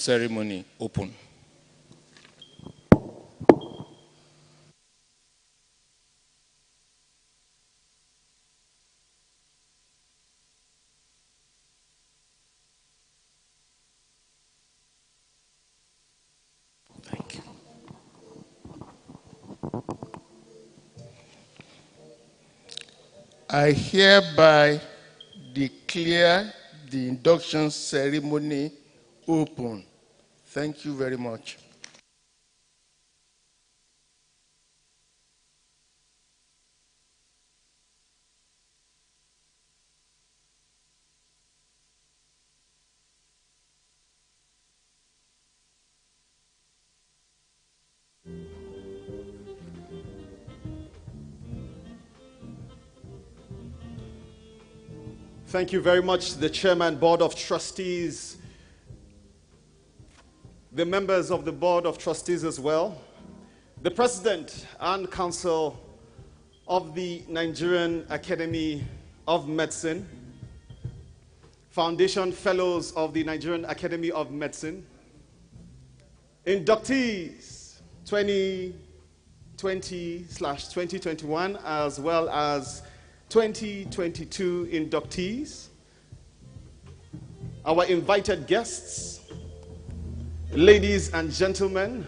ceremony open. Thank you. I hereby declare the induction ceremony open. Thank you very much. Thank you very much, the Chairman, Board of Trustees, the members of the Board of Trustees as well, the President and Council of the Nigerian Academy of Medicine, Foundation Fellows of the Nigerian Academy of Medicine, inductees 2020/2021, as well as 2022 inductees, our invited guests, ladies and gentlemen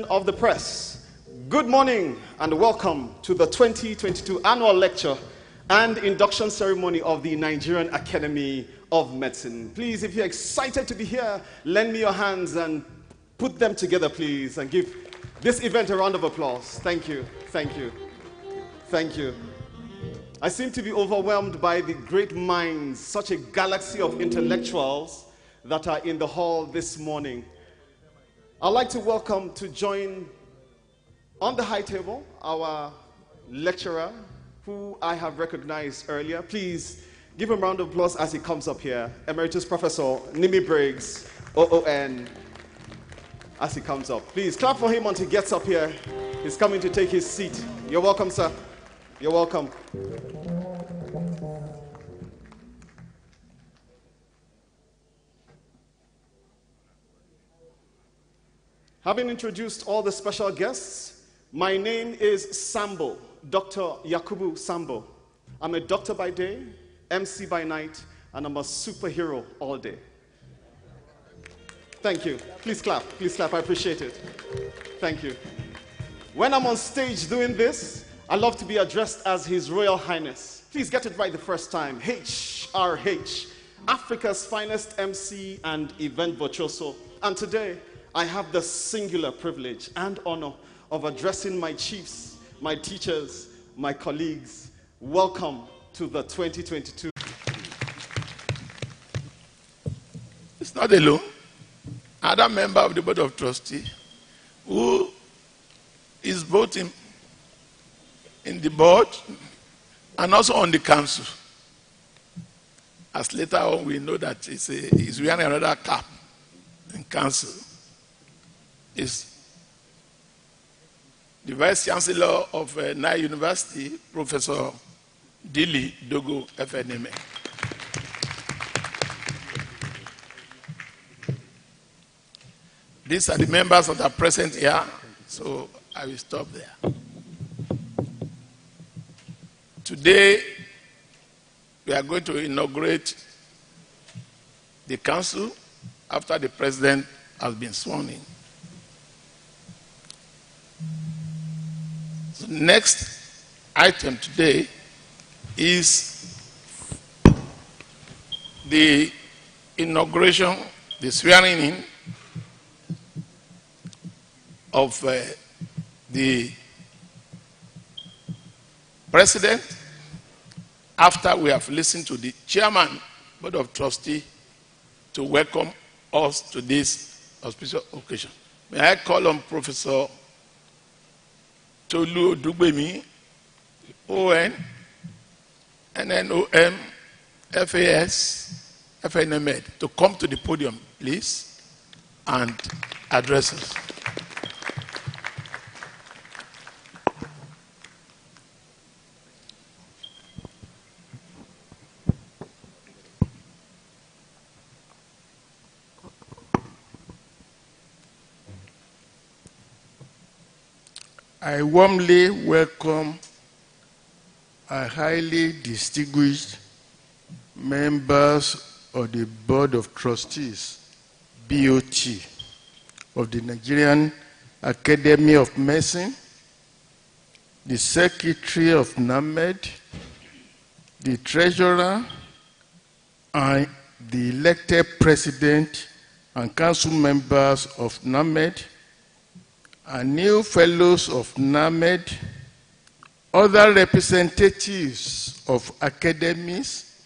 of the press, good morning and welcome to the 2022 annual lecture and induction ceremony of the Nigerian Academy of Medicine. Please, if you're excited to be here, lend me your hands and put them together, please, and give this event a round of applause. Thank you, thank you, thank you. I seem to be overwhelmed by the great minds, such a galaxy of intellectuals that are in the hall this morning. I'd like to welcome to join on the high table our lecturer, who I have recognized earlier. Please give him a round of applause as he comes up here. Emeritus Professor Nimi Briggs, OON, as he comes up. Please clap for him until he gets up here. He's coming to take his seat. You're welcome, sir. You're welcome. Having introduced all the special guests, my name is Sambo, Dr. Yakubu Sambo. I'm a doctor by day, MC by night, and I'm a superhero all day. Thank you. Please clap, I appreciate it. Thank you. When I'm on stage doing this, I love to be addressed as His Royal Highness. Please get it right the first time. HRH, Africa's finest MC and event virtuoso. And today, I have the singular privilege and honor of addressing my chiefs, my teachers, my colleagues. Welcome to the 2022. It's not alone. Another member of the Board of Trustees who is both in the board and also on the council. As later on we know that he's wearing another cap in council. Is the Vice Chancellor of Nile University, Professor Dili Dogo FNM. These are the members that are present here, so I will stop there. Today, we are going to inaugurate the council after the president has been sworn in. So next item today is the inauguration, the swearing in of the president after we have listened to the chairman, Board of Trustees, to welcome us to this auspicious occasion. May I call on Professor Tolu Dugbemi, ON, NNOM, FAS, FNMED, to come to the podium, please, and address us. I warmly welcome our highly distinguished members of the Board of Trustees, BOT, of the Nigerian Academy of Medicine, the Secretary of NAMED, the Treasurer, and the elected President and Council members of NAMED, and new fellows of NAMED, other representatives of academies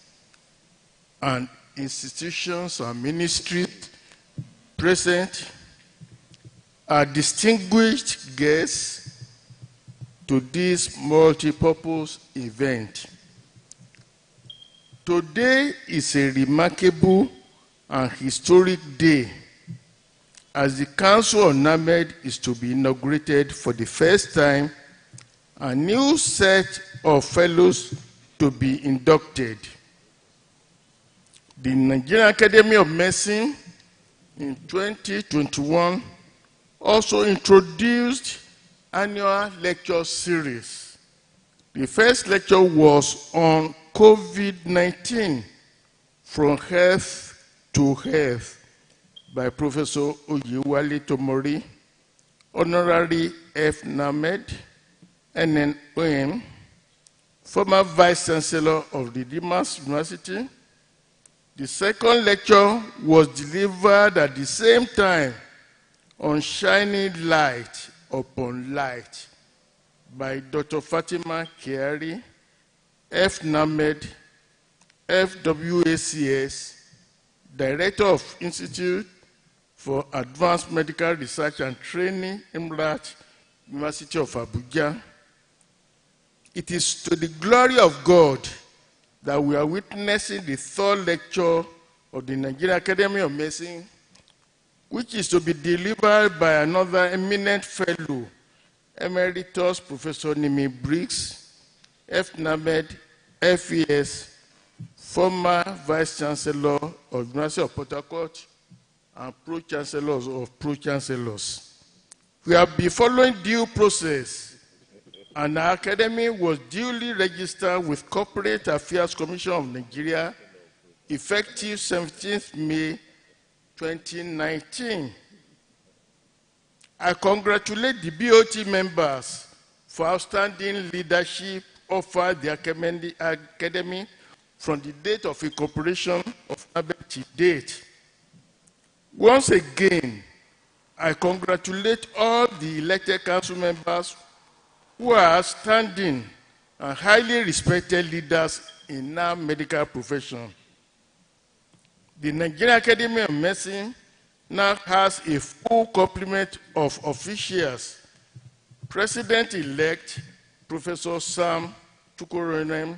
and institutions and ministries present, are distinguished guests to this multipurpose event. Today is a remarkable and historic day as the Council on NAMED is to be inaugurated for the first time, a new set of fellows to be inducted. The Nigerian Academy of Medicine in 2021 also introduced annual lecture series. The first lecture was on COVID-19, from health to health, by Professor Oyewale Tomori, Honorary F. NAMED, NNOM, former Vice Chancellor of the Dimas University. The second lecture was delivered at the same time on Shining Light Upon Light by Dr. Fatima Kiari, F. NAMED, FWACS, Director of Institute for Advanced Medical Research and Training, IMRAT, University of Abuja. It is to the glory of God that we are witnessing the third lecture of the Nigerian Academy of Medicine, which is to be delivered by another eminent fellow, Emeritus Professor Nimi Briggs, F. NAMED, FES, former Vice Chancellor of the University of Port Harcourt and Pro-Chancellors of Pro-Chancellors. We have been following due process, and our academy was duly registered with Corporate Affairs Commission of Nigeria effective 17th May 2019. I congratulate the BOT members for outstanding leadership offered the academy from the date of incorporation of NABED to date. Once again, I congratulate all the elected council members who are outstanding and highly respected leaders in our medical profession. The Nigerian Academy of Medicine now has a full complement of officials. President-elect Professor Sam Tukoronem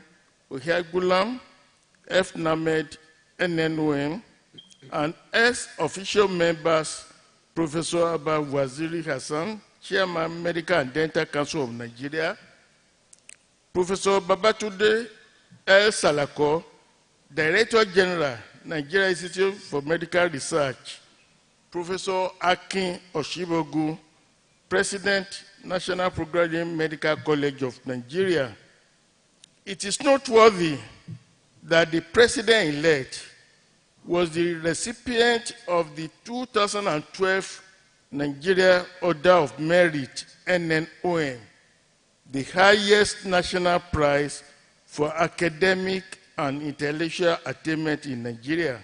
Ohiagulam, F. NAMED, NNOM, and ex-official members, Professor Abba Waziri Hassan, Chairman, Medical and Dental Council of Nigeria, Professor Babatunde L. Salako, Director General, Nigeria Institute for Medical Research, Professor Akin Oshibogu, President, National Programming Medical College of Nigeria. It is noteworthy that the President-elect was the recipient of the 2012 Nigeria Order of Merit, NNOM, the highest national prize for academic and intellectual attainment in Nigeria.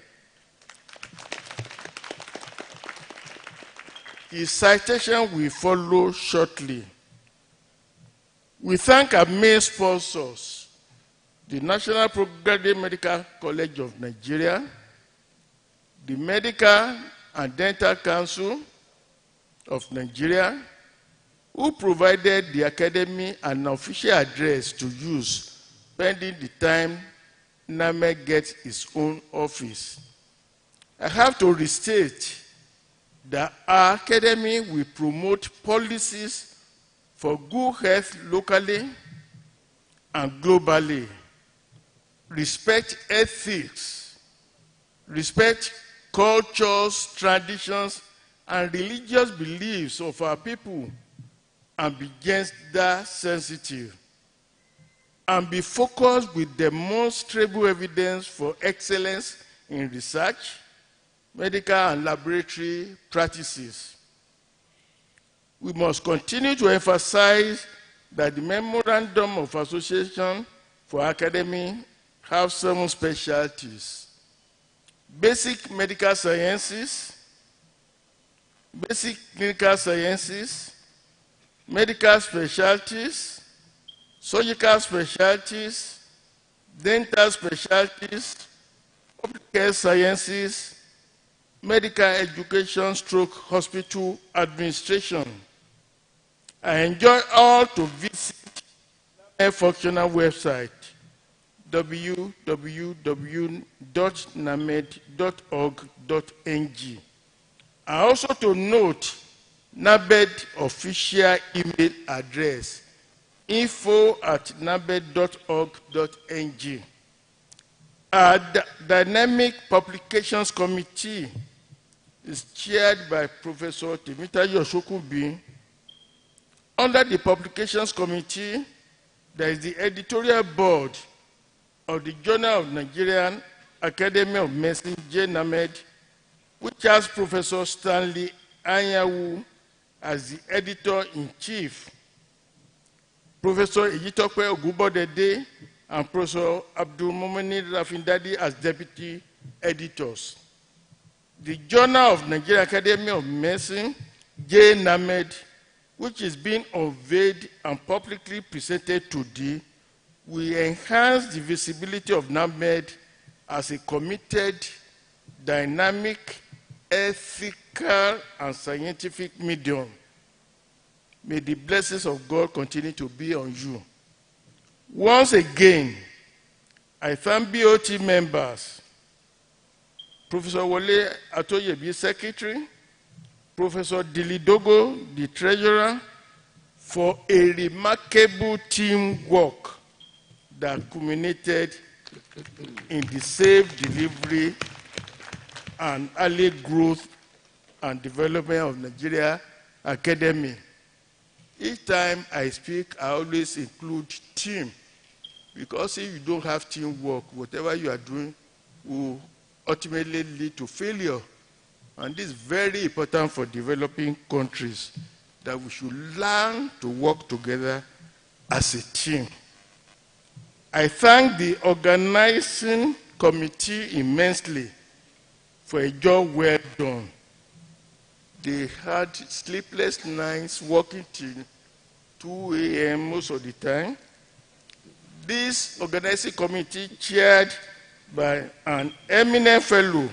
His citation will follow shortly. We thank our main sponsors, the National Postgraduate Medical College of Nigeria, the Medical and Dental Council of Nigeria, who provided the academy an official address to use pending the time NAMED gets its own office. I have to restate that our academy will promote policies for good health locally and globally, respect ethics, respect cultures, traditions, and religious beliefs of our people, and be gender sensitive, and be focused with demonstrable evidence for excellence in research, medical and laboratory practices. We must continue to emphasize that the Memorandum of Association for Academy have 7 specialties: basic medical sciences, basic clinical sciences, medical specialties, surgical specialties, dental specialties, public health sciences, medical education stroke hospital administration. I enjoy all to visit a functional website, www.named.org.ng. And also to note NABED official email address, info@nabed.org.ng. Our Dynamic Publications Committee is chaired by Professor Temitayo Shokubi. Under the Publications Committee, there is the editorial board of the Journal of Nigerian Academy of Medicine, JNAMED, which has Professor Stanley Anyanwu as the editor-in-chief, Professor Ejitope Ogunbodede and Professor Abdulmumini Rafindadi as deputy editors. The Journal of Nigerian Academy of Medicine, JNAMED, which is being unveiled and publicly presented today, will enhance the visibility of NAMED as a committed, dynamic, ethical, and scientific medium. May the blessings of God continue to be on you. Once again, I thank BOT members, Professor Wole Atoyebi, Secretary, Professor Dilidogo, the Treasurer, for a remarkable teamwork that culminated in the safe delivery and early growth and development of Nigeria Academy. Each time I speak, I always include team, because if you don't have teamwork, whatever you are doing will ultimately lead to failure. And this is very important for developing countries, that we should learn to work together as a team. I thank the organizing committee immensely for a job well done. They had sleepless nights working till 2 a.m. most of the time. This organizing committee, chaired by an eminent fellow,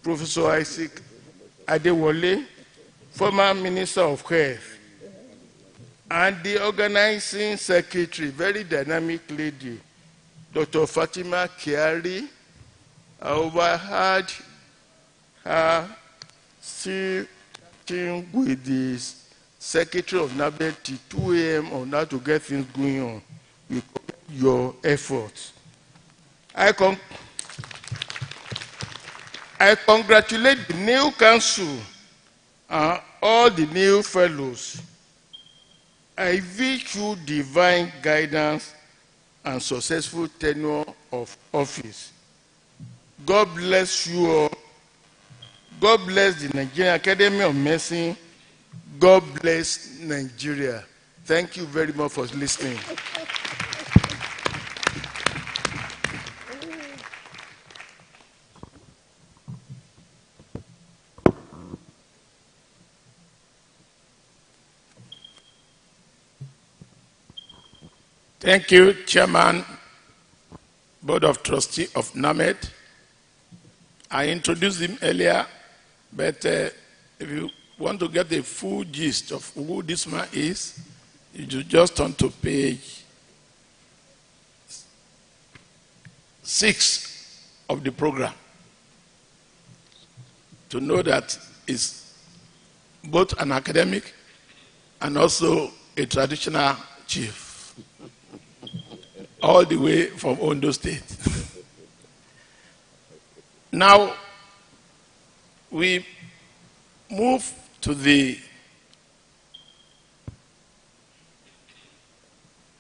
Professor Isaac Adewale, former Minister of Health, and the organizing secretary, very dynamic lady, Dr. Fatima Kiari. I overheard her sitting with the secretary of NABED till 2 a.m. on how to get things going on with your efforts. I congratulate the new council and all the new fellows. I wish you divine guidance and successful tenure of office. God bless you all. God bless the Nigerian Academy of Medicine. God bless Nigeria. Thank you very much for listening. Thank you, Chairman, Board of Trustees of NAMED. I introduced him earlier, but if you want to get the full gist of who this man is, you should just turn to page 6 of the program to know that he's both an academic and also a traditional chief, all the way from Ondo State. Now, we move to the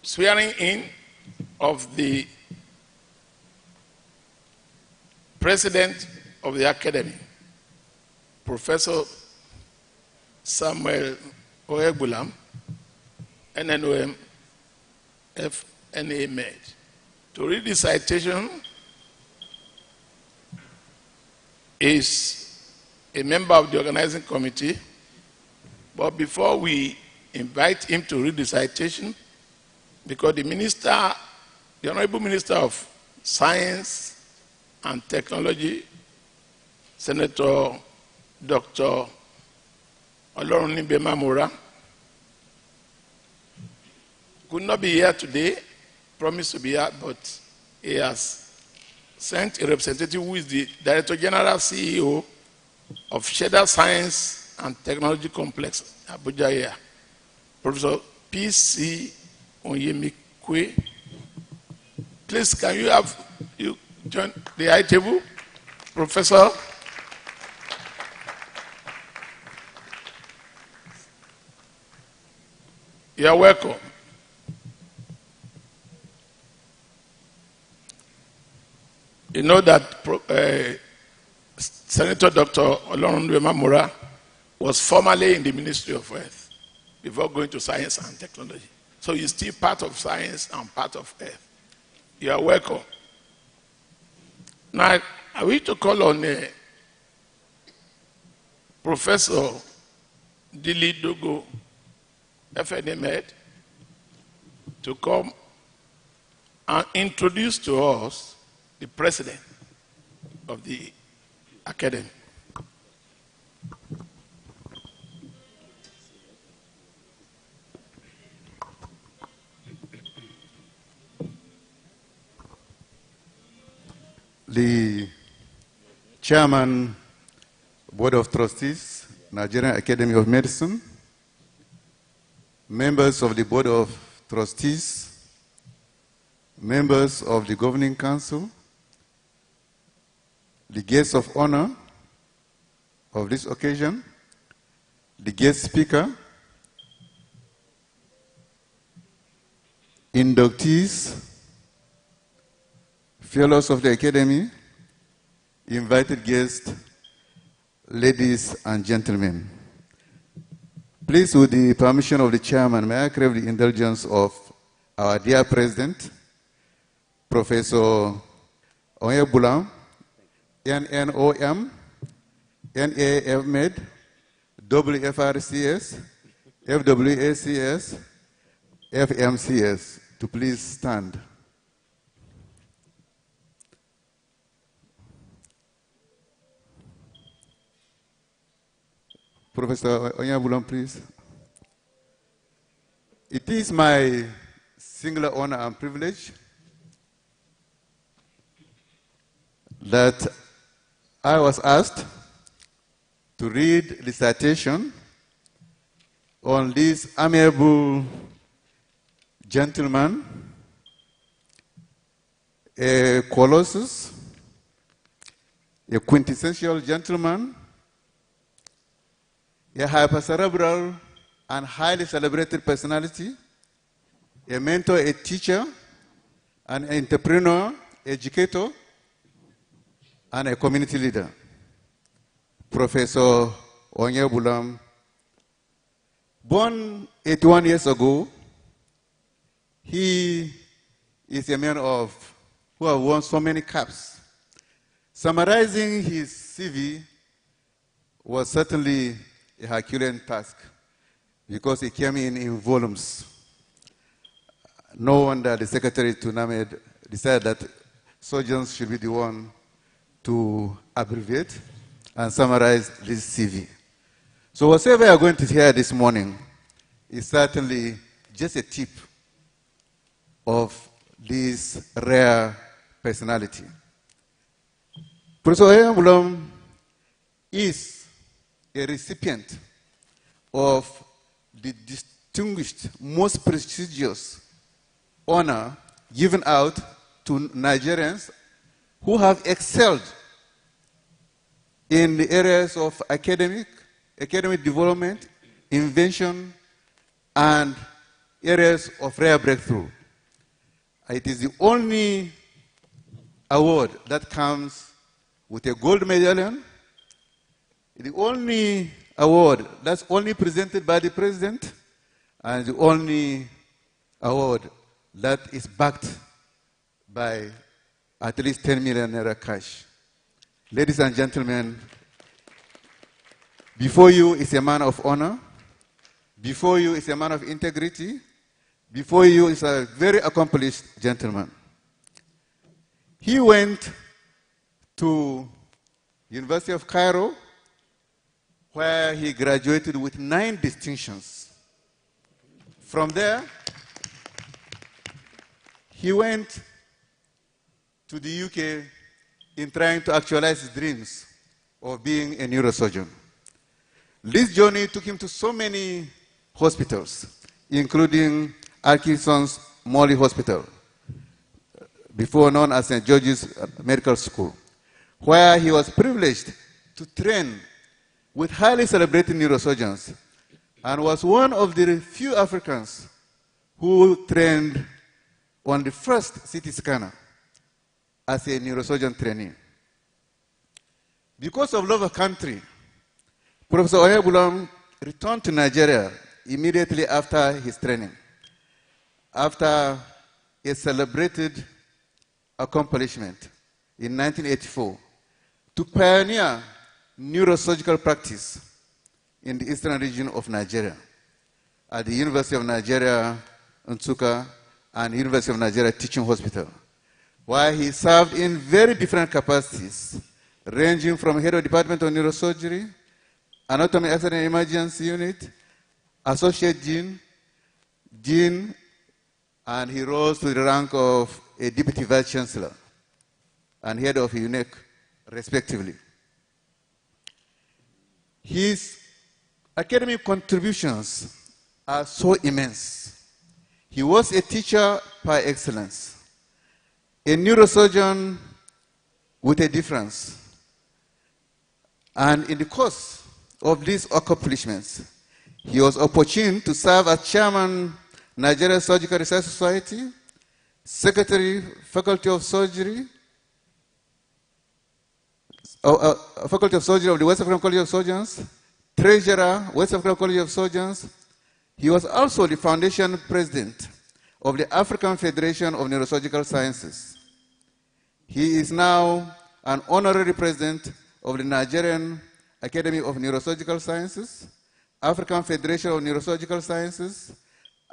swearing in of the President of the Academy, Professor Samuel Oegbulam, NNOM, FNA Med. To read the citation is a member of the organizing committee, but before we invite him to read the citation, because the Honorable Minister of Science and Technology, Senator Dr. Olorunnibe Mamora, could not be here today, promised to be here, but he has sent a representative who is the Director General CEO of Shedder Science and Technology Complex, Abuja here, Professor P.C. Onyemikwe. Please, can you join the high table, Professor? You are welcome. You know that Senator Dr. Olorunnibe Mamora was formerly in the Ministry of Health before going to Science and Technology. So he's still part of science and part of Health. You are welcome. Now, I wish to call on Professor Dili Dogo, FNA Med, to come and introduce to us the president of the academy. The Chairman, Board of Trustees, Nigerian Academy of Medicine, members of the Board of Trustees, members of the Governing Council, the guests of honor of this occasion, the guest speaker, inductees, fellows of the Academy, invited guests, ladies and gentlemen. Please, with the permission of the chairman, may I crave the indulgence of our dear president, Professor Oegbulam, NNOM, NAFMed, WFRCS, FWACS, FMCS, to please stand. Professor Oegbulam, please. It is my singular honor and privilege that I was asked to read the citation on this amiable gentleman, a colossus, a quintessential gentleman, a hypercerebral and highly celebrated personality, a mentor, a teacher, an entrepreneur, educator, and a community leader. Professor Oegbulam, born 81 years ago, he is a man who has worn so many caps. Summarizing his CV was certainly a Herculean task because it came in volumes. No wonder the secretary to NAMED decided that surgeons should be the one to abbreviate and summarize this CV. So whatever you are going to hear this morning is certainly just a tip of this rare personality. Professor Oegbulam is a recipient of the distinguished, most prestigious honor given out to Nigerians who have excelled in the areas of academic development, invention, and areas of rare breakthrough. It is the only award that comes with a gold medallion, the only award that's only presented by the president, and the only award that is backed by at least 10 million naira cash. Ladies and gentlemen, before you is a man of honor, before you is a man of integrity, before you is a very accomplished gentleman. He went to University of Cairo, where he graduated with 9 distinctions. From there, he went to the UK in trying to actualize his dreams of being a neurosurgeon. This journey took him to so many hospitals, including Atkinson's Morley Hospital, before known as St. George's Medical School, where he was privileged to train with highly celebrated neurosurgeons and was one of the few Africans who trained on the first CT scanner as a neurosurgeon trainee. Because of love of country, Professor Oyebulam returned to Nigeria immediately after his training, after a celebrated accomplishment in 1984 to pioneer neurosurgical practice in the eastern region of Nigeria at the University of Nigeria, Nsukka, and University of Nigeria Teaching Hospital, where he served in very different capacities, ranging from head of department of neurosurgery, anatomy accident emergency unit, associate dean, and he rose to the rank of a deputy vice chancellor and head of UNEC, respectively. His academic contributions are so immense. He was a teacher par excellence, a neurosurgeon with a difference. And in the course of these accomplishments, he was opportune to serve as chairman, Nigeria Surgical Research Society, secretary, Faculty of Surgery, Faculty of Surgery of the West African College of Surgeons, treasurer, West African College of Surgeons. He was also the foundation president of the African Federation of Neurosurgical Sciences. He is now an honorary president of the Nigerian Academy of Neurosurgical Sciences, African Federation of Neurosurgical Sciences,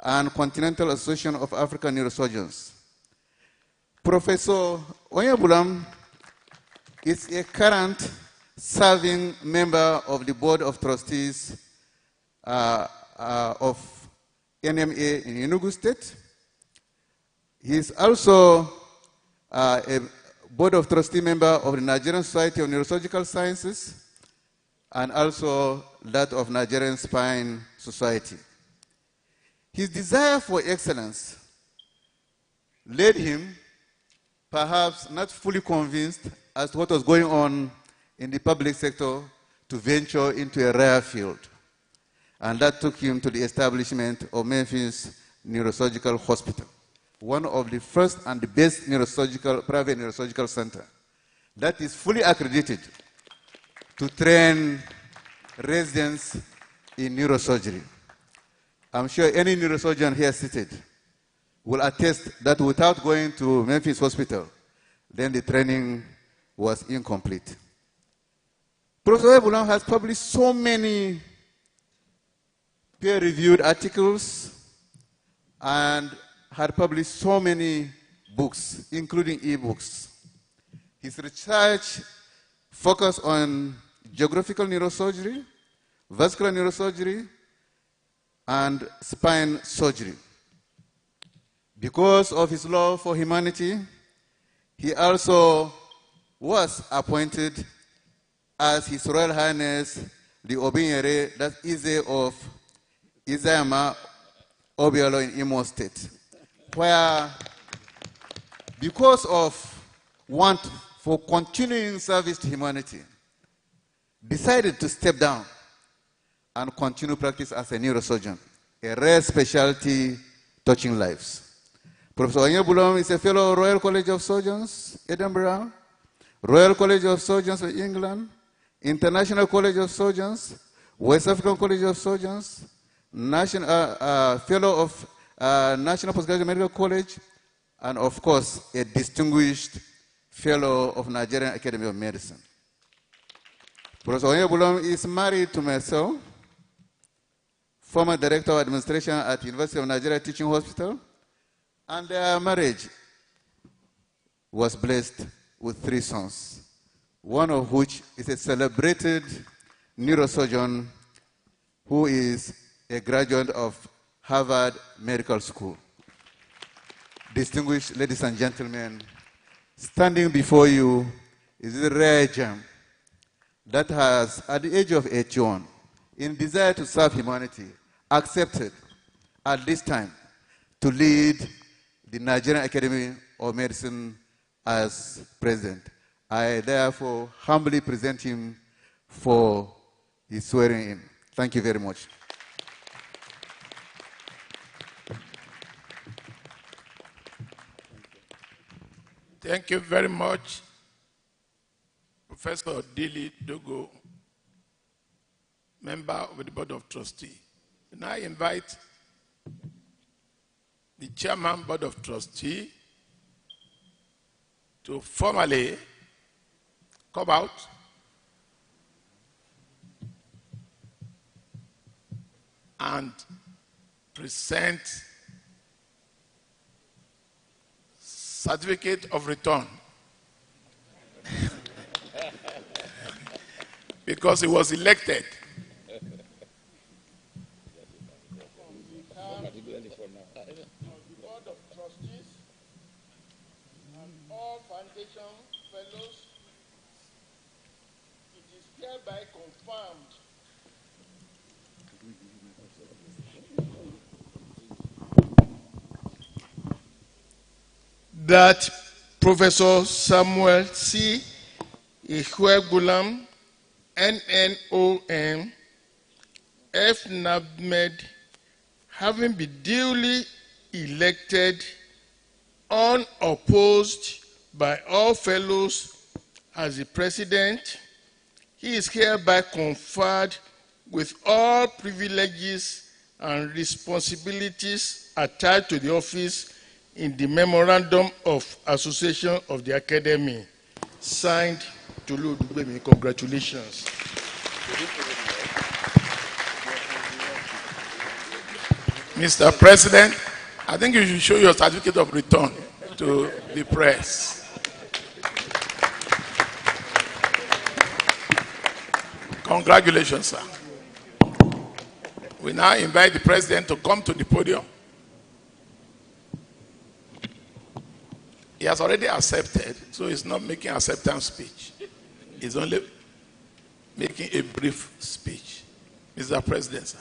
and Continental Association of African Neurosurgeons. Professor Oyebulam is a current serving member of the Board of Trustees of NMA in Enugu State. He is also a Board of Trustee member of the Nigerian Society of Neurosurgical Sciences and also that of Nigerian Spine Society. His desire for excellence led him, perhaps not fully convinced as to what was going on in the public sector, to venture into a rare field. And that took him to the establishment of Memphis Neurosurgical Hospital, one of the first and the best private neurosurgical center that is fully accredited to train residents in neurosurgery. I'm sure any neurosurgeon here seated will attest that without going to Memphis Hospital, then the training was incomplete. Professor Oyebulam has published so many peer-reviewed articles and had published so many books, including e-books. His research focused on geographical neurosurgery, vascular neurosurgery, and spine surgery. Because of his love for humanity, he also was appointed as His Royal Highness the Obinyere, that's Ize of Izayama Obialo in Imo State, where because of want for continuing service to humanity, decided to step down and continue practice as a neurosurgeon, a rare specialty touching lives. Professor Onyebulom is a fellow of Royal College of Surgeons, Edinburgh, Royal College of Surgeons of England, International College of Surgeons, West African College of Surgeons, fellow of National Postgraduate Medical College, and of course, a distinguished fellow of Nigerian Academy of Medicine. Professor Onyebulom is married to myself, former Director of Administration at University of Nigeria Teaching Hospital, and their marriage was blessed with 3 sons, one of which is a celebrated neurosurgeon who is a graduate of Harvard Medical School. Distinguished ladies and gentlemen, standing before you is a rare gem that has, at the age of 81, in desire to serve humanity, accepted at this time to lead the Nigerian Academy of Medicine as president. I therefore humbly present him for his swearing in. Thank you very much. Thank you very much, Professor Dili Dogo, member of the Board of Trustees. And I invite the Chairman Board of Trustees to formally come out and present certificate of return because he was elected. Board of Trustees and all foundation fellows, it is hereby confirmed that Professor Samuel C. Ihuegulam, NNOM, FNABMED, having been duly elected unopposed by all fellows as the president, he is hereby conferred with all privileges and responsibilities attached to the office in the Memorandum of Association of the Academy. Signed, Tolu Odugbemi. Congratulations. Mr. President, I think you should show your certificate of return to the press. Congratulations, sir. We now invite the president to come to the podium. He has already accepted, so he's not making acceptance speech. He's only making a brief speech. Mr. President, sir.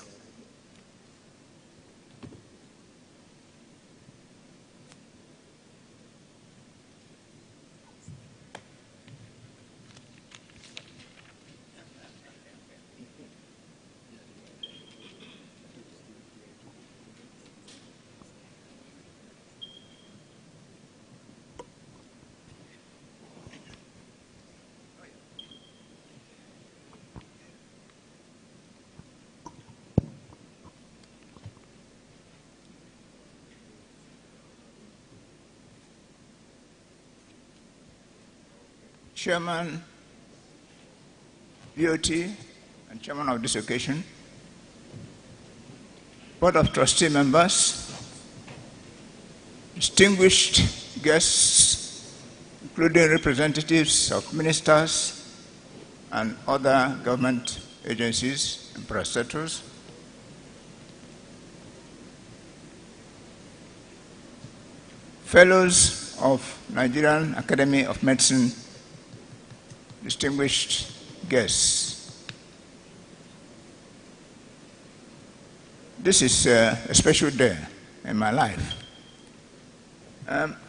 Chairman, BOT, and Chairman of this occasion, Board of Trustee members, distinguished guests, including representatives of ministers and other government agencies and parastatals, fellows of Nigerian Academy of Medicine, distinguished guests. This is a special day in my life.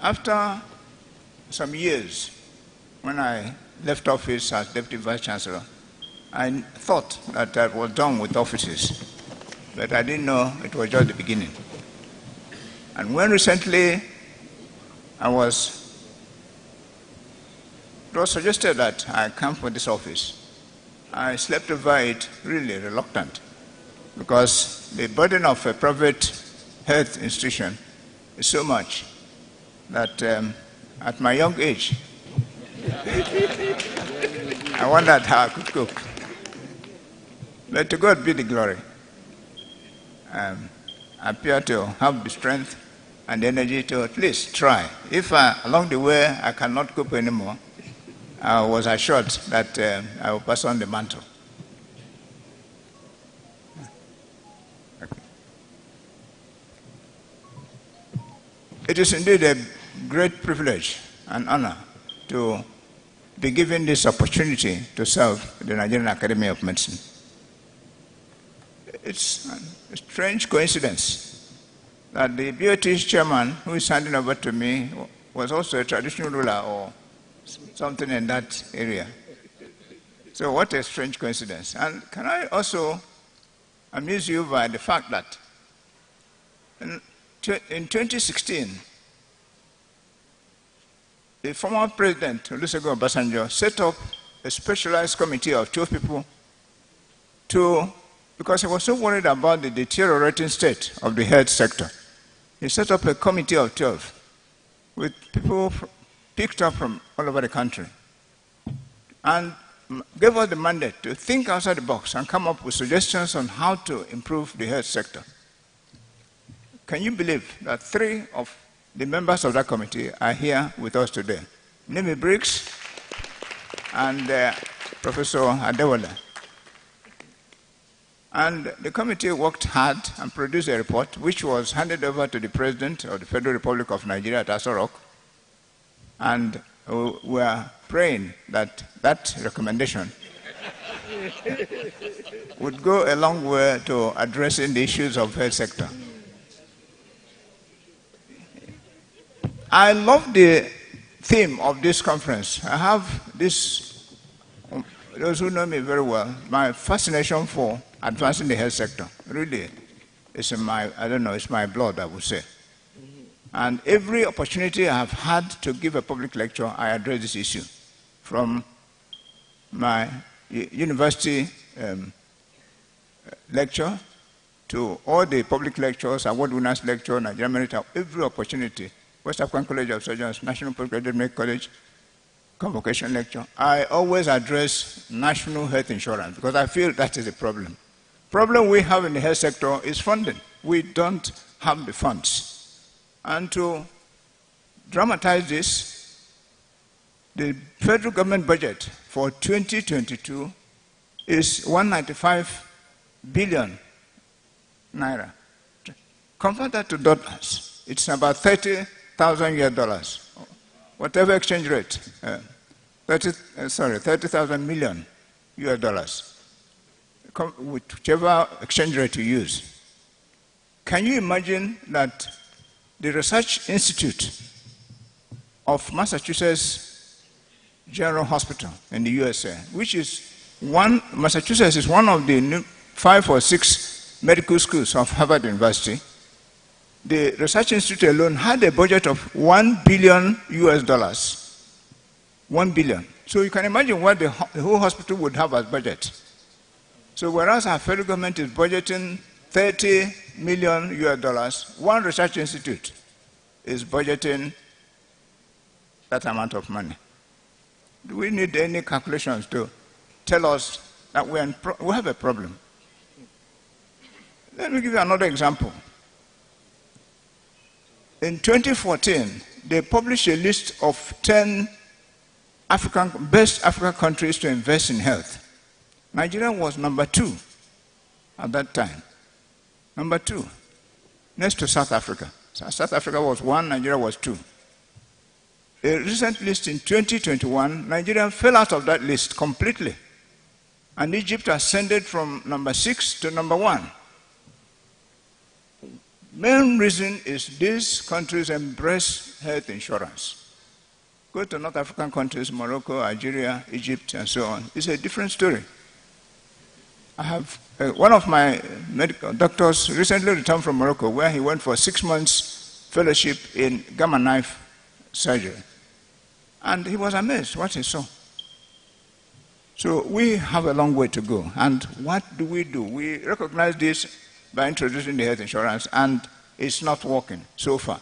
After some years, when I left office as Deputy Vice Chancellor, I thought that I was done with offices, but I didn't know it was just the beginning. And when recently it was suggested that I come for this office, I slept over it really reluctant, because the burden of a private health institution is so much that at my young age, I wondered how I could cope. But to God be the glory. I appear to have the strength and the energy to at least try. If along the way I cannot cope anymore, I was assured that I will pass on the mantle. It is indeed a great privilege and honor to be given this opportunity to serve the Nigerian Academy of Medicine. It's a strange coincidence that the BOT's chairman, who is handing over to me, was also a traditional ruler or something in that area. So what a strange coincidence. And can I also amuse you by the fact that in 2016, the former president, Olusegun Obasanjo, set up a specialized committee of 12 people because he was so worried about the deteriorating state of the health sector. He set up a committee of 12 with people picked up from all over the country and gave us the mandate to think outside the box and come up with suggestions on how to improve the health sector. Can you believe that 3 of the members of that committee are here with us today? Nimi Briggs and Professor Adewale. And the committee worked hard and produced a report which was handed over to the President of the Federal Republic of Nigeria at Aso Rock. And we are praying that that recommendation would go a long way to addressing the issues of the health sector. I love the theme of this conference. I have this, those who know me very well, my fascination for advancing the health sector. Really, it's in my, I don't know, it's my blood, I would say. And every opportunity I have had to give a public lecture, I address this issue. From my university lecture to all the public lectures, award winners lecture, Nigerian Merit, every opportunity, West African College of Surgeons, National Postgraduate Medical College, convocation lecture, I always address national health insurance because I feel that is a problem. Problem we have in the health sector is funding. We don't have the funds. And to dramatize this, the federal government budget for 2022 is 195 billion naira. Convert that to dollars. It's about 30,000 US dollars. Whatever exchange rate, 30,000 million US dollars. Whichever exchange rate you use. Can you imagine that the Research Institute of Massachusetts General Hospital in the USA, which is Massachusetts is one of the 5 or 6 medical schools of Harvard University. The Research Institute alone had a budget of $1 billion US dollars. 1 billion. So you can imagine what the whole hospital would have as budget. So whereas our federal government is budgeting 30 million US dollars, one research institute is budgeting that amount of money. Do we need any calculations to tell us that we have a problem? Let me give you another example. In 2014, they published a list of 10 best African countries to invest in health. Nigeria was number 2 at that time. Number 2, next to South Africa. South Africa was 1, Nigeria was 2. A recent list in 2021, Nigeria fell out of that list completely. And Egypt ascended from number 6 to number 1. Main reason is these countries embrace health insurance. Go to North African countries, Morocco, Algeria, Egypt, and so on. It's a different story. I have one of my medical doctors recently returned from Morocco, where he went for 6 months fellowship in gamma knife surgery. And he was amazed what he saw. So we have a long way to go. And what do? We recognize this by introducing the health insurance, and it's not working so far.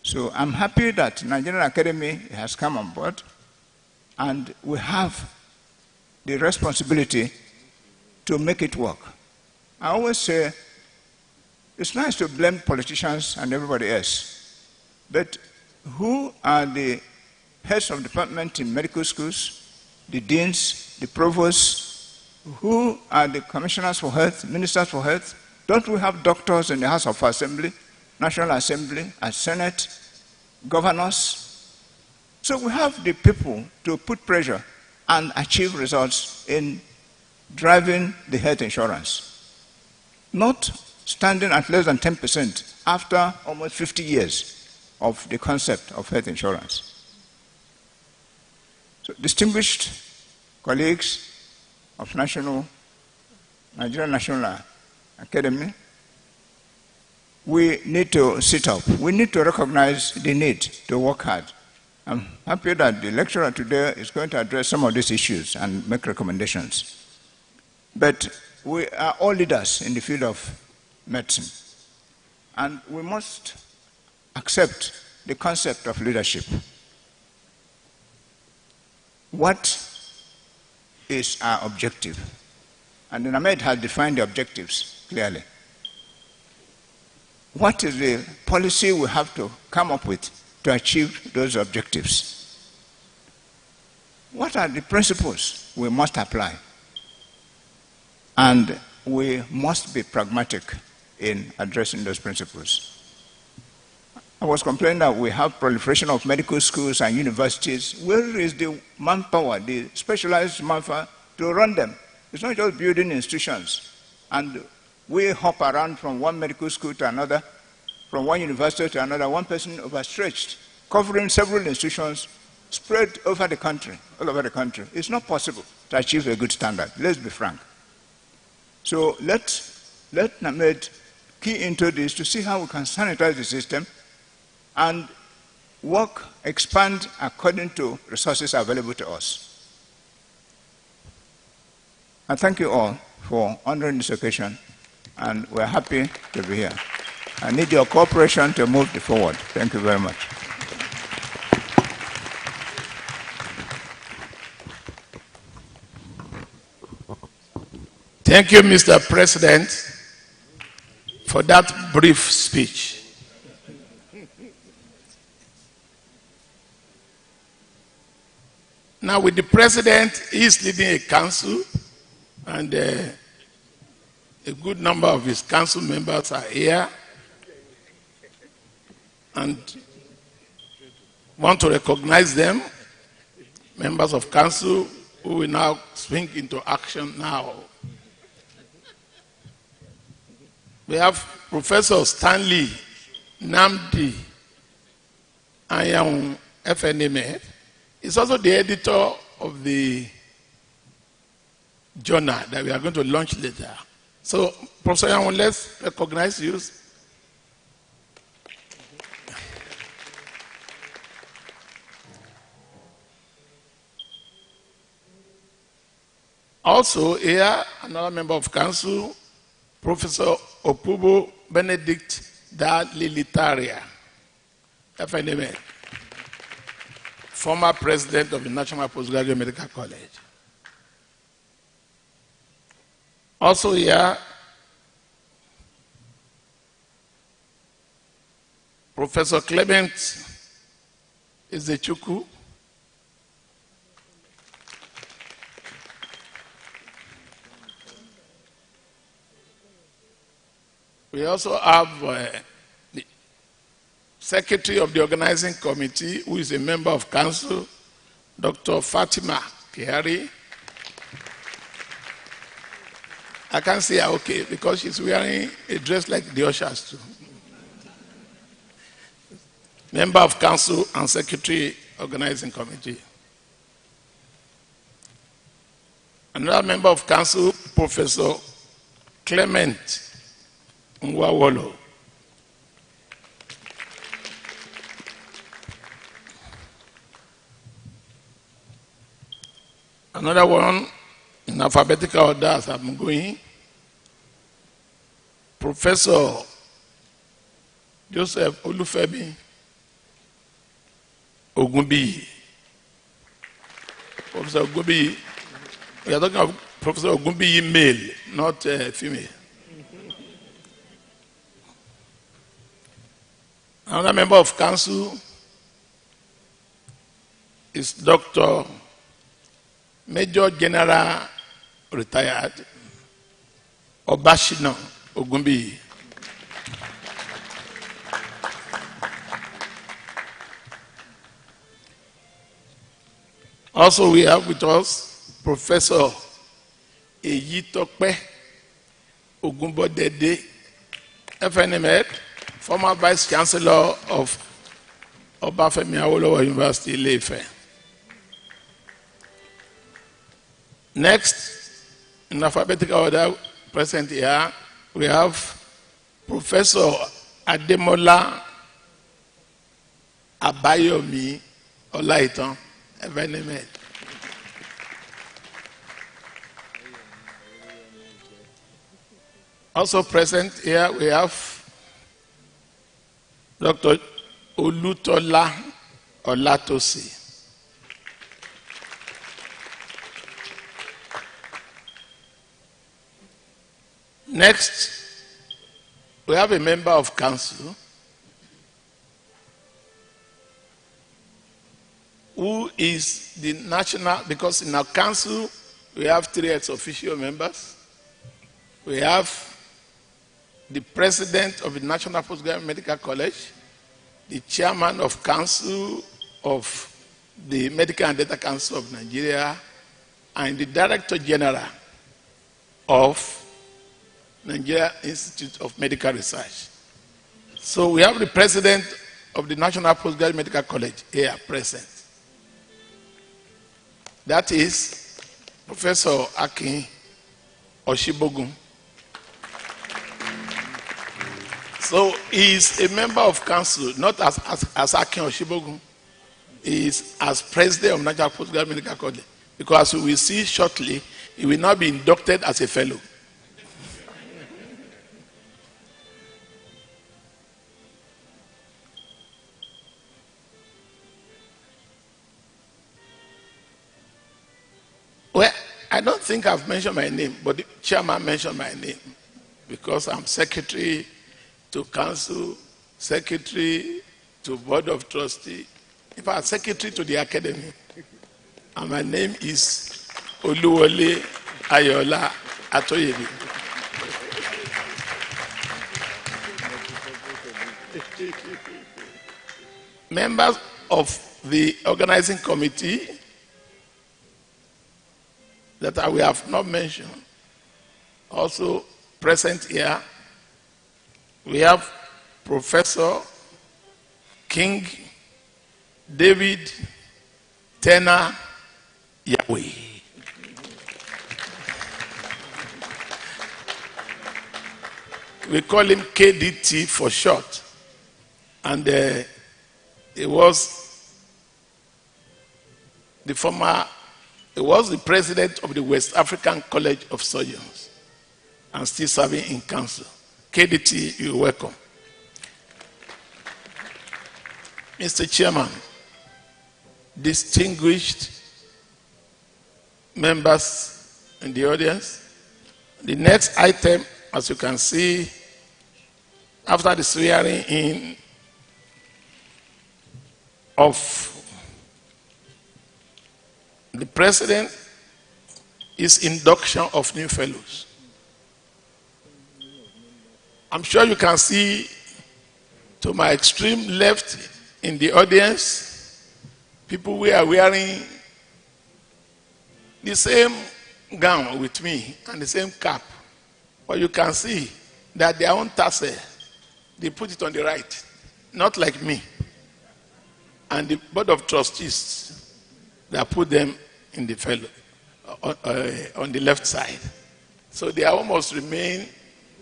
So I'm happy that Nigerian Academy has come on board, and we have the responsibility to make it work. I always say it's nice to blame politicians and everybody else, but who are the heads of department in medical schools, the deans, the provosts, who are the commissioners for health, ministers for health? Don't we have doctors in the House of Assembly, National Assembly, and Senate, governors? So we have the people to put pressure and achieve results in driving the health insurance. Not standing at less than 10% after almost 50 years of the concept of health insurance. So, distinguished colleagues of Nigerian National Academy, we need to sit up. We need to recognize the need to work hard. I'm happy that the lecturer today is going to address some of these issues and make recommendations. But we are all leaders in the field of medicine, and we must accept the concept of leadership. What is our objective? And Ahmed has defined the objectives clearly. What is the policy we have to come up with to achieve those objectives? What are the principles we must apply? And we must be pragmatic in addressing those principles. I was complaining that we have proliferation of medical schools and universities. Where is the manpower, the specialized manpower to run them? It's not just building institutions. And we hop around from one medical school to another, from one university to another, one person overstretched, covering several institutions spread over the country, all over the country. It's not possible to achieve a good standard. Let's be frank. So let NAMED key into this to see how we can sanitize the system and expand according to resources available to us. I thank you all for honoring this occasion, and we're happy to be here. I need your cooperation to move forward. Thank you very much. Thank you, Mr. President, for that brief speech. Now, with the president, he is leading a council, and a good number of his council members are here, and want to recognize them, members of council who will now swing into action now. We have Professor Stanley Namdi Ayang FNMF. He's also the editor of the journal that we are going to launch later. So, Professor Ayang, let's recognize you. Also here, another member of council, Professor Opubo Benedict Da Lilitaria, FNMA, former president of the National Postgraduate Medical College. Also here, Professor Clement Ezechukwu, we also have the secretary of the organizing committee, who is a member of council, Dr. Fatima Kihari. I can't see her okay because she's wearing a dress like the ushers too. Member of council and secretary organizing committee. Another member of council, Professor Clement Nwawolo. Another one in alphabetical order as I'm going. Professor Joseph Olufemi Ogunbiyi. Professor Ogunbiyi. We are talking about Professor Ogunbiyi male, not female. Another member of council is Dr. Major General retired Obashina Ogunbiyi. Also, we have with us Professor Eyitope Ogunbodede, FNMed, former Vice Chancellor of Obafemi Awolowo University, Ile-Ife. Next, in alphabetical order, present here, we have Professor Ademola Abayomi Olaitan, FNMed. Also present here, we have Dr. Olutola Olatosi. Next, we have a member of council who is the national, because in our council we have 3 ex-officio members. We have the president of the National Postgraduate Medical College, the chairman of council of the Medical and Data Council of Nigeria, and the director general of Nigeria Institute of Medical Research. So we have the president of the National Postgraduate Medical College here present. That is Professor Akin Oshibogun. So he is a member of council, not as Akin Oshibogun. He is as president of National Postgraduate Medical College, because we will see shortly, he will now be inducted as a fellow. Well, I don't think I've mentioned my name, but the chairman mentioned my name because I'm secretary to council, secretary to board of trustees, in fact, secretary to the academy. And my name is Oluwole Ayola Atoyebi. Members of the organizing committee that we have not mentioned, also present here, we have Professor King David Tena Yahweh. We call him KDT for short. And he was the president of the West African College of Surgeons and still serving in council. KDT, you're welcome. Mr. Chairman, distinguished members in the audience, the next item, as you can see, after the swearing in of the president, is induction of new fellows. I'm sure you can see to my extreme left in the audience, people who are wearing the same gown with me and the same cap. But you can see that their own tassel, they put it on the right, not like me. And the board of trustees, they put them in the fellow, on the left side. So they almost remain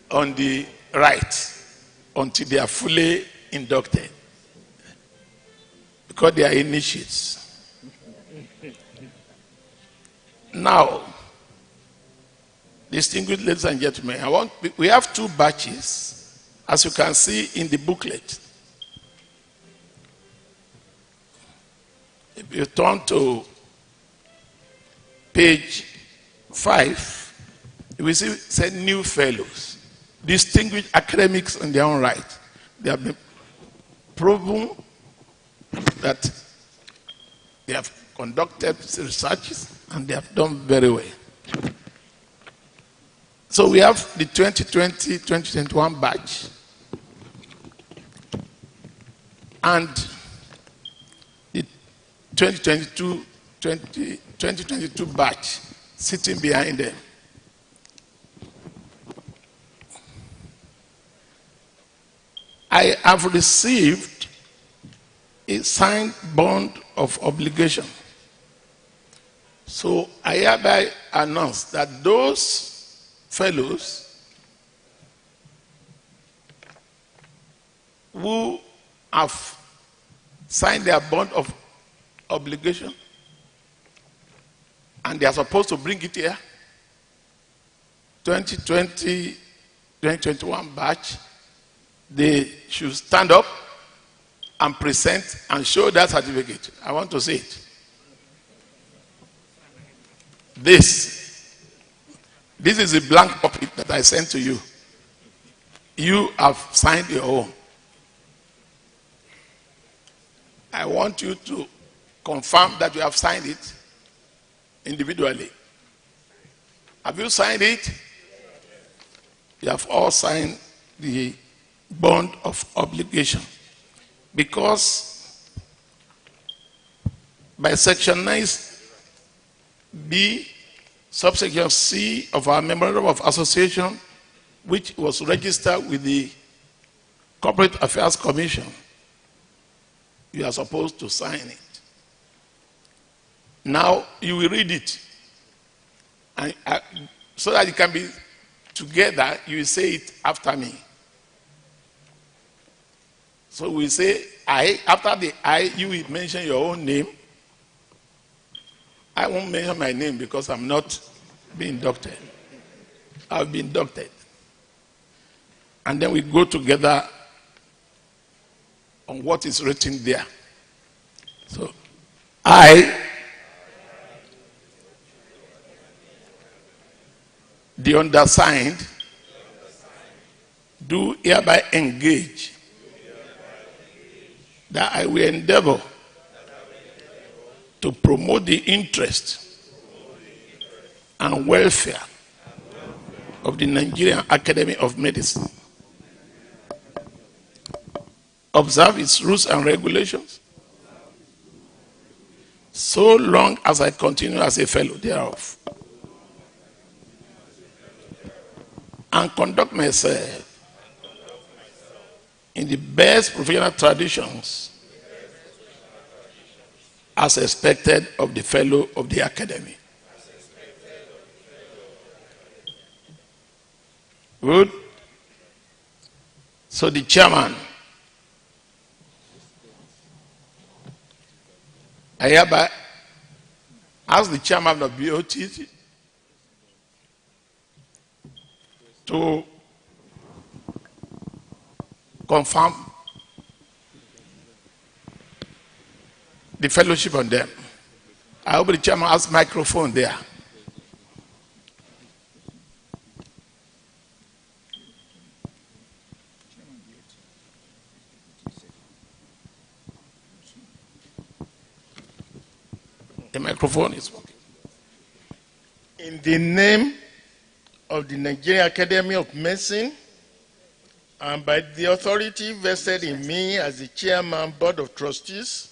on the right until they are fully inducted, because they are initiates. Now, distinguished ladies and gentlemen, we have two batches, as you can see in the booklet. If you turn to page 5, you will see say new fellows, distinguished academics in their own right. They have been proven that they have conducted researches and they have done very well. So we have the 2020-2021 batch and the 2022 batch sitting behind them. I have received a signed bond of obligation. So I hereby announce that those fellows who have signed their bond of obligation and they are supposed to bring it here, 2020-2021 batch, they should stand up and present and show that certificate. I want to see it. This is a blank copy that I sent to you. You have signed your own. I want you to confirm that you have signed it individually. Have you signed it? You have all signed the bond of obligation. Because by section 9B, subsection C of our memorandum of association, which was registered with the Corporate Affairs Commission, you are supposed to sign it. Now you will read it, and so that it can be together, you will say it after me. So we say I, after the I, you will mention your own name. I won't mention my name because I'm not being inducted. I'll be inducted. And then we go together on what is written there. So, I, the undersigned, do hereby engage that I will endeavor to promote the interest and welfare of the Nigerian Academy of Medicine, observe its rules and regulations, so long as I continue as a fellow thereof, and conduct myself in the best professional traditions as expected of the fellow of the academy. Good. So the chairman, I hereby ask the chairman of BOT to confirm the fellowship on them. I hope the chairman has microphone there. The microphone is working. In the name of the Nigerian Academy of Medicine, and by the authority vested in me as the chairman board of trustees,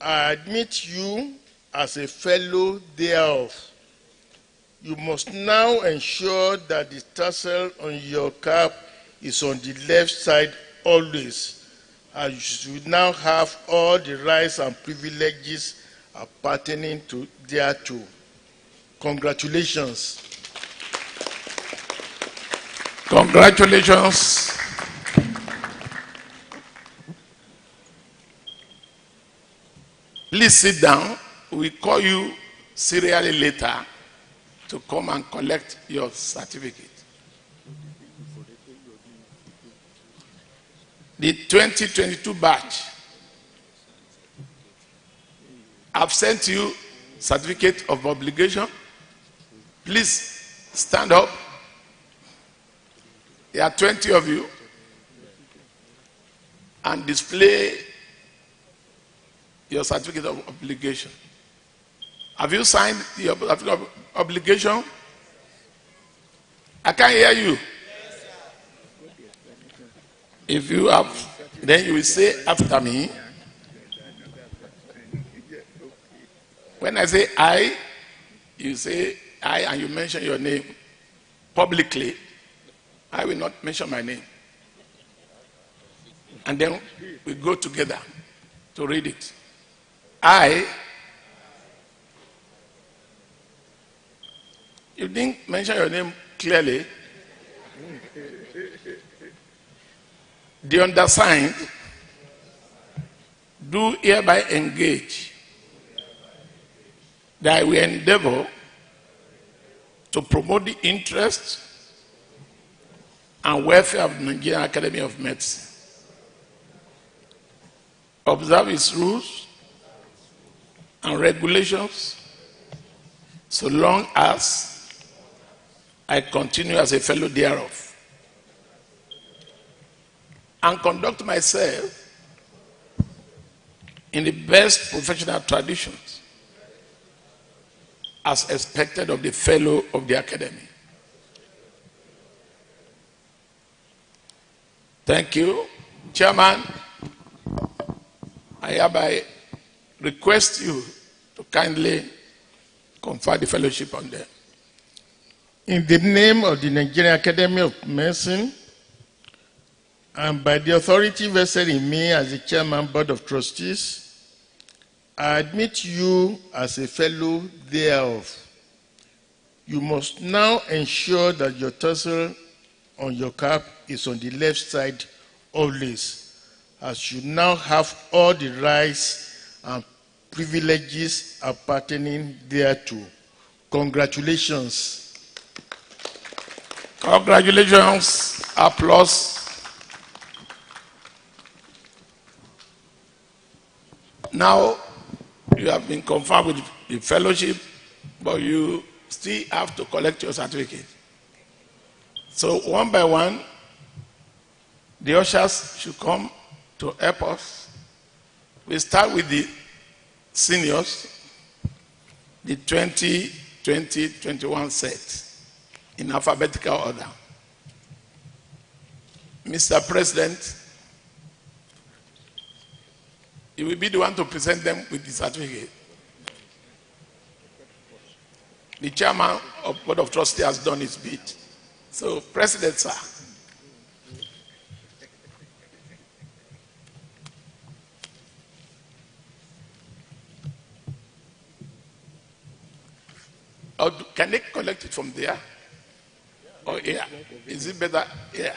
I admit you as a fellow thereof. You must now ensure that the tassel on your cap is on the left side always, as you should now have all the rights and privileges appertaining to thereto. Congratulations. Congratulations. Please sit down. We call you serially later to come and collect your certificate. The 2022 batch, I've sent you certificate of obligation. Please stand up. There are 20 of you, and display your certificate of obligation. Have you signed your certificate of obligation? I can't hear you. If you have, then you will say after me. When I say I, you say I and you mention your name publicly. I will not mention my name. And then we go together to read it. I. You didn't mention your name clearly. The undersigned do hereby engage that I will endeavor to promote the interests and welfare of the Nigerian Academy of Medicine, observe its rules and regulations so long as I continue as a fellow thereof, and conduct myself in the best professional traditions as expected of the fellow of the academy. Thank you. Chairman, I hereby request you to kindly confer the fellowship on them. In the name of the Nigerian Academy of Medicine, and by the authority vested in me as the Chairman Board of Trustees, I admit you as a fellow thereof. You must now ensure that your tassel on your cap is on the left side always, as you now have all the rights and privileges appertaining thereto. Congratulations. Congratulations. Applause. Now, you have been confirmed with the fellowship, but you still have to collect your certificate. So one by one, the ushers should come to help us. We start with the seniors, the 20-20-21 set in alphabetical order. Mr. President, you will be the one to present them with the certificate. The chairman of Board of Trustees has done his bit. So, President, sir. Or can they collect it from there? Or here? Is it better here?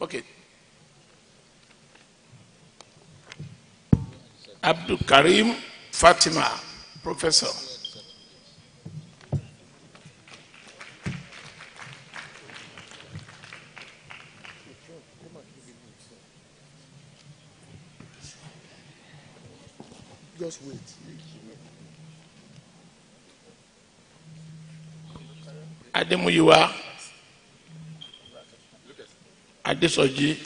Okay. Abdul Karim Fatima, Professor. Just wait. Ademuyiwa Adesoji.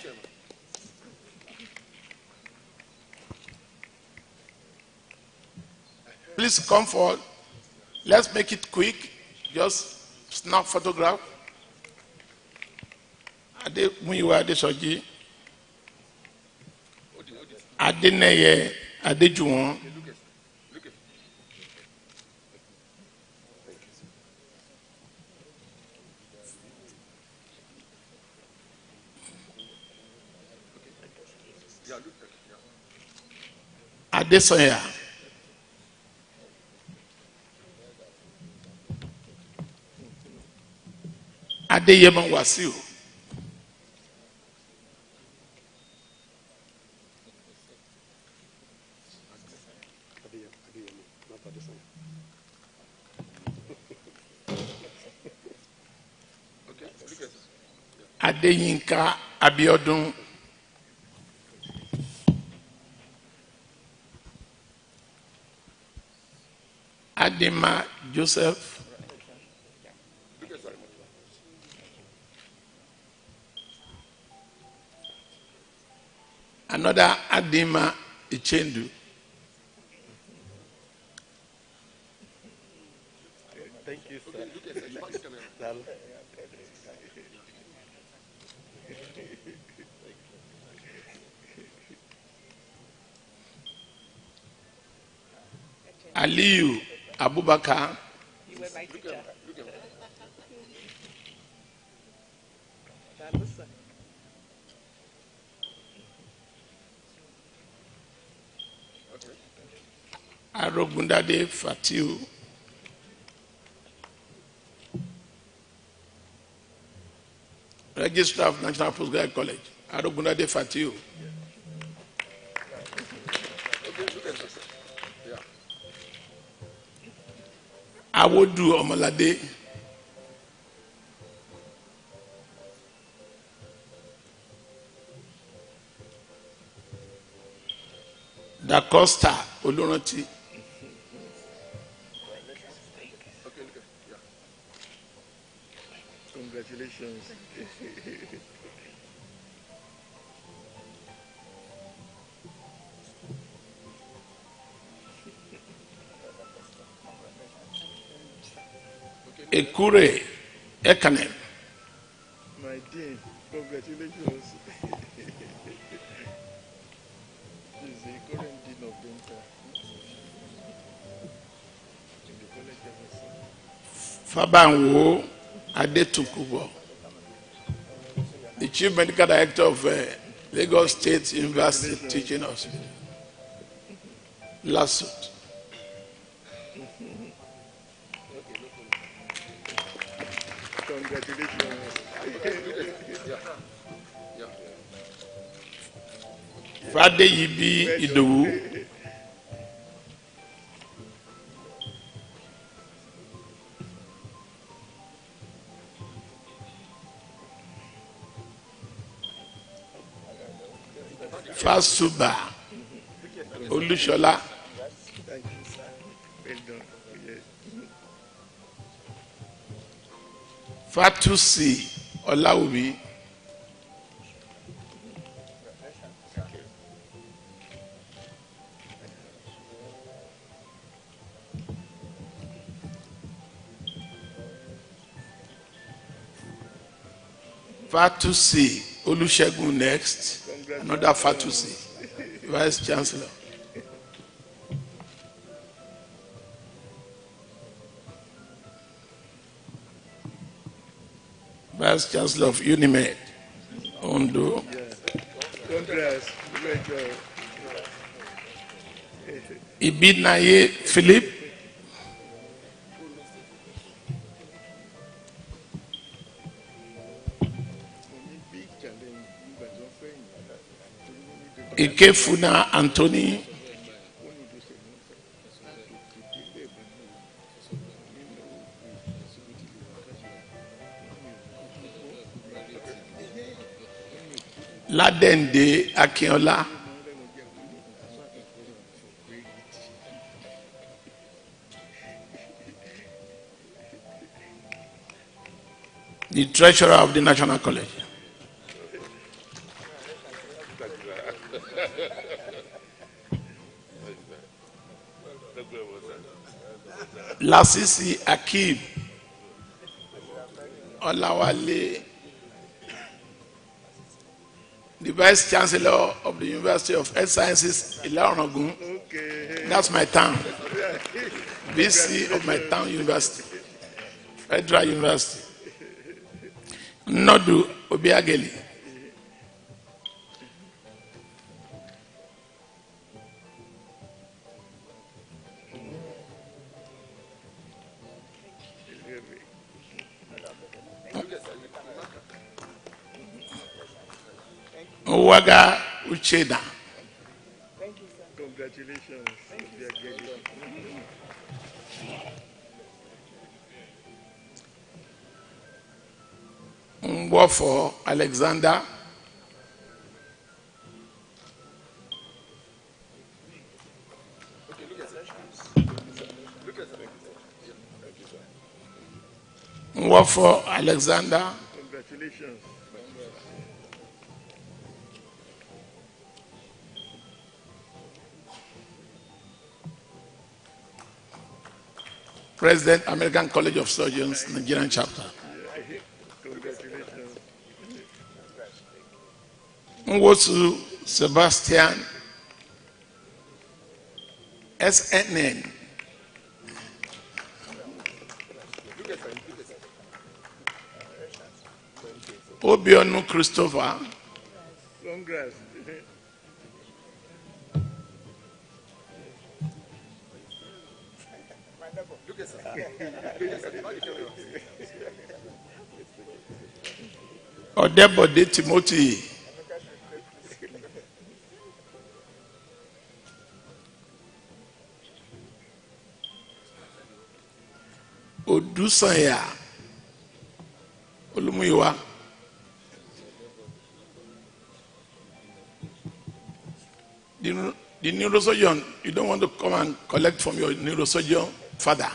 Please come forward. Let's make it quick. Just snap photograph. Ademuyiwa Adesoji. Adeneye Adejuwon. Adesanya. Adeyemo Wasiu. Adeyinka Abiodun. Adema Joseph. Another Adema Ichendu. Thank you, sir. Aliyu Abubakar. You were my teacher. Arogundade Fatiu. Registrar of National Postgraduate College. Arogundade Fatiu. Awodu Omolade. Da Costa Oluranti. Congratulations. Ekure Ekanem. My dean, congratulations. She's the current dean of Dental in the College of Fabanwo Adetukubo. The Chief Medical Director of Lagos State University Teaching Hospital. Lasut. Congratulations. Friday Yibi Idowu. Fasuba Olushola. Thank you, sir. Well done. Yes. Fatusi Olawumi. Fatusi Olusegun next. Another Fatusi, Vice Chancellor. Vice Chancellor of Unimed, Ondo. Congrats. Great job. Ibinaye Philip. Big challenge. Ikefuna Anthony. Ladende Akinola. The Treasurer of the National College. Lasisi Akeem Olawale, the Vice Chancellor of the University of Health Sciences, Ilorin. Okay. That's my town. VC of my town university, Federal University. Nodu Obiageli. Uwaga Ucheda. Thank you, sir. Congratulations. Ngwo for Alexander. Ngwo for Alexander. Congratulations. President, American College of Surgeons, Nigerian chapter. Congratulations. Nwosu Sebastian, SNN. Obionu Christopher. Congrats. Odebode Timothy. Odusanya Olumuyiwa. The neurosurgeon, you don't want to come and collect from your neurosurgeon father.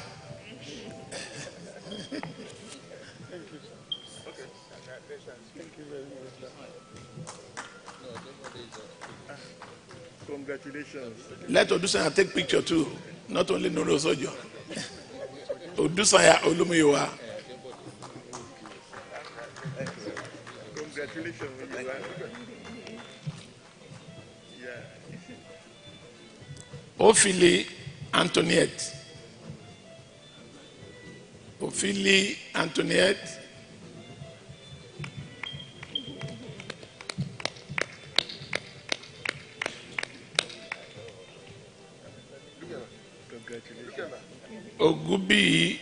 Congratulations. Let Odusanya take picture too, not only neurosurgeon. Odusanya Olumuyiwa. Congratulations. Yeah. Ophelie Antoinette. Ophelie Antoinette. Congratulations. Ogubi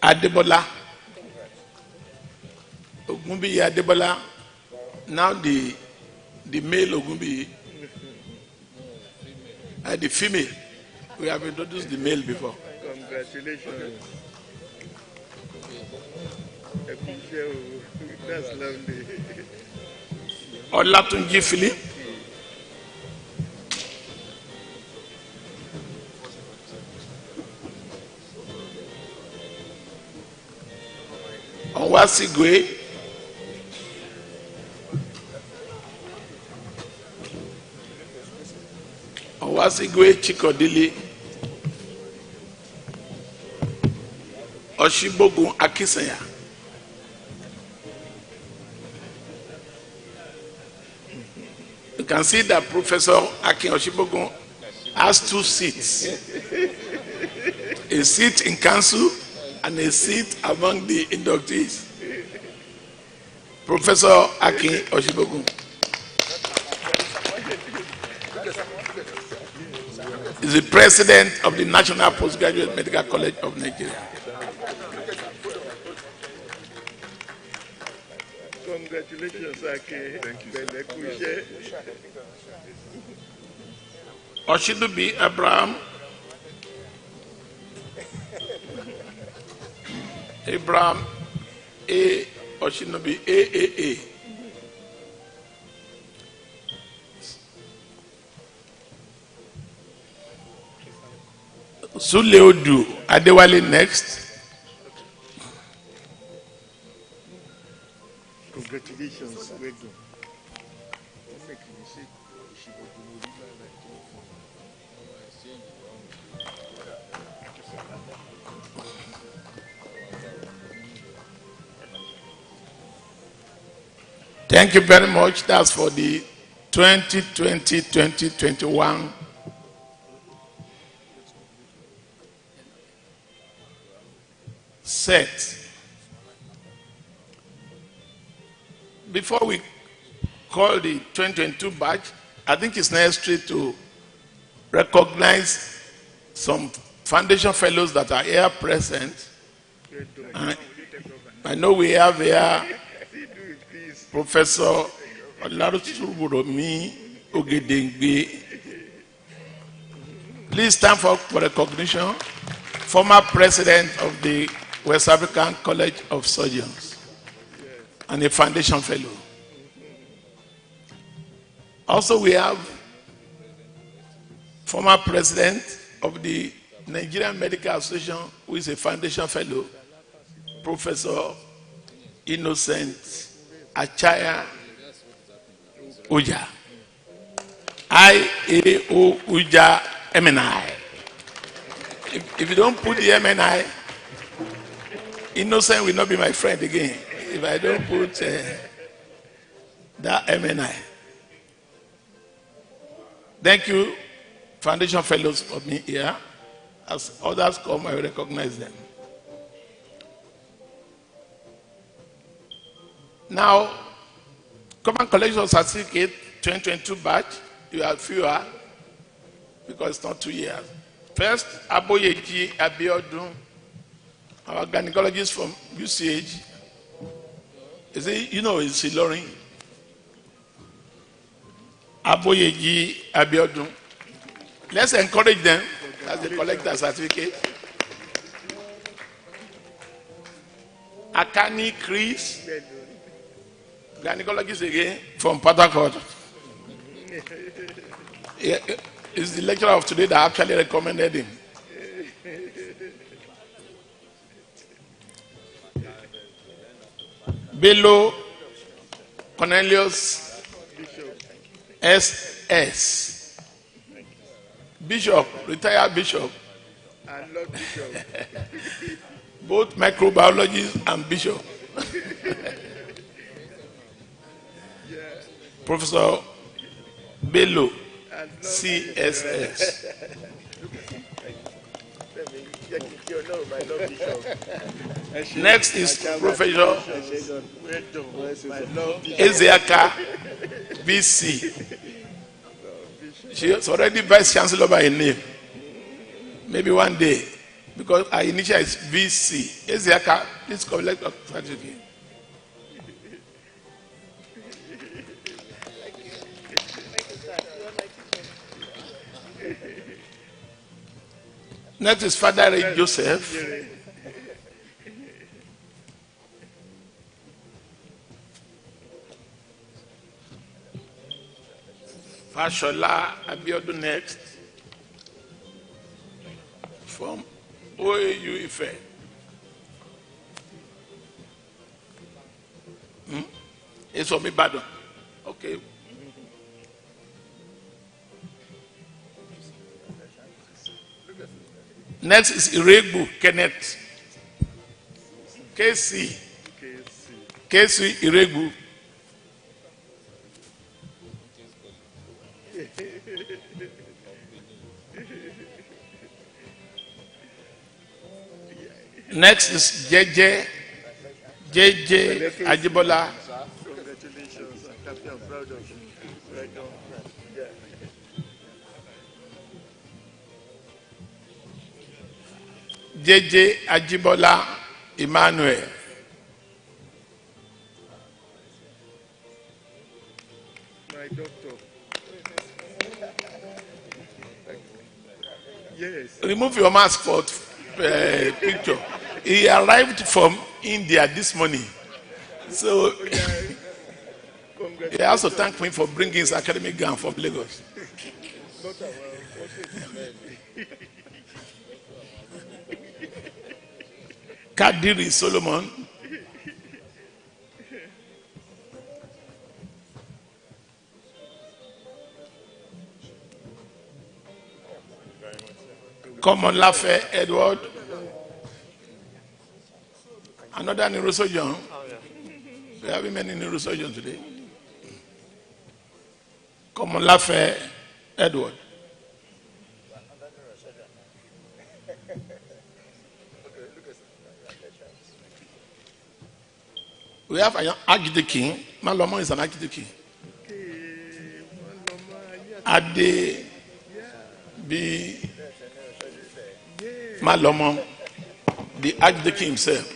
Adebola. Ogubi Adebola. Now the male Ogubi. The female. We have introduced the male before. Congratulations. That's lovely. Olatunji Philip. Onwasigwe. Onwasigwe Chikodili. Oshibogun Akisanya. You can see that Professor Akin Oshibogun has 2 seats. A seat in council and a seat among the inductees. Professor Akin Oshibogun is the president of the National Postgraduate Medical College of Nigeria. Congratulations, Ake. Thank you. Oshidubi Abraham. Abraham A. Oshinobi AAA. Suleodu Adewale next. Congratulations. Well done. Thank you very much. That's for the 2020-2021 set. Before we call the 2022 batch, I think it's necessary to recognize some foundation fellows that are here present. I know we have here Professor Olarutuburomi Ogedengbe. Please stand for recognition. Former president of the West African College of Surgeons and a foundation fellow. Also, we have former president of the Nigerian Medical Association, who is a foundation fellow, Professor Innocent Achaya Uja. IAO Uja MNI. If you don't put the MNI, Innocent will not be my friend again. If I don't put that MNI. Thank you, Foundation Fellows, for me here. As others come, I will recognize them. Now, Common Collection Certificate 2022 batch, you have fewer because it's not 2 years. First, Aboyeji Abiodun, our gynecologist from UCH. Is he, you know, is Silorin? Aboyeji Abiodun. Let's encourage them as they collect their certificate. Akani Chris, gynecologist again from Port Harcourt. Is the lecturer of today that actually recommended him. Bello Cornelius SS. Bishop, retired bishop. And Lord Bishop. Both microbiologist and bishop. Professor Bello, CSS. Next is Professor Ezeaka, BC. She is already Vice Chancellor by name. Maybe one day, because her initial is VC. Ezeaka, please collect your certificate. Next is Father Ray Joseph. Fashola Abiodun next. From OAU Ife. It's from Ibadan. Okay. Next is Iregu Kenneth. KC Iregu. Next is JJ Ajibola. Congratulations. I'm happy and proud of you. Right now. Yeah. JJ Ajibola Emmanuel. My doctor. Yes. Remove your mask for picture. He arrived from India this morning. So he also thanked me for bringing his academic gown from Lagos. Kadiri Solomon. Common Lafe Edward. Another neurosurgeon. We have many neurosurgeons today. Common Lafe Edward. We have an archdeacon. Maloma is an archdeacon. Ade B. Maloma, the archdeacon himself.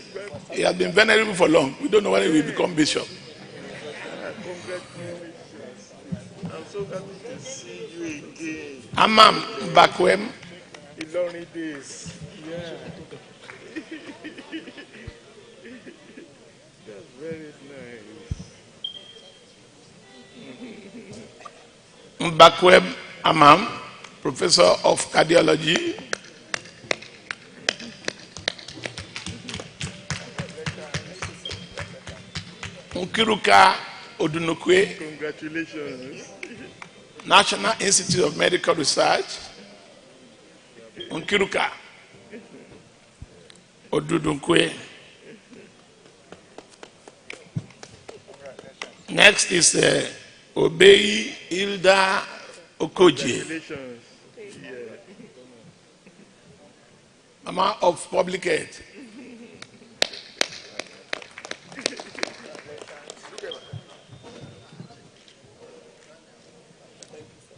He has been venerable for long. We don't know when he will become bishop. Congratulations. I'm so happy to Amam Bakwem. Lonely days. Yeah. That's very nice. Bakwem Amam, Professor of Cardiology. Nkiruka Odunukwe, Congratulations. National Institute of Medical Research. Nkiruka Odunukwe. Next is Obei Hilda Okoji, Congratulations. Yeah. Mama of Public Health.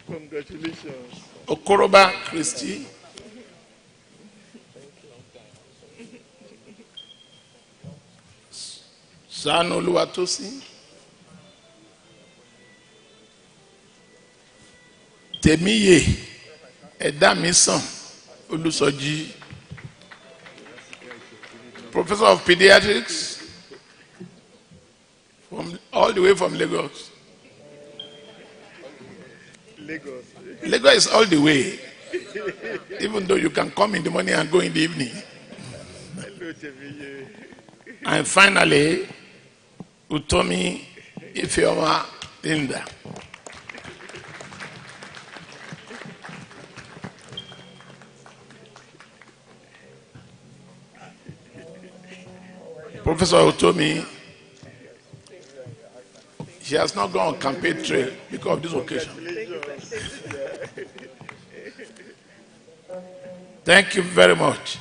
Congratulations. Okoroba Christy. Sanu Oluwatosin. Temiye Edamisan Olusoji. Professor of Pediatrics from all the way from Lagos. Lagos. Lagos is all the way, even though you can come in the morning and go in the evening. Hello, Temiye. And finally, Utomi Ifeoma Linda. Professor Utomi, she has not gone on campaign trail because of this occasion. Thank you very much.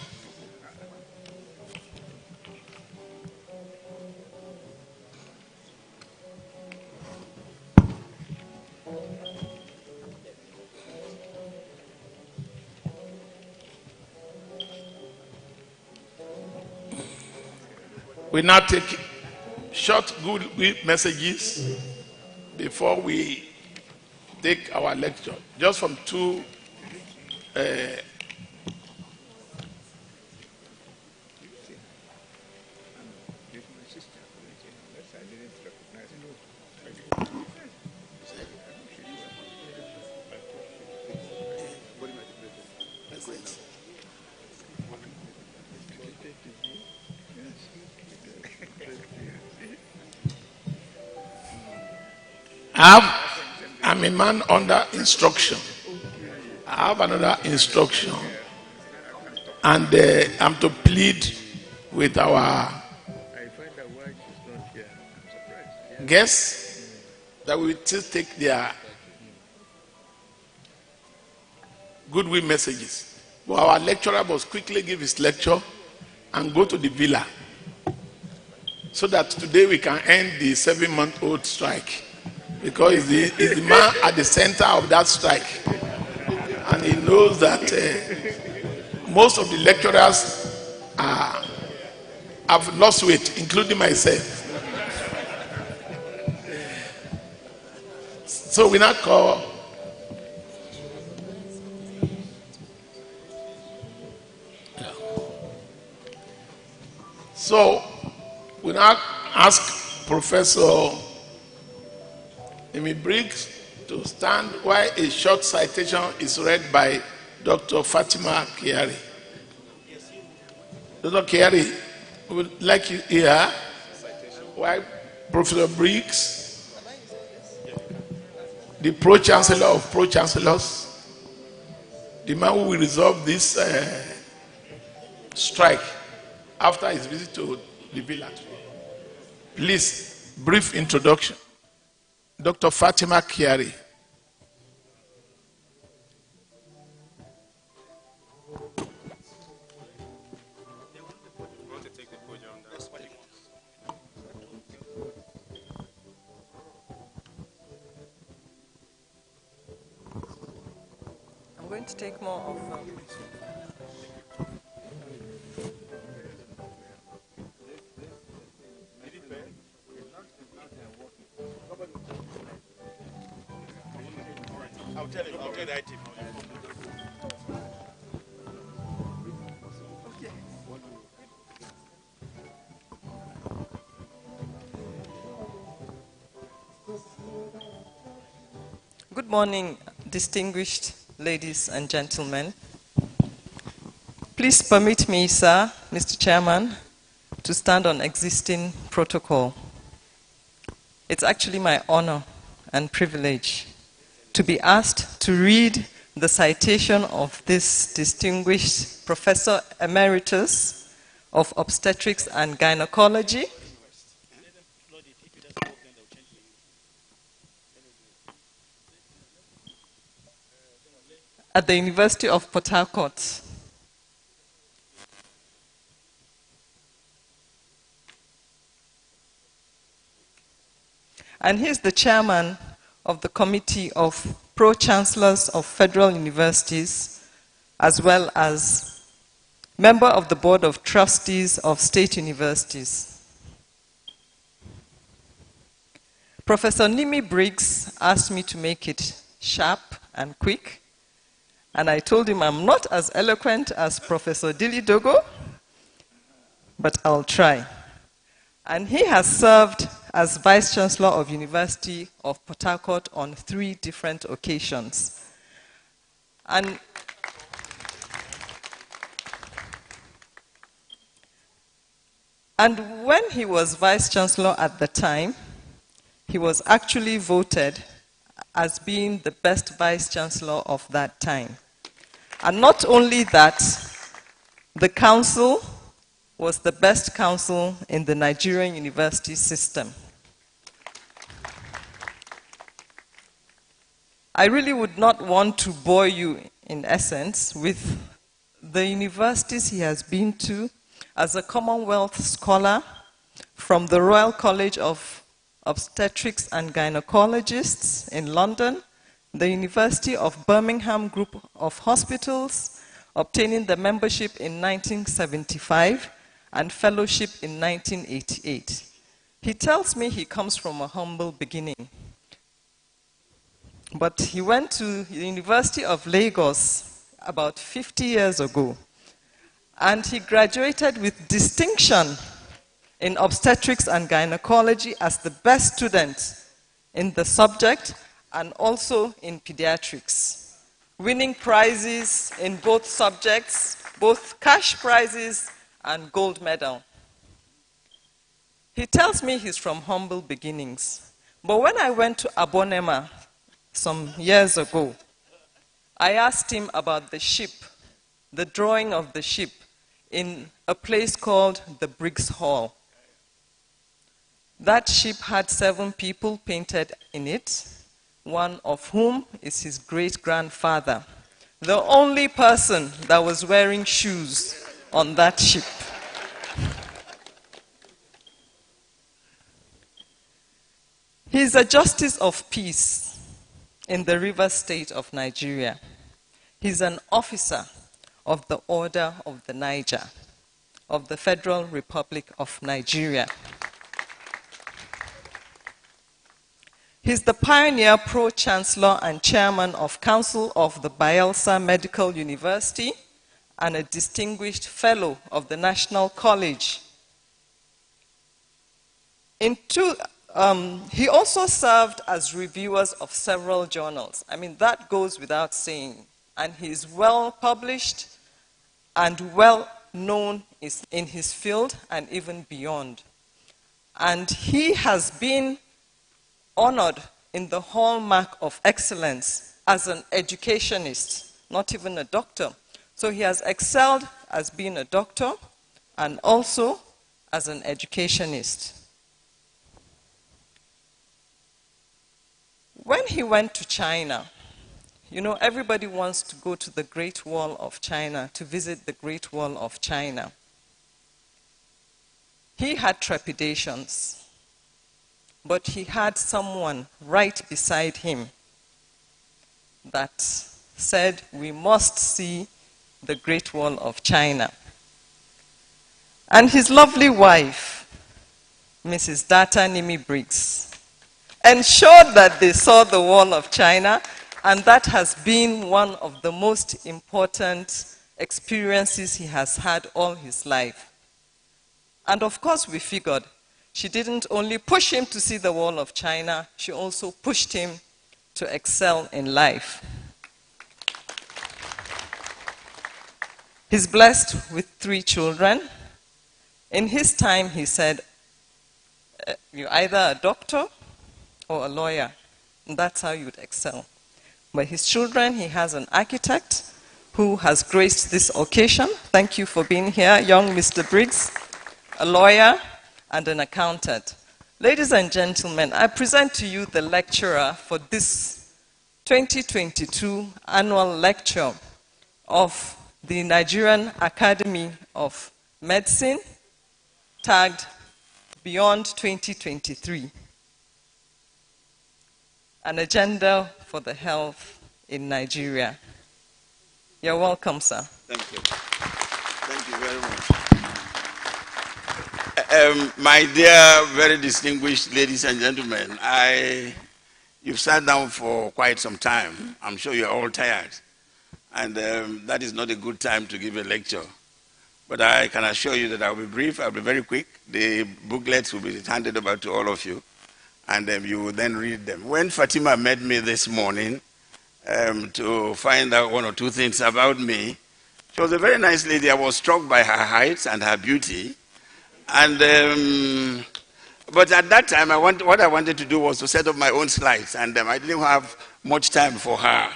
We now take short Goodwill messages before we take our lecture. Just from two I'm a man under instruction. I have another instruction, and I'm to plead with our I find that why she's not here. I'm surprised. guests that we will still take their Goodwill messages. But our lecturer must quickly give his lecture and go to the villa, so that today we can end the 7-month-old strike, because he's the man at the center of that strike, and he knows that most of the lecturers have lost weight, including myself. So we now call we now ask Professor Amy Briggs to stand while a short citation is read by Dr. Fatima Kiari. Dr. Kiari, we would like you here while Professor Briggs, the Pro-Chancellor of Pro-Chancellors, the man who will resolve this strike after his visit to the villa today. Please, brief introduction. Dr. Fatima Kiari. I'm going to take more of Good morning, distinguished ladies and gentlemen. Please permit me, sir, Mr. Chairman, to stand on existing protocol. It's actually my honor and privilege to be asked to read the citation of this distinguished Professor Emeritus of Obstetrics and Gynecology, at the University of Port Harcourt. And he's the chairman of the Committee of Pro-Chancellors of Federal Universities, as well as member of the Board of Trustees of State Universities. Professor Nimi Briggs asked me to make it sharp and quick, and I told him I'm not as eloquent as Professor Dili Dogo, but I'll try. And he has served as Vice Chancellor of University of Port Harcourt on 3 different occasions. And when he was Vice Chancellor at the time, he was actually voted as being the best Vice Chancellor of that time. And not only that, the council was the best council in the Nigerian university system. I really would not want to bore you, in essence, with the universities he has been to as a Commonwealth scholar from the Royal College of Obstetrics and Gynecologists in London, the University of Birmingham Group of Hospitals, obtaining the membership in 1975 and fellowship in 1988. He tells me he comes from a humble beginning. But he went to the University of Lagos about 50 years ago, and he graduated with distinction in obstetrics and gynecology as the best student in the subject and also in pediatrics, winning prizes in both subjects, both cash prizes and gold medal. He tells me he's from humble beginnings. But when I went to Abonema some years ago, I asked him about the ship, the drawing of the ship in a place called the Briggs Hall. That ship had 7 people painted in it, one of whom is his great-grandfather, the only person that was wearing shoes on that ship. He's a justice of peace in the Rivers State of Nigeria. He's an officer of the Order of the Niger, of the Federal Republic of Nigeria. He's the pioneer pro-chancellor and chairman of Council of the Bayelsa Medical University and a distinguished fellow of the National College. He also served as reviewers of several journals. I mean, that goes without saying. And he's well published and well known in his field and even beyond. And he has been honored in the hallmark of excellence as an educationist, not even a doctor. So he has excelled as being a doctor and also as an educationist. When he went to China, you know, everybody wants to go to the Great Wall of China, to visit the Great Wall of China. He had trepidations. But he had someone right beside him that said, we must see the Great Wall of China. And his lovely wife, Mrs. Data Nimi Briggs, ensured that they saw the Wall of China And that has been one of the most important experiences he has had all his life. And of course, we figured she didn't only push him to see the wall of China, she also pushed him to excel in life. He's blessed with 3 children. In his time, he said, you're either a doctor or a lawyer, and that's how you'd excel. But his children, he has an architect who has graced this occasion. Thank you for being here, young Mr. Briggs, a lawyer and an accountant. Ladies and gentlemen, I present to you the lecturer for this 2022 annual lecture of the Nigerian Academy of Medicine, tagged Beyond 2023. An agenda for the health in Nigeria. You're welcome, sir. Thank you. Thank you very much. My dear, very distinguished ladies and gentlemen, you've sat down for quite some time. I'm sure you're all tired. And that is not a good time to give a lecture. But I can assure you that I'll be brief, I'll be very quick. The booklets will be handed over to all of you. And you will then read them. When Fatima met me this morning to find out 1 or 2 things about me, she was a very nice lady. I was struck by her height and her beauty. And but at that time, what I wanted to do was to set up my own slides, and I didn't have much time for her.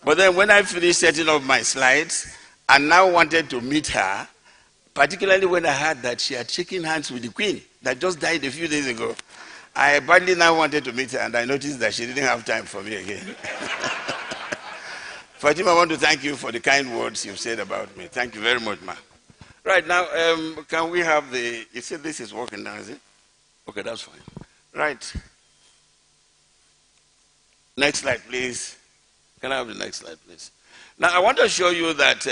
But then when I finished setting up my slides, I now wanted to meet her, particularly when I heard that she had shaken hands with the Queen that just died a few days ago. I badly now wanted to meet her, and I noticed that she didn't have time for me again. Fatima, I want to thank you for the kind words you've said about me. Thank you very much, ma. Right now, can we have you said this is working now, is it? Okay, that's fine. Right. Next slide, please. Can I have the next slide, please? Now, I want to show you that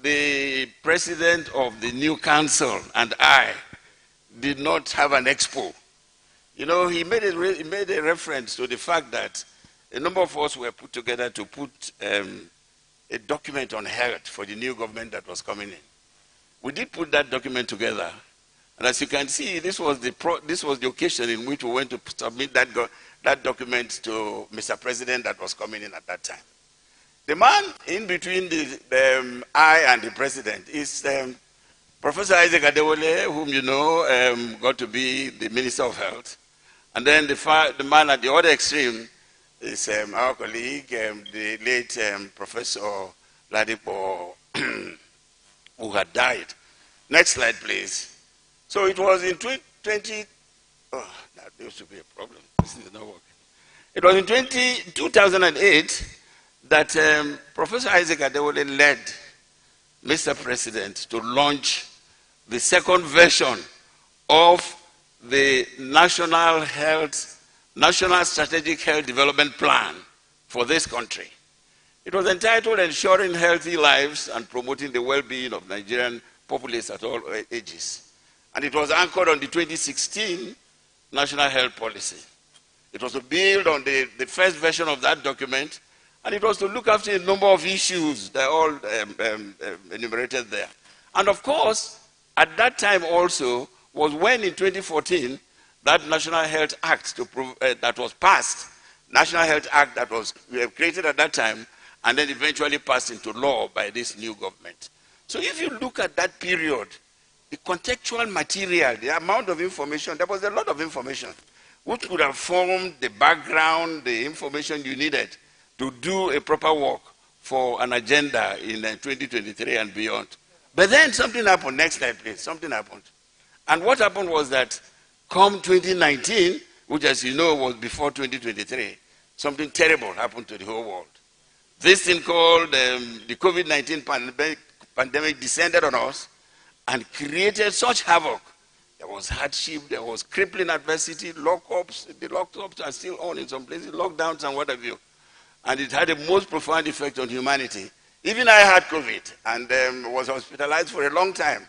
the president of the new council and I did not have an expo. You know, he made a reference to the fact that a number of us were put together to put a document on health for the new government that was coming in. We did put that document together, and as you can see, this was the occasion in which we went to submit that document to Mr. President that was coming in at that time. The man in between I and the president is Professor Isaac Adewale, whom you know got to be the Minister of Health. And then the man at the other extreme is our colleague, the late Professor Ladipo, who had died. Next slide, please. So it was in 20... Oh, that used to be a problem. This is not working. It was in 2008 that Professor Isaac Adewale led Mr. President to launch the second version of the National Strategic Health Development Plan for this country. It was entitled Ensuring Healthy Lives and Promoting the Well-Being of Nigerian Populace at All Ages. And it was anchored on the 2016 National Health Policy. It was to build on the first version of that document, and it was to look after a number of issues that are all enumerated there. And of course, at that time also was when in 2014, that National Health Act that was passed, National Health Act that was created at that time, and then eventually passed into law by this new government. So if you look at that period, the contextual material, the amount of information, there was a lot of information, which would have formed the background, the information you needed to do a proper work for an agenda in 2023 and beyond. But then something happened. Next slide, please. Something happened. And what happened was that come 2019, which as you know was before 2023, something terrible happened to the whole world. This thing called the COVID-19 pandemic descended on us and created such havoc. There was hardship, there was crippling adversity, lockups. The lockups are still on in some places, lockdowns and what have you. And it had a most profound effect on humanity. Even I had COVID and was hospitalized for a long time.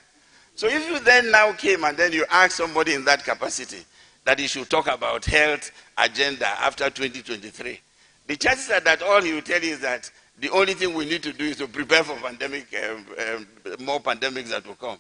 So if you then now came and then you ask somebody in that capacity that he should talk about health agenda after 2023, the chances are that all he will tell you is that the only thing we need to do is to prepare for pandemic, more pandemics that will come.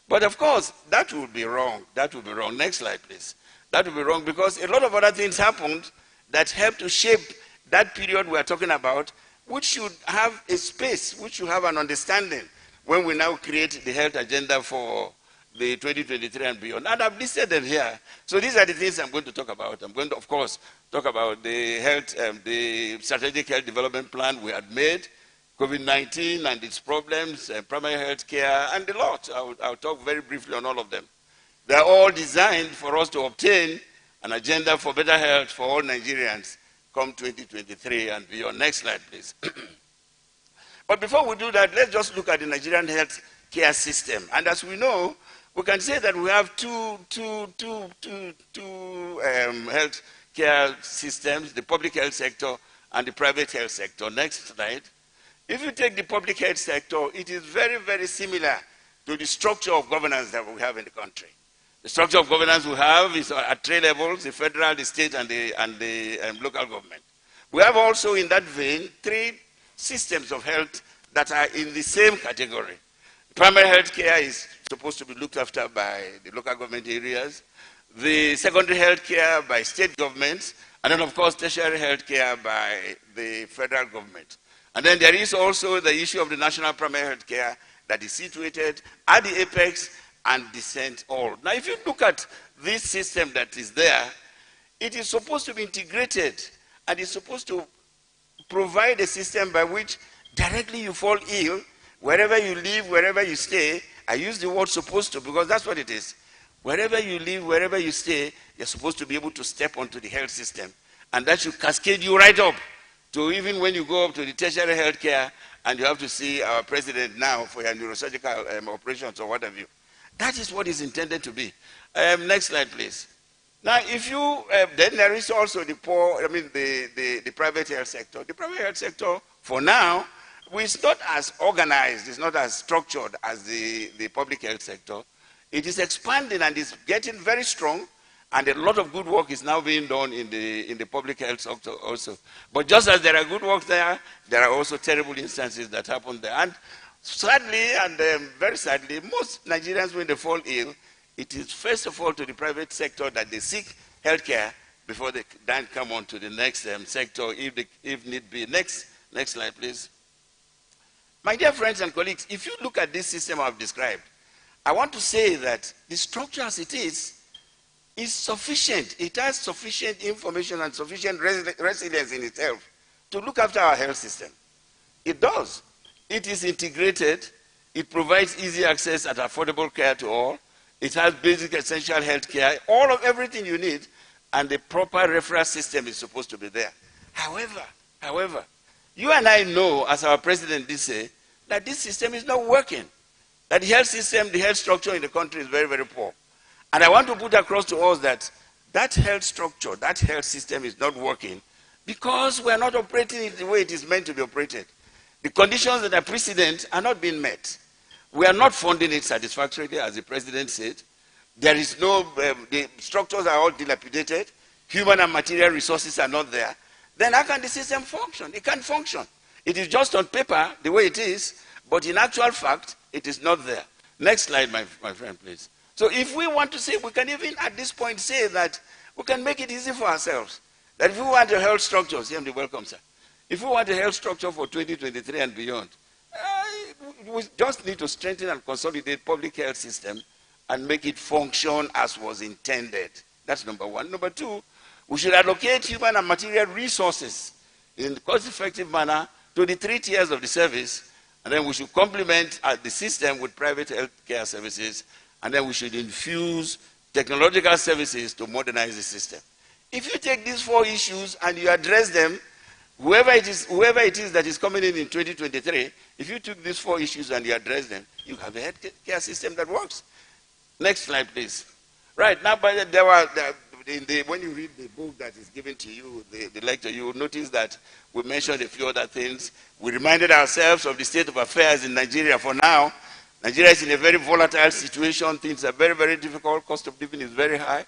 But of course, that would be wrong. That would be wrong. Next slide, please. That would be wrong because a lot of other things happened that helped to shape that period we are talking about, which should have a space, which should have an understanding when we now create the health agenda for the 2023 and beyond. And I've listed them here. So these are the things I'm going to talk about. I'm going to, of course, talk about the health, the strategic health development plan we had made, COVID-19 and its problems, primary health care, and a lot. I'll talk very briefly on all of them. They're all designed for us to obtain an agenda for better health for all Nigerians come 2023 and beyond. Next slide, please. But before we do that, let's just look at the Nigerian health care system. And as we know, we can say that we have two health care systems, the public health sector and the private health sector. Next slide. If you take the public health sector, it is very, very similar to the structure of governance that we have in the country. The structure of governance we have is at three levels, the federal, the state, and the local government. We have also in that vein three systems of health that are in the same category. Primary health care is supposed to be looked after by the local government areas, the secondary health care by state governments, and then of course tertiary health care by the federal government. And then there is also the issue of the national primary health care that is situated at the apex and descend all. Now if you look at this system that is there, it is supposed to be integrated and is supposed to provide a system by which directly you fall ill, wherever you live, wherever you stay. I use the word supposed to because that's what it is. Wherever you live, wherever you stay, you're supposed to be able to step onto the health system. And that should cascade you right up to even when you go up to the tertiary health care and you have to see our president now for your neurosurgical operations or what have you. That is what is intended to be. Next slide, please. Now, if you, then there is also the private health sector. The private health sector, for now, is not as organized, it's not as structured as the public health sector. It is expanding and is getting very strong, and a lot of good work is now being done in the public health sector also. But just as there are good work there, there are also terrible instances that happen there. And sadly, and very sadly, most Nigerians, when they fall ill, it is first of all to the private sector that they seek health care before they then come on to the next sector if need be. Next slide, please. My dear friends and colleagues, if you look at this system I've described, I want to say that the structure as it is sufficient. It has sufficient information and sufficient resilience in itself to look after our health system. It does. It is integrated. It provides easy access at affordable care to all. It has basic essential health care, everything you need, and the proper referral system is supposed to be there. However, you and I know, as our president did say, that this system is not working. That the health system, the health structure in the country is very, very poor. And I want to put across to us that health structure, that health system is not working because we are not operating it the way it is meant to be operated. The conditions that are precedent are not being met. We are not funding it satisfactorily, as the president said. There is no, the structures are all dilapidated. Human and material resources are not there. Then how can the system function? It can't function. It is just on paper, the way it is, but in actual fact, it is not there. Next slide, my friend, please. So if we want to say, we can even at this point say that we can make it easy for ourselves. That if we want a health structure, CMD, welcome, sir. If we want a health structure for 2023 and beyond, we just need to strengthen and consolidate public health system and make it function as was intended. That's number one. Number two, we should allocate human and material resources in a cost-effective manner to the 3 tiers of the service, and then we should complement the system with private health care services, and then we should infuse technological services to modernize the system. If you take these 4 issues and you address them, whoever it is that is coming in 2023, if you took these 4 issues and you address them, you have a health care system that works. Next slide, please. Right, now, when you read the book that is given to you, the lecture, you will notice that we mentioned a few other things. We reminded ourselves of the state of affairs in Nigeria for now. Nigeria is in a very volatile situation. Things are very, very difficult. Cost of living is very high.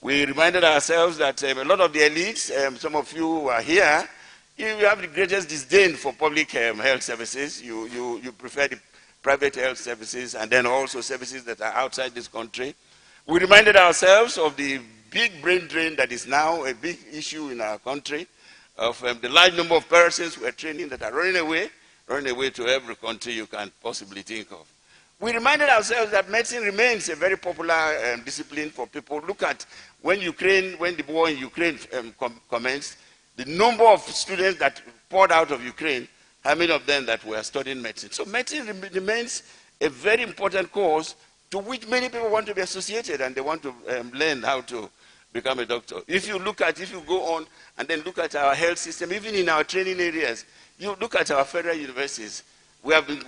We reminded ourselves that a lot of the elites, some of you who are here, You have the greatest disdain for public health services. You prefer the private health services and then also services that are outside this country. We reminded ourselves of the big brain drain that is now a big issue in our country, of the large number of persons we are training that are running away to every country you can possibly think of. We reminded ourselves that medicine remains a very popular discipline for people. Look at when the war in Ukraine commenced, the number of students that poured out of Ukraine, how many of them that were studying medicine. So medicine remains a very important course to which many people want to be associated, and they want to learn how to become a doctor. If you go on and then look at our health system, even in our training areas, you look at our federal universities, we have been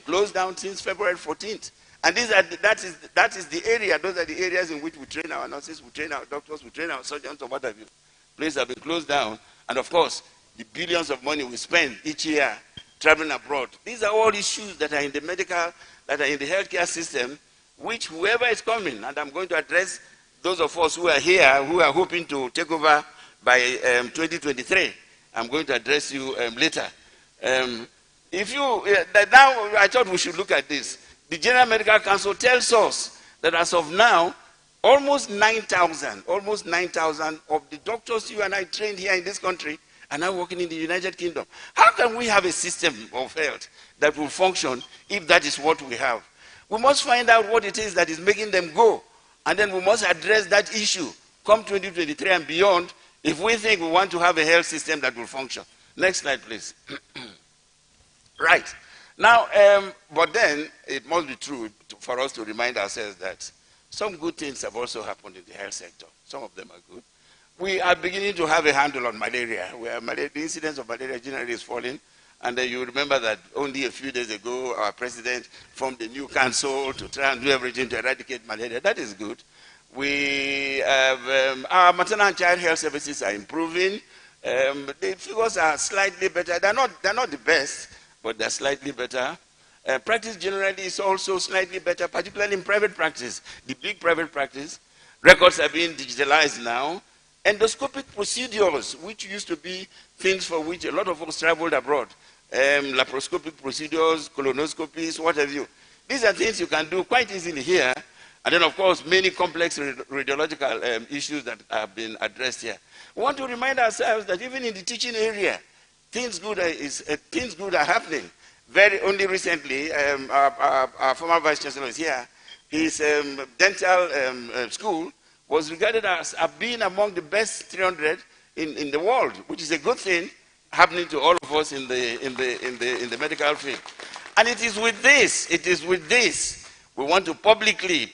closed down since February 14th. And that is the area, those are the areas in which we train our nurses, we train our doctors, we train our surgeons, or what have you. Places have been closed down. And of course, the billions of money we spend each year traveling abroad. These are all issues that are in the healthcare system, which whoever is coming, and I'm going to address those of us who are here, who are hoping to take over by 2023. I'm going to address you later. Now I thought we should look at this. The General Medical Council tells us that as of now, almost 9,000 of the doctors you and I trained here in this country are now working in the United Kingdom. How can we have a system of health that will function if that is what we have? We must find out what it is that is making them go, and then we must address that issue come 2023 and beyond if we think we want to have a health system that will function. Next slide, please. Right. Now, but then it must be true for us to remind ourselves that some good things have also happened in the health sector. Some of them are good. We are beginning to have a handle on malaria, where the incidence of malaria generally is falling. And you remember that only a few days ago, our president formed a new council to try and do everything to eradicate malaria. That is good. We have, our maternal and child health services are improving. The figures are slightly better. They're not the best, but they're slightly better. Practice generally is also slightly better, particularly in private practice. The big private practice, records are being digitalized now. Endoscopic procedures, which used to be things for which a lot of us traveled abroad, laparoscopic procedures, colonoscopies, what have you. These are things you can do quite easily here. And then, of course, many complex radiological issues that have been addressed here. We want to remind ourselves that even in the teaching area, things good are happening. Only recently, our former vice chancellor is here. His dental school was regarded as being among the best 300 in the world, which is a good thing happening to all of us in the medical field. And it is with this, we want to publicly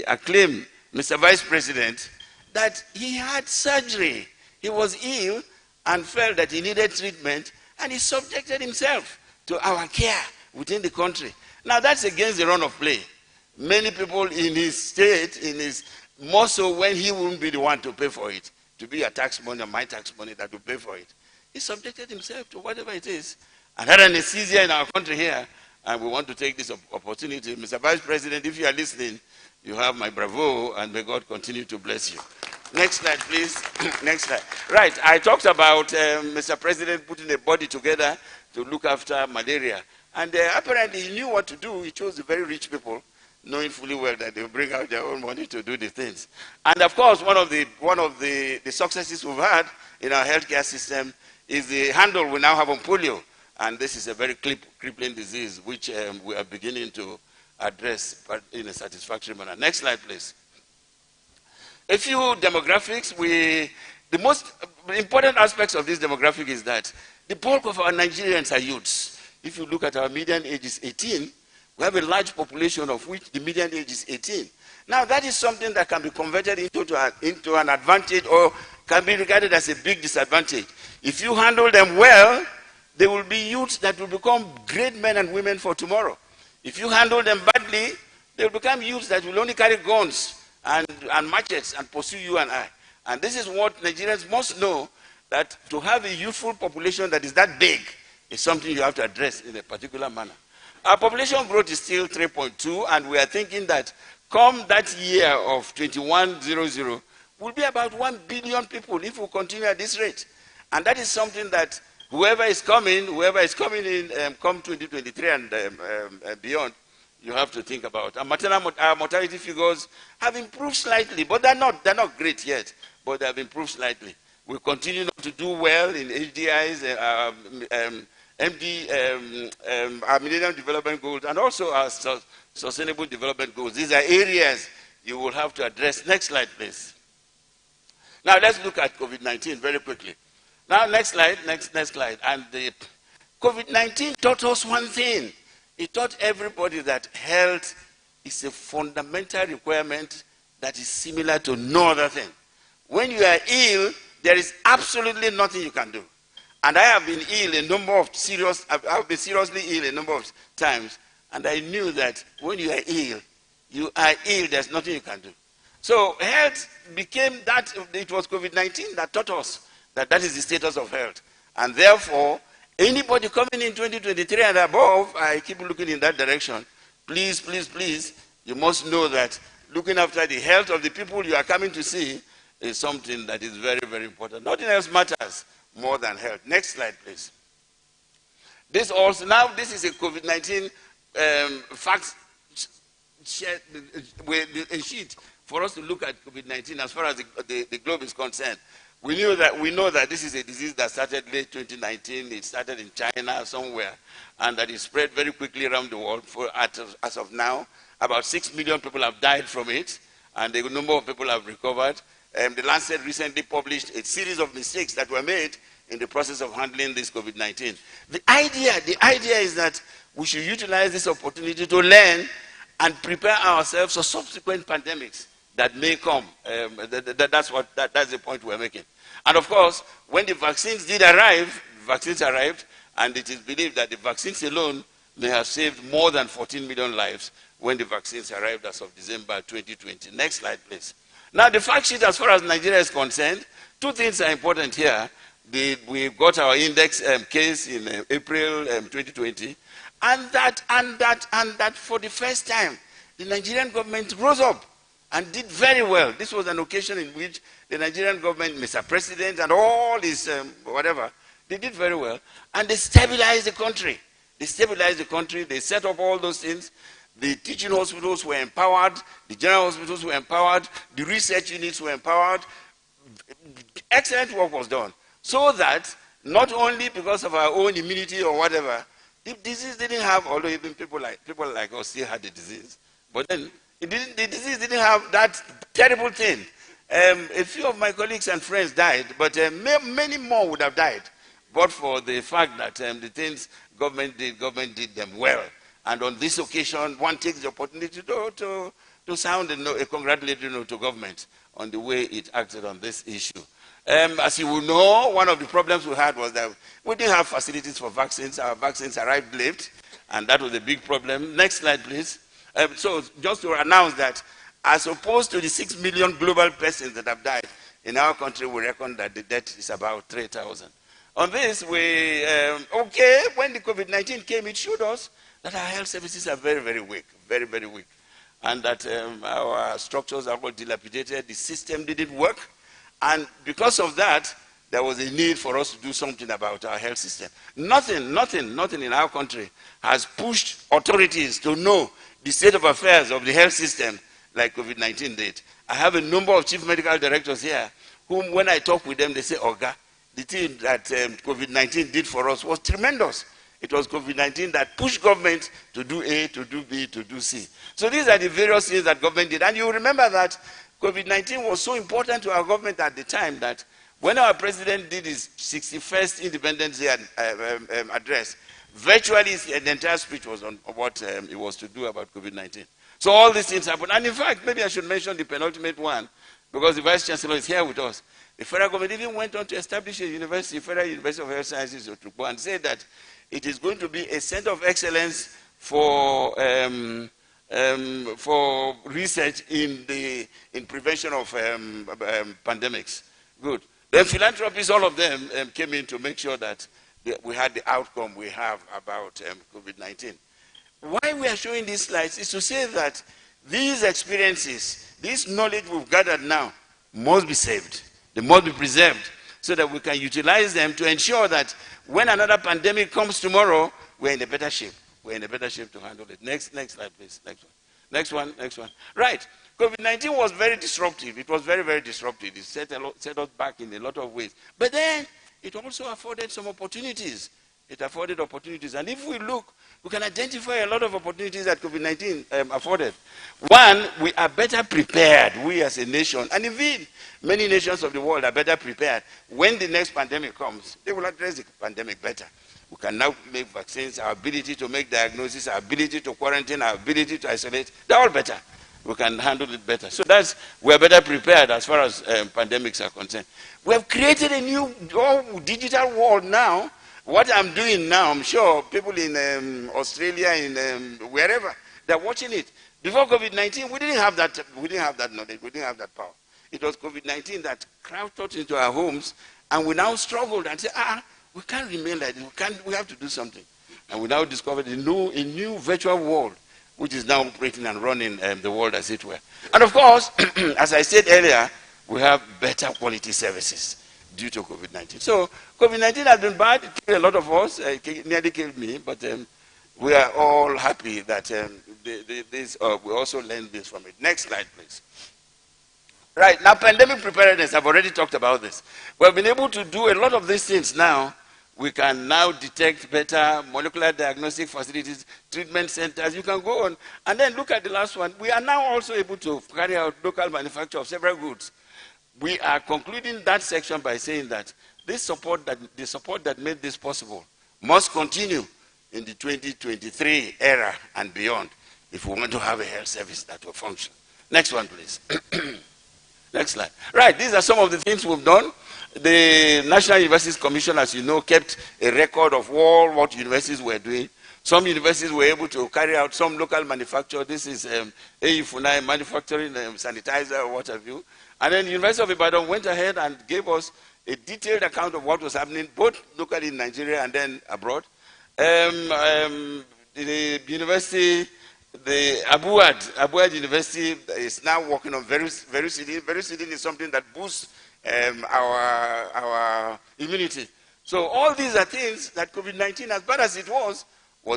acclaim Mr. Vice President that he had surgery. He was ill and felt that he needed treatment, and he subjected himself to our care within the country. Now that's against the run of play. Many people in his state, more so when he wouldn't be the one to pay for it, to be your tax money or my tax money that will pay for it. He subjected himself to whatever it is. And had anesthesia in our country here, and we want to take this opportunity. Mr. Vice President, if you are listening, you have my bravo, and may God continue to bless you. Next slide, please. Next slide. Right, I talked about Mr. President putting a body together to look after malaria. And apparently he knew what to do. He chose the very rich people, knowing fully well that they will bring out their own money to do the things. And of course, one of the successes we've had in our healthcare system is the handle we now have on polio. And this is a very crippling disease, which we are beginning to address in a satisfactory manner. Next slide, please. A few demographics. The most important aspects of this demographic is that the bulk of our Nigerians are youths. If you look at our median age is 18, we have a large population of which the median age is 18. Now, that is something that can be converted into an advantage or can be regarded as a big disadvantage. If you handle them well, they will be youths that will become great men and women for tomorrow. If you handle them badly, they will become youths that will only carry guns and machetes and pursue you and I. And this is what Nigerians must know, that to have a youthful population that is that big is something you have to address in a particular manner. Our population growth is still 3.2, and we are thinking that come that year of 2100, we'll be about 1 billion people if we continue at this rate. And that is something that whoever is coming in, come 2023 and beyond, you have to think about. And our mortality figures have improved slightly, but they're not great yet, but they have improved slightly. We continue not to do well in HDIs, our Millennium Development Goals, and also our Sustainable Development Goals. These are areas you will have to address. Next slide, please. Now let's look at COVID-19 very quickly. Now next slide, next slide. And the COVID-19 taught us one thing. It taught everybody that health is a fundamental requirement that is similar to no other thing. When you are ill, there is absolutely nothing you can do. And I have been ill I've been seriously ill a number of times, and I knew that when you are ill, there's nothing you can do. So health became that. It was COVID-19 that taught us that is the status of health. And therefore, anybody coming in 2023 and above, I keep looking in that direction, please, please, please, you must know that looking after the health of the people you are coming to see is something that is very, very important. Nothing else matters more than health. Next slide, please. This is a COVID-19 fact sheet for us to look at COVID-19 as far as the globe is concerned. We know that this is a disease that started late 2019. It started in China somewhere, and that it spread very quickly around the world. As of now, about 6 million people have died from it, and the number of people have recovered. The Lancet recently published a series of mistakes that were made in the process of handling this COVID-19. The idea is that we should utilize this opportunity to learn and prepare ourselves for subsequent pandemics that may come. That's the point we're making. And of course, when the vaccines arrived, and it is believed that the vaccines alone may have saved more than 14 million lives when the vaccines arrived as of December 2020. Next slide, please. Now, the fact sheet as far as Nigeria is concerned, two things are important here. We got our index case in April 2020, and that for the first time, the Nigerian government rose up and did very well. This was an occasion in which the Nigerian government, Mr. President, and all his they did very well, and they stabilized the country. They set up all those things. The teaching hospitals were empowered, the general hospitals were empowered, the research units were empowered. Excellent work was done. So that not only because of our own immunity or whatever, the disease didn't have, although even people like us still had the disease, but then the disease didn't have that terrible thing. A few of my colleagues and friends died, but many more would have died, but for the fact that the things government did them well. And on this occasion, one takes the opportunity to sound a congratulatory note to government on the way it acted on this issue. As you will know, one of the problems we had was that we didn't have facilities for vaccines. Our vaccines arrived late, and that was a big problem. Next slide, please. So just to announce that, as opposed to the 6 million global persons that have died, in our country, we reckon that the death is about 3,000. On this, when the COVID-19 came, it showed us that our health services are very, very weak, very, very weak. And that our structures are all dilapidated, the system didn't work. And because of that, there was a need for us to do something about our health system. Nothing in our country has pushed authorities to know the state of affairs of the health system like COVID-19 did. I have a number of chief medical directors here whom, when I talk with them, they say, Oga, the thing that COVID-19 did for us was tremendous. It was COVID-19 that pushed government to do A, to do B, to do C. So these are the various things that government did. And you remember that COVID-19 was so important to our government at the time that when our president did his 61st Independence Day address, virtually the entire speech was on what it was to do about COVID-19. So all these things happened. And in fact, maybe I should mention the penultimate one, because the Vice Chancellor is here with us. The federal government even went on to establish a university, Federal University of Health Sciences, and said that it is going to be a center of excellence for research in prevention of pandemics. Good. The philanthropists, all of them came in to make sure that we had the outcome we have about COVID-19. Why we are showing these slides is to say that these experiences, this knowledge we've gathered now, must be saved. They must be preserved. so that we can utilize them to ensure that when another pandemic comes tomorrow, we're in a better shape. We're in a better shape to handle it. Next slide, please. Next one. Right. COVID-19 was very disruptive. It was very, very disruptive. It set us back in a lot of ways. But then, it also afforded some opportunities. It afforded opportunities. And if we look, we can identify a lot of opportunities that COVID-19 afforded. One, we are better prepared, we as a nation. And indeed, many nations of the world are better prepared. When the next pandemic comes, they will address the pandemic better. We can now make vaccines, our ability to make diagnosis, our ability to quarantine, our ability to isolate, they're all better. We can handle it better. So we're better prepared as far as pandemics are concerned. We have created a new digital world now. What I'm doing now, I'm sure people in Australia, in wherever, they're watching it. Before COVID-19, we didn't have that knowledge, we didn't have that power. It was COVID-19 that crowded into our homes, and we now struggled and said, we can't remain like this. We have to do something. And we now discovered a new virtual world, which is now operating and running the world as it were. And of course, as I said earlier, we have better quality services due to COVID-19. So COVID-19 has been bad. It killed a lot of us. It nearly killed me. But we are all happy that we also learned this from it. Next slide, please. Right, now pandemic preparedness, I've already talked about this. We've been able to do a lot of these things now. We can now detect better molecular diagnostic facilities, treatment centers. You can go on. And then look at the last one. We are now also able to carry out local manufacture of several goods. We are concluding that section by saying that the support that made this possible must continue in the 2023 era and beyond if we want to have a health service that will function. Next one, please. Next slide. Right, these are some of the things we've done. The National Universities Commission, as you know, kept a record of all what universities were doing. Some universities were able to carry out some local manufacture. This is AE Funai manufacturing sanitizer or what have you. And then the University of Ibadan went ahead and gave us a detailed account of what was happening, both locally in Nigeria and then abroad. The university, the Abuad University is now working on Verucidin. Verucidin is something that boosts our immunity. So all these are things that COVID-19, as bad as it was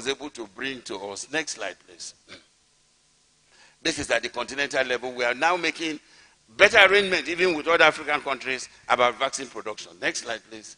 able to bring to us. Next slide, please. This is at the continental level. We are now making better arrangement, even with other African countries, about vaccine production. Next slide, please.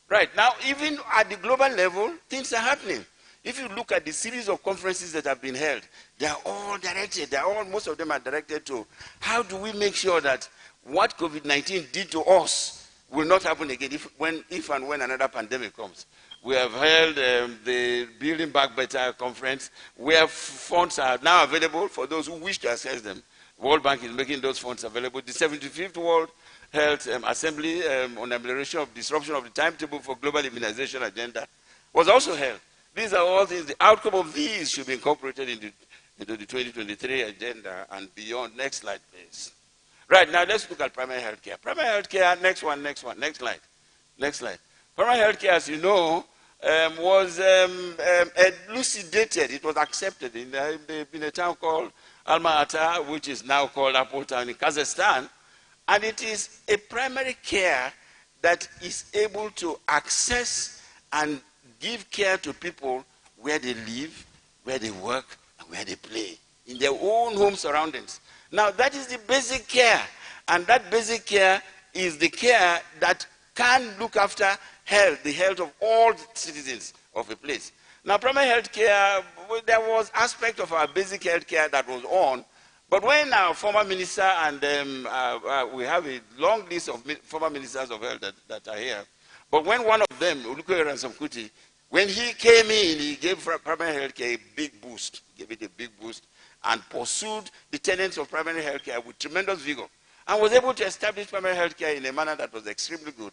Right, now, even at the global level, things are happening. If you look at the series of conferences that have been held, they are all directed, most of them are directed to how do we make sure that what COVID-19 did to us will not happen again if and when another pandemic comes. We have held the Building Back Better conference, where funds are now available for those who wish to access them. World Bank is making those funds available. The 75th World Health Assembly on amelioration of disruption of the timetable for global immunization agenda was also held. These are all things. The outcome of these should be incorporated into the 2023 agenda and beyond. Next slide, please. Right, now let's look at primary health care. Primary health care, next slide. Primary health care, as you know, was elucidated. It was accepted in a town called Alma-Ata, which is now called Apple Town in Kazakhstan. And it is a primary care that is able to access and give care to people where they live, where they work, and where they play, in their own home surroundings. Now, that is the basic care. And that basic care is the care that can look after health, the health of all citizens of a place. Now, primary health care, there was aspect of our basic health care that was on, but when our former minister, and we have a long list of former ministers of health that are here, but when one of them, Olukoya Ransom-Kuti, when he came in, he gave primary health care a big boost, and pursued the tenets of primary health care with tremendous vigor, and was able to establish primary health care in a manner that was extremely good.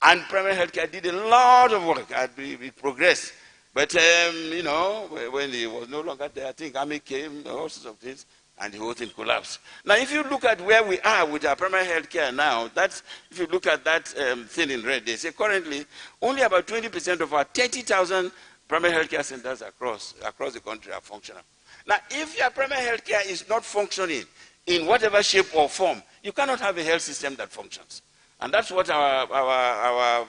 And primary health care did a lot of work, and it progressed. But, you know, when he was no longer there, I think Army came, all sorts of things, and the whole thing collapsed. Now, if you look at where we are with our primary health care now, if you look at that thing in red, they say currently only about 20% of our 30,000 primary health care centers across the country are functional. Now, if your primary health care is not functioning in whatever shape or form, you cannot have a health system that functions. And that's what our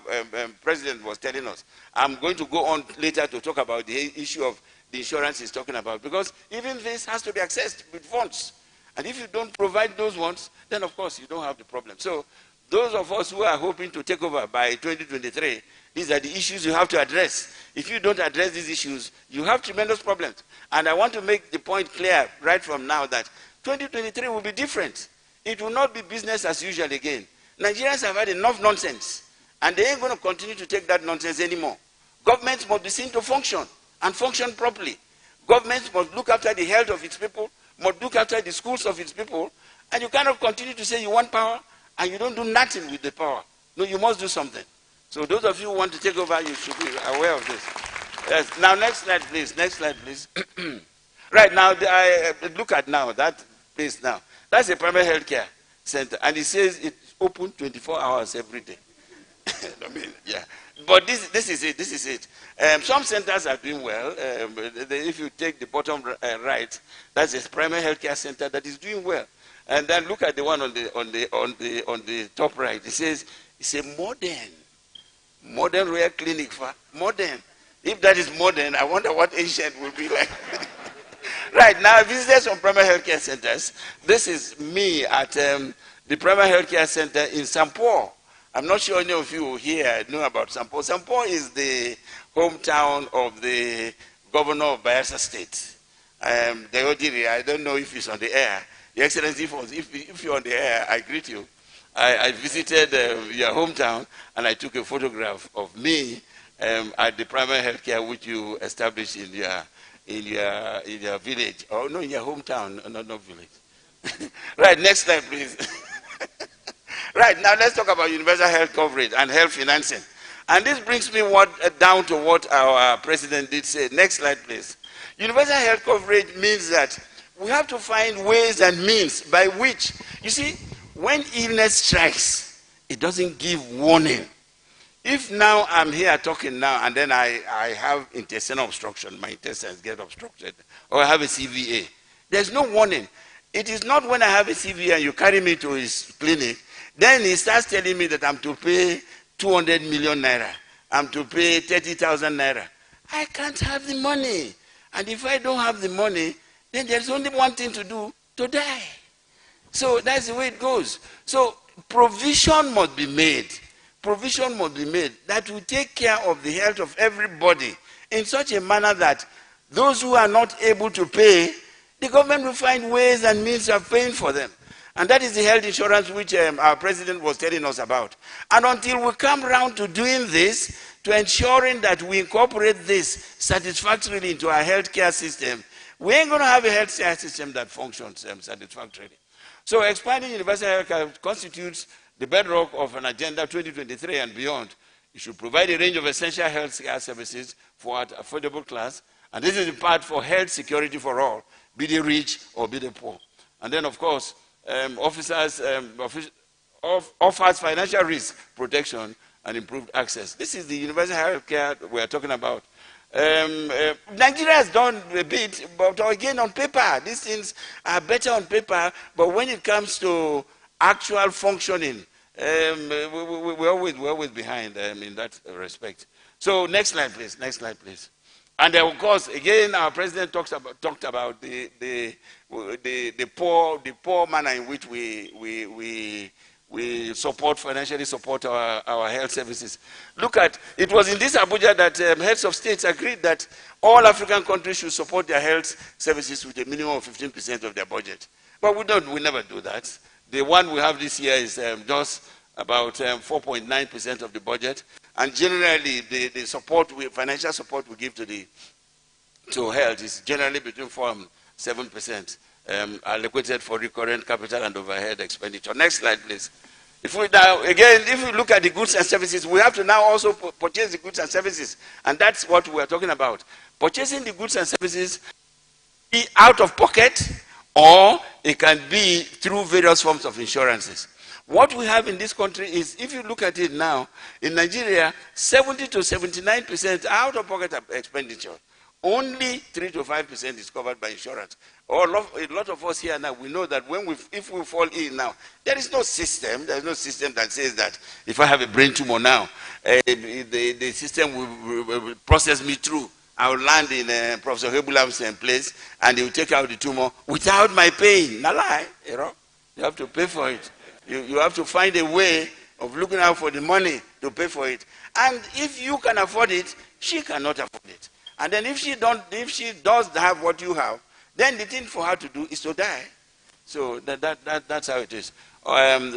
president was telling us. I'm going to go on later to talk about the issue of the insurance he's talking about, because even this has to be accessed with funds. And if you don't provide those ones, then of course you don't have the problem. So those of us who are hoping to take over by 2023, these are the issues you have to address. If you don't address these issues, you have tremendous problems. And I want to make the point clear right from now that 2023 will be different. It will not be business as usual again. Nigerians have had enough nonsense, and they ain't going to continue to take that nonsense anymore. Governments must be seen to function, and function properly. Governments must look after the health of its people, must look after the schools of its people, and you cannot continue to say you want power, and you don't do nothing with the power. No, you must do something. So those of you who want to take over, you should be aware of this. Yes. Now, next slide, please. Next slide, please. Right now, look at now, that place now. That's a primary health care center, and it says it's open 24 hours every day. I mean, yeah. But this is it. This is it. Some centers are doing well. If you take the bottom right, that's a primary health care center that is doing well. And then look at the one on the top right. It says it's a modern rare clinic for modern. If that is modern, I wonder what ancient will be like. Right now, visitors from primary health care centers. This is me at the primary health care center in Sampo. I'm not sure any of you here know about Sampo. Sampo is the hometown of the governor of Bayelsa State. Deodiri, I don't know if he's on the air. Your Excellency, if you're on the air, I greet you. I visited your hometown, and I took a photograph of me at the primary health care which you established in your village. Oh, no, in your hometown, not village. Right, next slide, please. Right, now let's talk about universal health coverage and health financing. And this brings me down to what our president did say. Next slide, please. Universal health coverage means that we have to find ways and means by which, you see, when illness strikes, it doesn't give warning. If now I'm here talking now and then I have intestinal obstruction, my intestines get obstructed, or I have a CVA, there's no warning. It is not when I have a CVA and you carry me to his clinic, then he starts telling me that I'm to pay 200 million naira. I'm to pay 30,000 naira. I can't have the money. And if I don't have the money, then there's only one thing to do, to die. So that's the way it goes. So provision must be made. Provision must be made that will take care of the health of everybody in such a manner that those who are not able to pay, the government will find ways and means of paying for them. And that is the health insurance which our president was telling us about. And until we come around to doing this, to ensuring that we incorporate this satisfactorily into our healthcare system, we ain't going to have a healthcare system that functions satisfactorily. So expanding universal healthcare constitutes the bedrock of an agenda 2023 and beyond. It should provide a range of essential healthcare services for an affordable class. And this is the part for health security for all, be they rich or be they poor. And then, of course, offers financial risk protection and improved access. This is the universal health care we are talking about. Nigeria has done a bit, but again on paper, these things are better on paper, but when it comes to actual functioning, we're always behind in that respect. So next slide, please. Next slide, please. And of course, again, our president talked about the poor manner in which we financially support our health services. Look at, it was in this Abuja that heads of states agreed that all African countries should support their health services with a minimum of 15% of their budget. But we never do that. The one we have this year is just about 4.9% of the budget. And generally, the financial support we give to health is generally between 4 and 7%, allocated for recurrent capital and overhead expenditure. Next slide, please. If we look at the goods and services, we have to now also purchase the goods and services. And that's what we are talking about. Purchasing the goods and services be out of pocket, or it can be through various forms of insurances. What we have in this country is, if you look at it now, in Nigeria, 70 to 79% out of pocket expenditure. only 3 to 5% is covered by insurance. A lot of us here now, we know that if we fall ill now, there is no system. There is no system that says that if I have a brain tumor now, the system will process me through. I will land in Professor Hebulam's place, and he will take out the tumor without my paying. No lie, you know. You have to pay for it. You have to find a way of looking out for the money to pay for it. And if you can afford it, she cannot afford it. And then if she does have what you have, then the thing for her to do is to die. So that's how it is.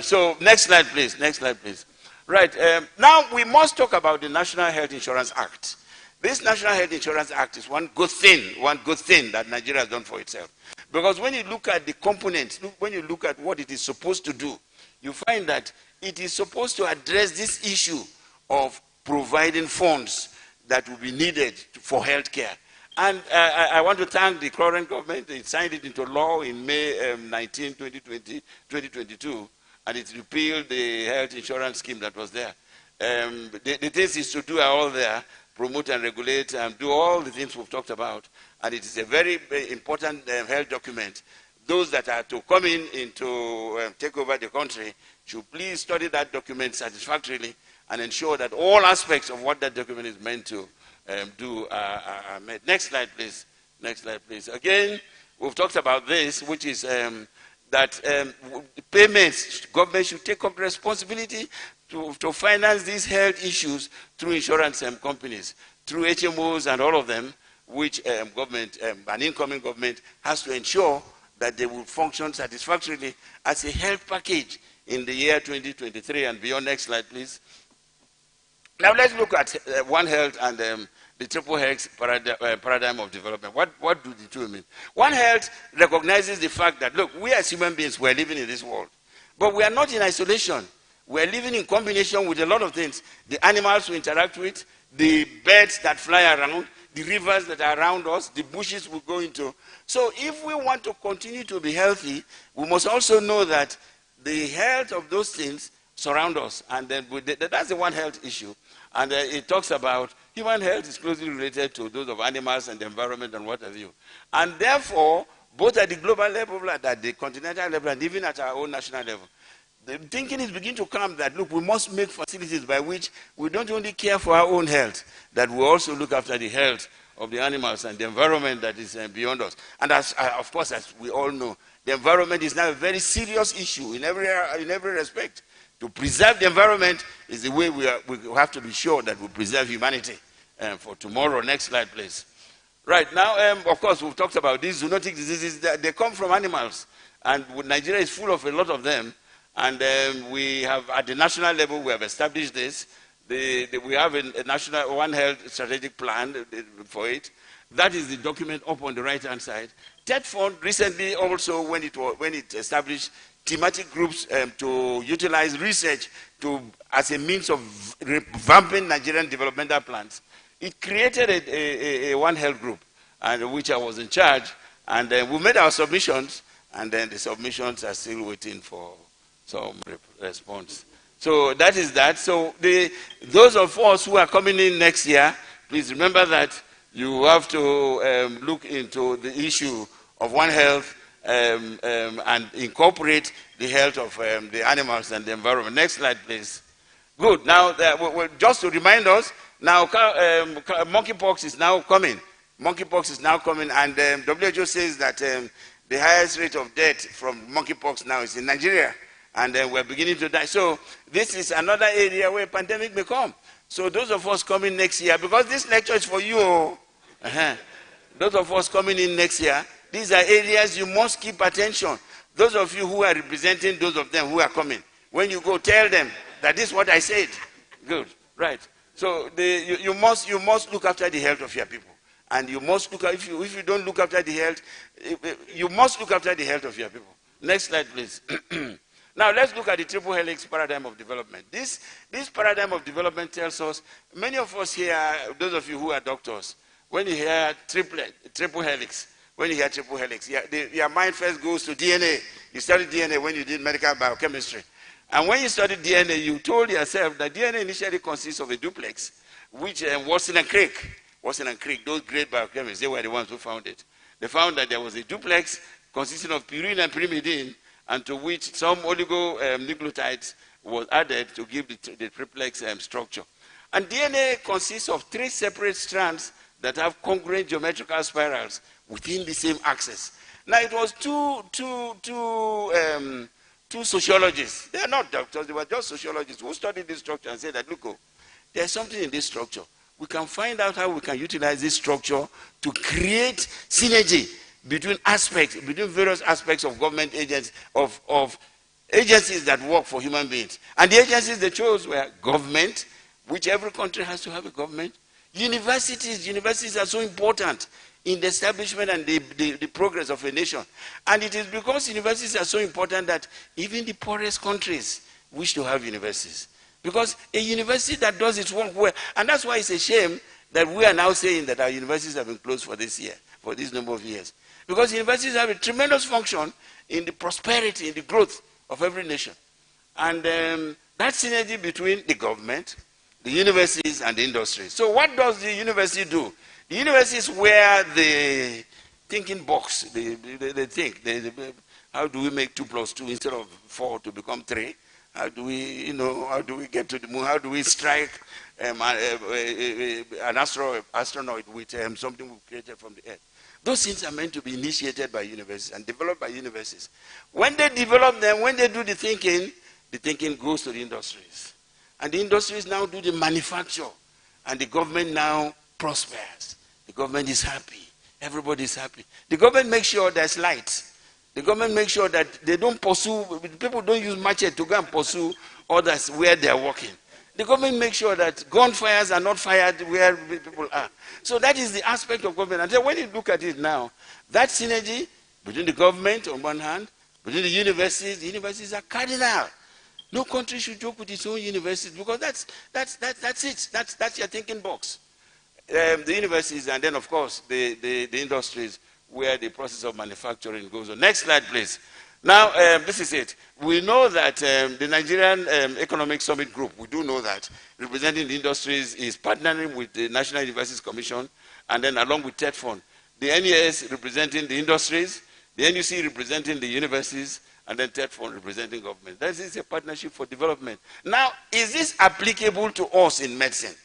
So next slide, please. Next slide, please. Right. Now we must talk about the National Health Insurance Act. This National Health Insurance Act is one good thing that Nigeria has done for itself. Because when you look at the components, when you look at what it is supposed to do, you find that it is supposed to address this issue of providing funds that will be needed for health care. And I want to thank the current government. It signed it into law in May 19, 2022, and it repealed the health insurance scheme that was there. The things is to do are all there, promote and regulate and do all the things we've talked about. And it is a very important health document. Those that are to come in to take over the country should please study that document satisfactorily and ensure that all aspects of what that document is meant to do are met. Next slide, please. Next slide, please. Again, we've talked about this, which is that payments, government should take up responsibility to finance these health issues through insurance companies, through HMOs and all of them, which government, an incoming government, has to ensure that they will function satisfactorily as a health package in the year 2023 and beyond. Next slide, please. Now let's look at One Health and the triple health paradigm of development. What do the two mean? One Health recognizes the fact that, look, we as human beings, we're living in this world. But we are not in isolation. We're living in combination with a lot of things. The animals we interact with, the birds that fly around, the rivers that are around us, the bushes we go into. So if we want to continue to be healthy, we must also know that the health of those things surround us. And then that's the One Health issue. And it talks about human health is closely related to those of animals and the environment and what have you. And therefore, both at the global level, at the continental level, and even at our own national level, the thinking is beginning to come that, look, we must make facilities by which we don't only care for our own health, that we also look after the health of the animals and the environment that is beyond us. And of course, as we all know, the environment is now a very serious issue in every respect. To preserve the environment is the way we have to be sure that we preserve humanity for tomorrow. Next slide, please. Right, now, of course, we've talked about these zoonotic diseases. They come from animals, and Nigeria is full of a lot of them. And we have, at the national level, we have established this. We have a national One Health strategic plan for it. That is the document up on the right-hand side. TED Fund recently also, when it established thematic groups to utilize research as a means of revamping Nigerian developmental plans, it created a One Health group, and which I was in charge. And we made our submissions, and then the submissions are still waiting for some response. So that is that. So those of us who are coming in next year, please remember that you have to look into the issue of One Health and incorporate the health of the animals and the environment. Next slide, please. Good. Now, just to remind us, now monkeypox is now coming. Monkeypox is now coming, and WHO says that the highest rate of death from monkeypox now is in Nigeria, and we're beginning to die. So this is another area where pandemic may come. So those of us coming next year, because this lecture is for you, those of us coming in next year, these are areas you must keep attention. Those of you who are representing those of them who are coming, when you go, tell them that this is what I said. Good, right. So you must look after the health of your people. And you must look, if you don't look after the health, you must look after the health of your people. Next slide, please. Now, let's look at the triple helix paradigm of development. This paradigm of development tells us, many of us here, those of you who are doctors, when you hear triple helix, your mind first goes to DNA. You studied DNA when you did medical biochemistry. And when you studied DNA, you told yourself that DNA initially consists of a duplex, which Watson and Crick, Watson and Crick, those great biochemists, they were the ones who found it. They found that there was a duplex consisting of purine and pyrimidine, and to which some oligonucleotides was added to give the triplex structure. And DNA consists of 3 separate strands that have congruent geometrical spirals within the same axis. Now, it was two sociologists. They are not doctors, they were just sociologists who studied this structure and said that, look, there's something in this structure. We can find out how we can utilize this structure to create synergy between various aspects of government agents, of agencies that work for human beings. And the agencies they chose were government, which every country has to have a government. Universities are so important in the establishment and the progress of a nation. And it is because universities are so important that even the poorest countries wish to have universities. Because a university that does its work well, and that's why it's a shame that we are now saying that our universities have been closed for this year, for this number of years. Because universities have a tremendous function in the prosperity, in the growth of every nation. And that synergy between the government, the universities, and the industry. So what does the university do? The university is where the thinking box, they think, how do we make 2 + 2 instead of 4 to become 3? How do we, how do we get to the moon? How do we strike an astronaut with something we've created from the earth? Those things are meant to be initiated by universities and developed by universities. When they develop them, when they do the thinking goes to the industries. And the industries now do the manufacture. And the government now prospers. The government is happy. Everybody is happy. The government makes sure there's light. The government makes sure that they don't pursue, people don't use machete to go and pursue others where they are working. The government makes sure that gunfires are not fired where people are. So that is the aspect of government. And so when you look at it now, that synergy between the government on one hand, between the universities are cardinal. No country should joke with its own universities because that's it. That's your thinking box. The universities and then, of course, the industries where the process of manufacturing goes on. Next slide, please. Now, this is it. We know that the Nigerian Economic Summit Group, we do know that, representing the industries, is partnering with the National Universities Commission, and then along with TED Fund. The NES representing the industries, the NUC representing the universities, and then TED Fund representing government. That is a partnership for development. Now, is this applicable to us in medicine?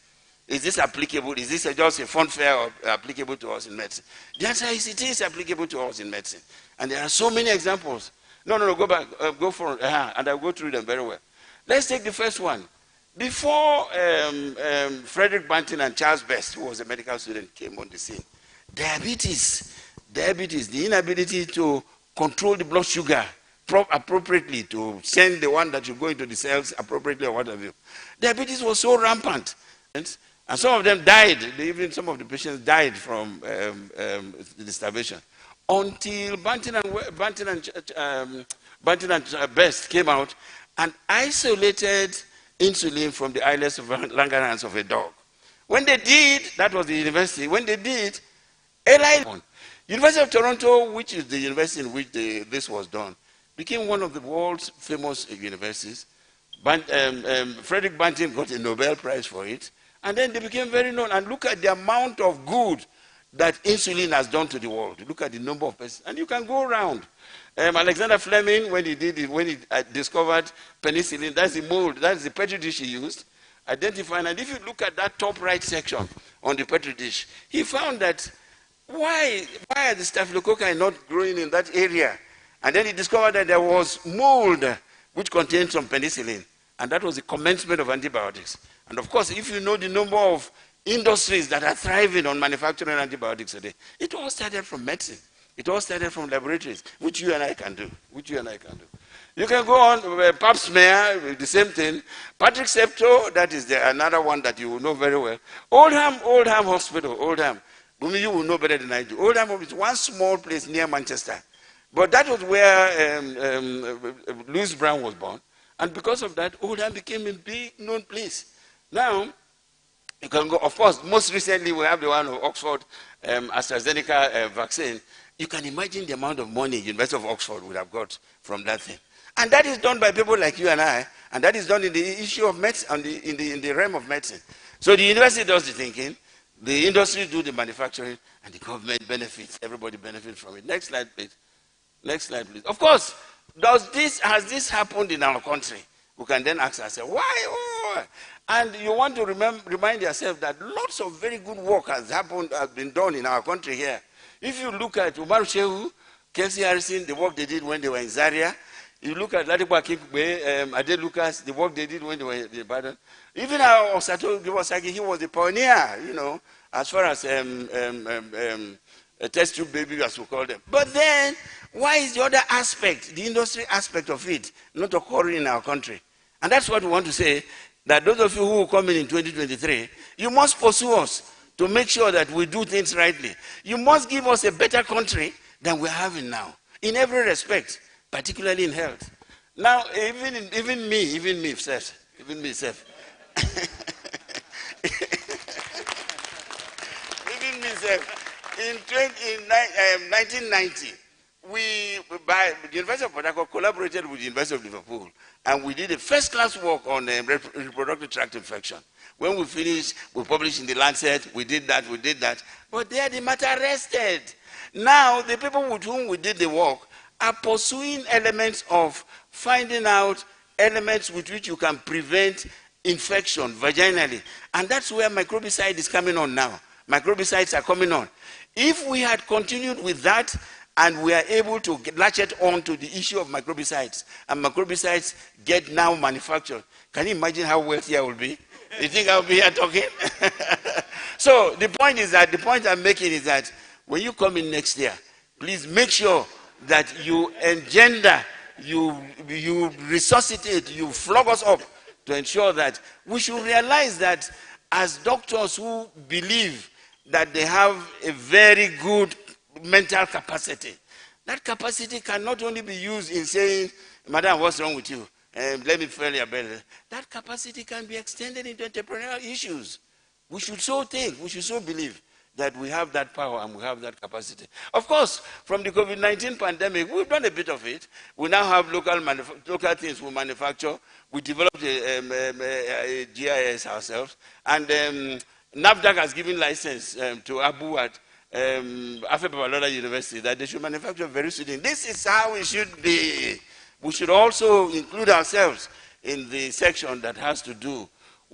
Is this applicable? Is this just a fun fair or applicable to us in medicine? The answer is it is applicable to us in medicine. And there are so many examples. No, go back. Go for and I'll go through them very well. Let's take the first one. Before Frederick Banting and Charles Best, who was a medical student, came on the scene, diabetes, the inability to control the blood sugar appropriately, to send the one that you go into the cells appropriately or what have you. Diabetes was so rampant. And some of them died, even some of the patients died from the starvation. Until Banting and Best came out and isolated insulin from the islets of Langerhans of a dog. When they did, that was the university, when they did, University of Toronto, which is the university in which this was done, became one of the world's famous universities. Frederick Banting got a Nobel Prize for it. And then they became very known. And look at the amount of good that insulin has done to the world. Look at the number of persons. And you can go around. Alexander Fleming, when he discovered penicillin, that's the mold, that's the petri dish he used, identifying. And if you look at that top right section on the petri dish, he found that why are the staphylococci not growing in that area? And then he discovered that there was mold which contained some penicillin. And that was the commencement of antibiotics. And of course, if you know the number of industries that are thriving on manufacturing antibiotics today, it all started from medicine. It all started from laboratories, which you and I can do. You can go on, Pap smear, the same thing. Patrick Septo, that is another one that you will know very well. Oldham Hospital, Oldham. You will know better than I do. Oldham is one small place near Manchester. But that was where Louis Brown was born. And because of that, Oldham became a big known place. Now, you can go, of course, most recently we have the one of Oxford AstraZeneca vaccine. You can imagine the amount of money University of Oxford would have got from that thing. And that is done by people like you and I, and that is done in the issue of medicine, in the realm of medicine. So the university does the thinking, The industry do the manufacturing, and the government benefits. Everybody benefits from it. Next slide, please. Next slide, please. Of course, has this happened in our country? We can then ask ourselves, why? Oh. And you want to remind yourself that lots of very good work has been done in our country here. If you look at Umar Shehu, Kelsey Harrison, the work they did when they were in Zaria, you look at Ladipo Akikbe, Ade Lucas, the work they did when they were in Ibadan. Even our Osato Gibosaki, he was a pioneer, you know, as far as a test tube baby, as we call them. But then, why is the other aspect, the industry aspect of it, not occurring in our country? And that's what we want to say, that those of you who will come in 2023, you must pursue us to make sure that we do things rightly. You must give us a better country than we're having now, in every respect, particularly in health. Now, even me, self. Even myself, in 1990, the University of Port Harcourt collaborated with the University of Liverpool, and we did a first-class work on reproductive tract infection. When we finished, we published in the Lancet, we did that. But there the matter rested. Now, the people with whom we did the work are pursuing elements of finding out elements with which you can prevent infection vaginally. And that's where microbicide is coming on now. Microbicides are coming on. If we had continued with that, and we are able to latch it on to the issue of microbicides, and microbicides get now manufactured, can you imagine how wealthy I will be? You think I'll be here talking? So the point I'm making is that when you come in next year, please make sure that you engender, you resuscitate, you flog us up to ensure that we should realize that as doctors who believe that they have a very good mental capacity, that capacity can not only be used in saying, Madam, what's wrong with you? Let me feel your belly. That capacity can be extended into entrepreneurial issues. We should so think, we should so believe that we have that power and we have that capacity. Of course, from the COVID-19 pandemic, we've done a bit of it. We now have local things we manufacture. We developed a GIS ourselves. And NAFDAC has given license to Abu at Afe Babalola University that they should manufacture very soon. This is how it should be. We should also include ourselves in the section that has to do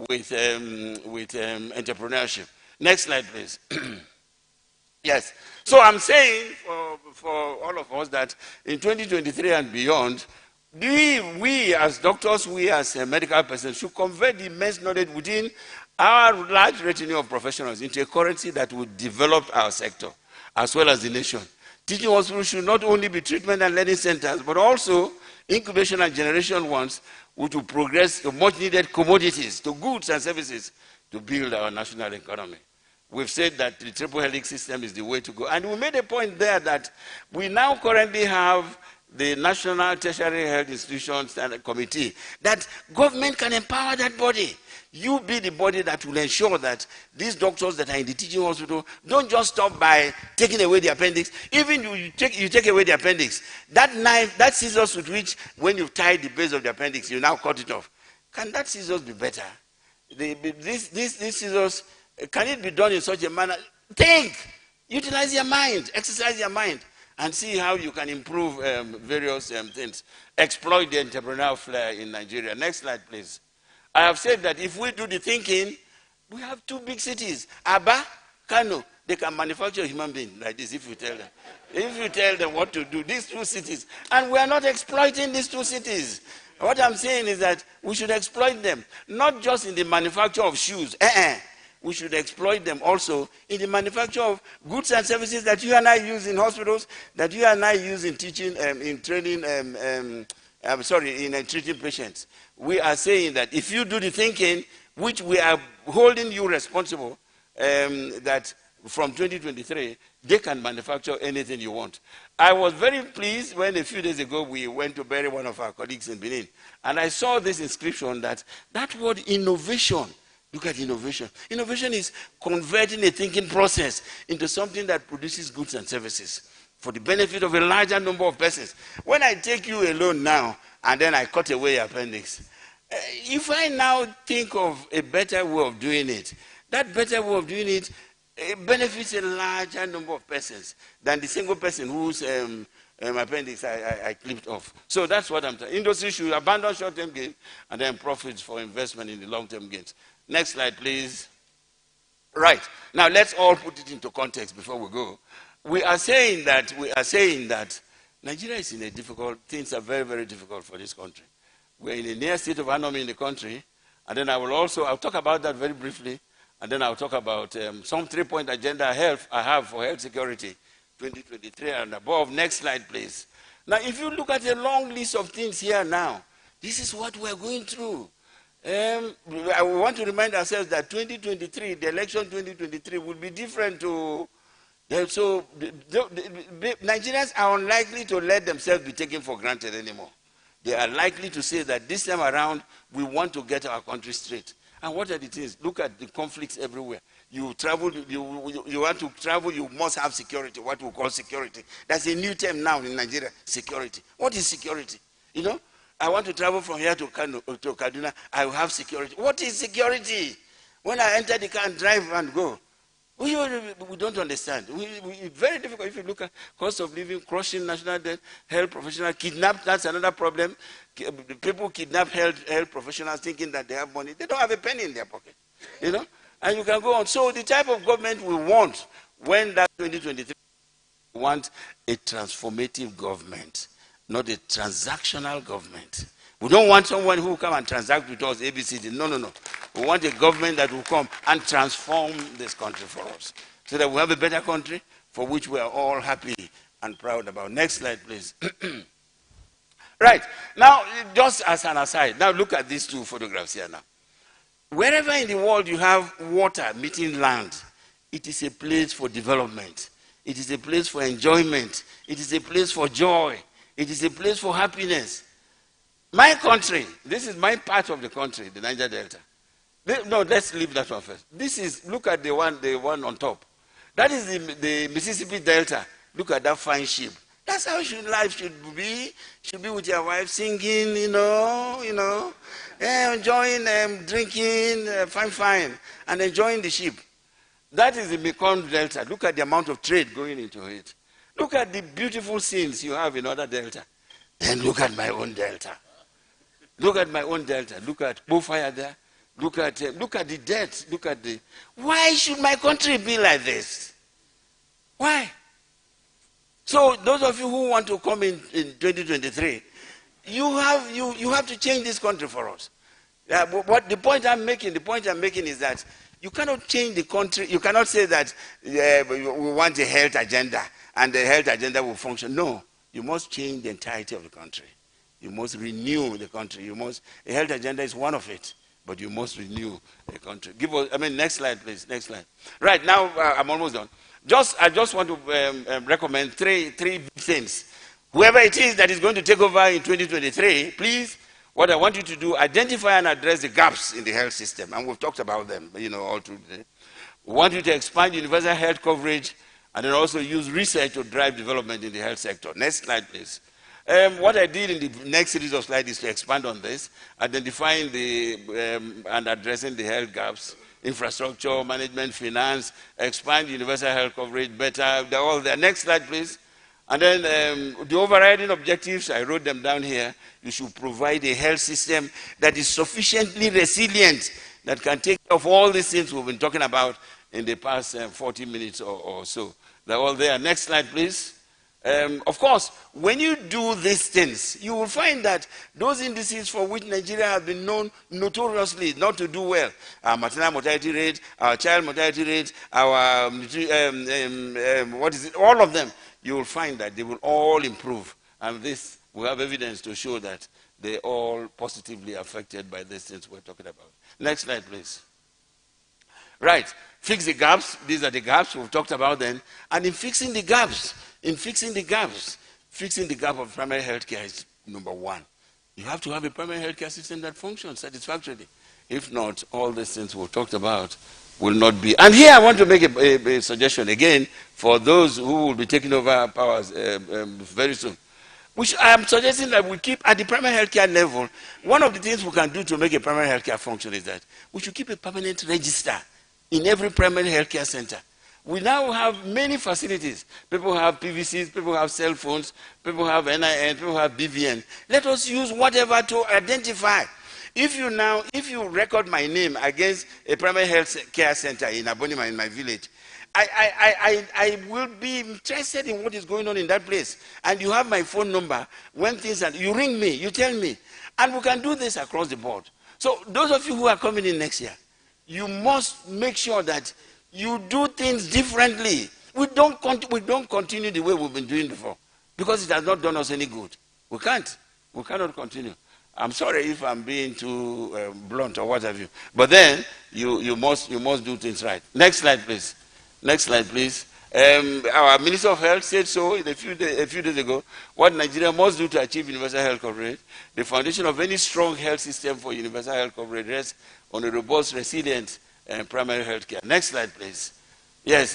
with entrepreneurship. Next slide, please. Yes. So I'm saying for all of us that in 2023 and beyond, we as doctors, we as medical persons should convert the immense knowledge within our large retinue of professionals into a currency that will develop our sector as well as the nation. Teaching hospitals should not only be treatment and learning centers, but also incubation and generation ones, which will progress the much needed commodities to goods and services to build our national economy. We've said that the triple helix system is the way to go. And we made a point there that we now currently have the National Tertiary Health Institutions and Committee, that government can empower that body. You be the body that will ensure that these doctors that are in the teaching hospital don't just stop by taking away the appendix. Even you take away the appendix, that knife, that scissors with which, when you've tied the base of the appendix, you now cut it off. Can that scissors be better? These scissors, can it be done in such a manner? Think, utilize your mind, exercise your mind, and see how you can improve various things. Exploit the entrepreneurial flair in Nigeria. Next slide, please. I have said that if we do the thinking, we have two big cities, Aba, Kano. They can manufacture a human being like this if you tell them. If you tell them what to do, these two cities. And we are not exploiting these two cities. What I'm saying is that we should exploit them, not just in the manufacture of shoes. We should exploit them also in the manufacture of goods and services that you and I use in hospitals, that you and I use in teaching, in training, in treating patients. We are saying that if you do the thinking, which we are holding you responsible, that from 2023, they can manufacture anything you want. I was very pleased when a few days ago we went to bury one of our colleagues in Benin, and I saw this inscription that word innovation. Look at innovation. Innovation is converting a thinking process into something that produces goods and services for the benefit of a larger number of persons. When I take you alone now, and then I cut away your appendix, if I now think of a better way of doing it, that better way of doing it it benefits a larger number of persons than the single person whose appendix I clipped off. So that's what I'm saying. Industry should abandon short-term gain and then profits for investment in the long-term gains. Next slide, please. Right. Now let's all put it into context before we go. We are saying that Nigeria is in a difficult, things are very, very difficult for this country. We're in a near state of anomaly in the country, and then I'll talk about that very briefly, and then I'll talk about some 3-point agenda I have for health security, 2023 and above. Next slide, please. Now, if you look at the long list of things here now, this is what we're going through. I want to remind ourselves that 2023, the election 2023, will be different to... So Nigerians are unlikely to let themselves be taken for granted anymore. They are likely to say that this time around, we want to get our country straight. And what are the things? Look at the conflicts everywhere. You travel, you want to travel, you must have security, what we call security. That's a new term now in Nigeria, security. What is security? You know, I want to travel from here to Kaduna, I will have security. What is security? When I enter the car and drive and go, we don't understand. It's very difficult. If you look at cost of living, crushing national debt, health professionals, kidnapped, that's another problem. People kidnap health professionals thinking that they have money. They don't have a penny in their pocket. You know? And you can go on. So the type of government we want when that 2023, we want a transformative government, not a transactional government. We don't want someone who will come and transact with us, ABCD. No, no, no. We want a government that will come and transform this country for us, so that we have a better country for which we are all happy and proud about. Next slide, please. Right. Now, just as an aside, now look at these two photographs here now. Wherever in the world you have water meeting land, it is a place for development. It is a place for enjoyment. It is a place for joy. It is a place for happiness. My country, this is my part of the country, the Niger Delta. No, let's leave that one first. This is, look at the one on top. That is the Mississippi Delta. Look at that fine ship. That's how life should be. Should be with your wife singing, enjoying, drinking, fine, and enjoying the ship. That is the Mekong Delta. Look at the amount of trade going into it. Look at the beautiful scenes you have in other delta. Then look at my own delta. Look at my own delta. Look at Bofire there. Look at the debt. Look at the... Why should my country be like this? Why? So those of you who want to come in 2023, you have to change this country for us. What the point I'm making is that you cannot change the country. You cannot say that we want a health agenda and the health agenda will function. No, you must change the entirety of the country. You must renew the country. A health agenda is one of it, but you must renew the country. Next slide, please. Next slide. Right, now I'm almost done. I just want to recommend three big things. Whoever it is that is going to take over in 2023, please, what I want you to do, identify and address the gaps in the health system. And we've talked about them, all through today. We want you to expand universal health coverage and then also use research to drive development in the health sector. Next slide, please. What I did in the next series of slides is to expand on this, identifying and addressing the health gaps, infrastructure, management, finance, expand universal health coverage better. They're all there. Next slide, please. And then the overriding objectives, I wrote them down here. You should provide a health system that is sufficiently resilient, that can take care of all these things we've been talking about in the past 40 minutes or so. They're all there. Next slide, please. Of course, when you do these things, you will find that those indices for which Nigeria has been known notoriously not to do well, our maternal mortality rate, our child mortality rate, our all of them, you will find that they will all improve. And this, we have evidence to show that they all positively affected by these things we're talking about. Next slide, please. Right, fix the gaps. These are the gaps we've talked about then. And in fixing the gaps, fixing the gap of primary health care is number one. You have to have a primary health care system that functions satisfactorily. If not, all these things we've talked about will not be. And here I want to make a suggestion again for those who will be taking over powers very soon. Which I am suggesting that we keep at the primary health care level. One of the things we can do to make a primary health care function is that we should keep a permanent register in every primary health care center. We now have many facilities. People have PVCs, people have cell phones, people have NIN, people have BVN. Let us use whatever to identify. If you record my name against a primary health care center in Abonima, in my village, I will be interested in what is going on in that place. And you have my phone number. When things are, you ring me, you tell me. And we can do this across the board. So those of you who are coming in next year, you must make sure that you do things differently. We don't continue the way we've been doing before, because it has not done us any good. We can't. We cannot continue. I'm sorry if I'm being too blunt or what have you. But then you must do things right. Next slide, please. Next slide, please. Our Minister of Health said so a few days ago. What Nigeria must do to achieve universal health coverage. The foundation of any strong health system for universal health coverage rests on a robust, resilient primary health care. Next slide, please. Yes,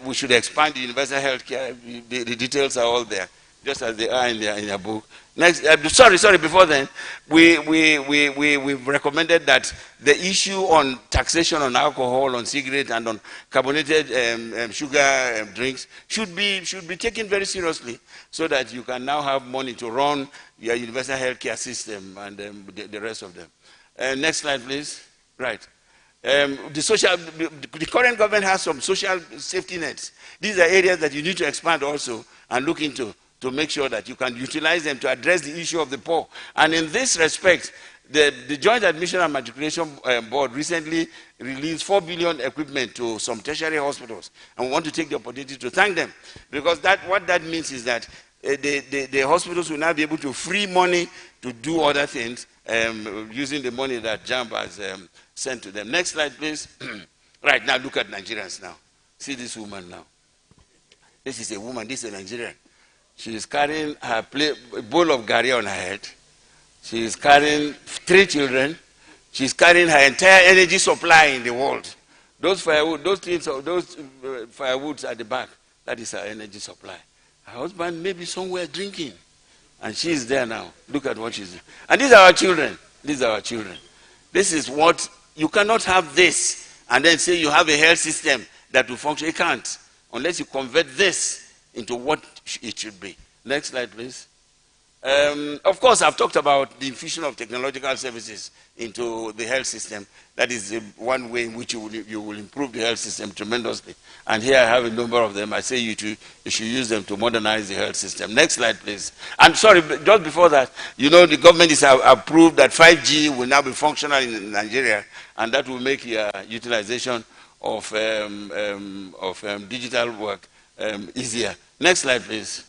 we should expand the universal health care. The details are all there, just as they are in your book. Next, sorry, before then, we've recommended that the issue on taxation on alcohol, on cigarette, and on carbonated sugar drinks should be taken very seriously, so that you can now have money to run your universal health care system and the rest of them. Next slide, please. Right. The current government has some social safety nets. These are areas that you need to expand also and look into, to make sure that you can utilize them to address the issue of the poor. And in this respect, the Joint Admission and Matriculation Board recently released 4 billion equipment to some tertiary hospitals. And we want to take the opportunity to thank them, because what that means is that the hospitals will now be able to free money to do other things using the money that JAMB has sent to them. Next slide, please. Right, now look at Nigerians now. See this woman now. This is a woman, this is a Nigerian. She is carrying her a bowl of gari on her head. She is carrying 3 children. She is carrying her entire energy supply in the world. Those firewoods at the back, that is her energy supply. Her husband may be somewhere drinking, and she is there now. Look at what she's doing. And these are our children. These are our children. This is what, you cannot have this and then say you have a health system that will function. You can't, unless you convert this into what it should be. Next slide, please. Of course, I've talked about the infusion of technological services into the health system. That is one way in which you will improve the health system tremendously. And here I have a number of them. I say you should use them to modernize the health system. Next slide, please. I'm sorry, just before that, the government is approved that 5G will now be functional in Nigeria, and that will make utilization of digital work easier. Next slide, please.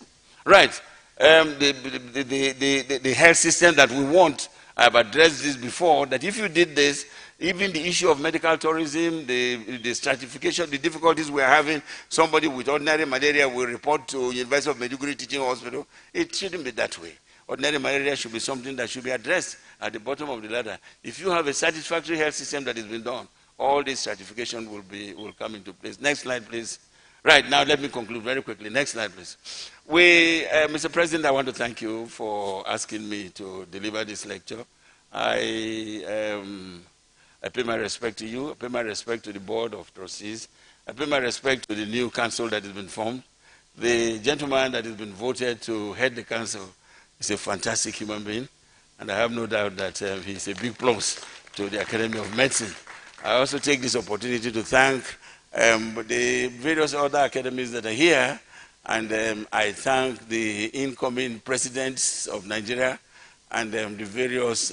Right. The health system that we want, I've addressed this before, that if you did this, even the issue of medical tourism, the stratification, the difficulties we're having, somebody with ordinary malaria will report to University of Maiduguri Teaching Hospital. It shouldn't be that way. Ordinary malaria should be something that should be addressed at the bottom of the ladder. If you have a satisfactory health system that has been done, all this stratification will come into place. Next slide, please. Right, now let me conclude very quickly. Next slide, please. Mr. President, I want to thank you for asking me to deliver this lecture. I pay my respect to you. I pay my respect to the Board of Trustees. I pay my respect to the new council that has been formed. The gentleman that has been voted to head the council is a fantastic human being, and I have no doubt that he's a big plus to the Academy of Medicine. I also take this opportunity to thank the various other academies that are here, and I thank the incoming presidents of Nigeria and the various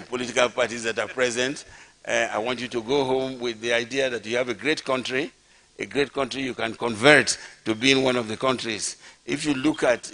political parties that are present. I want you to go home with the idea that you have a great country you can convert to being one of the countries. If you look at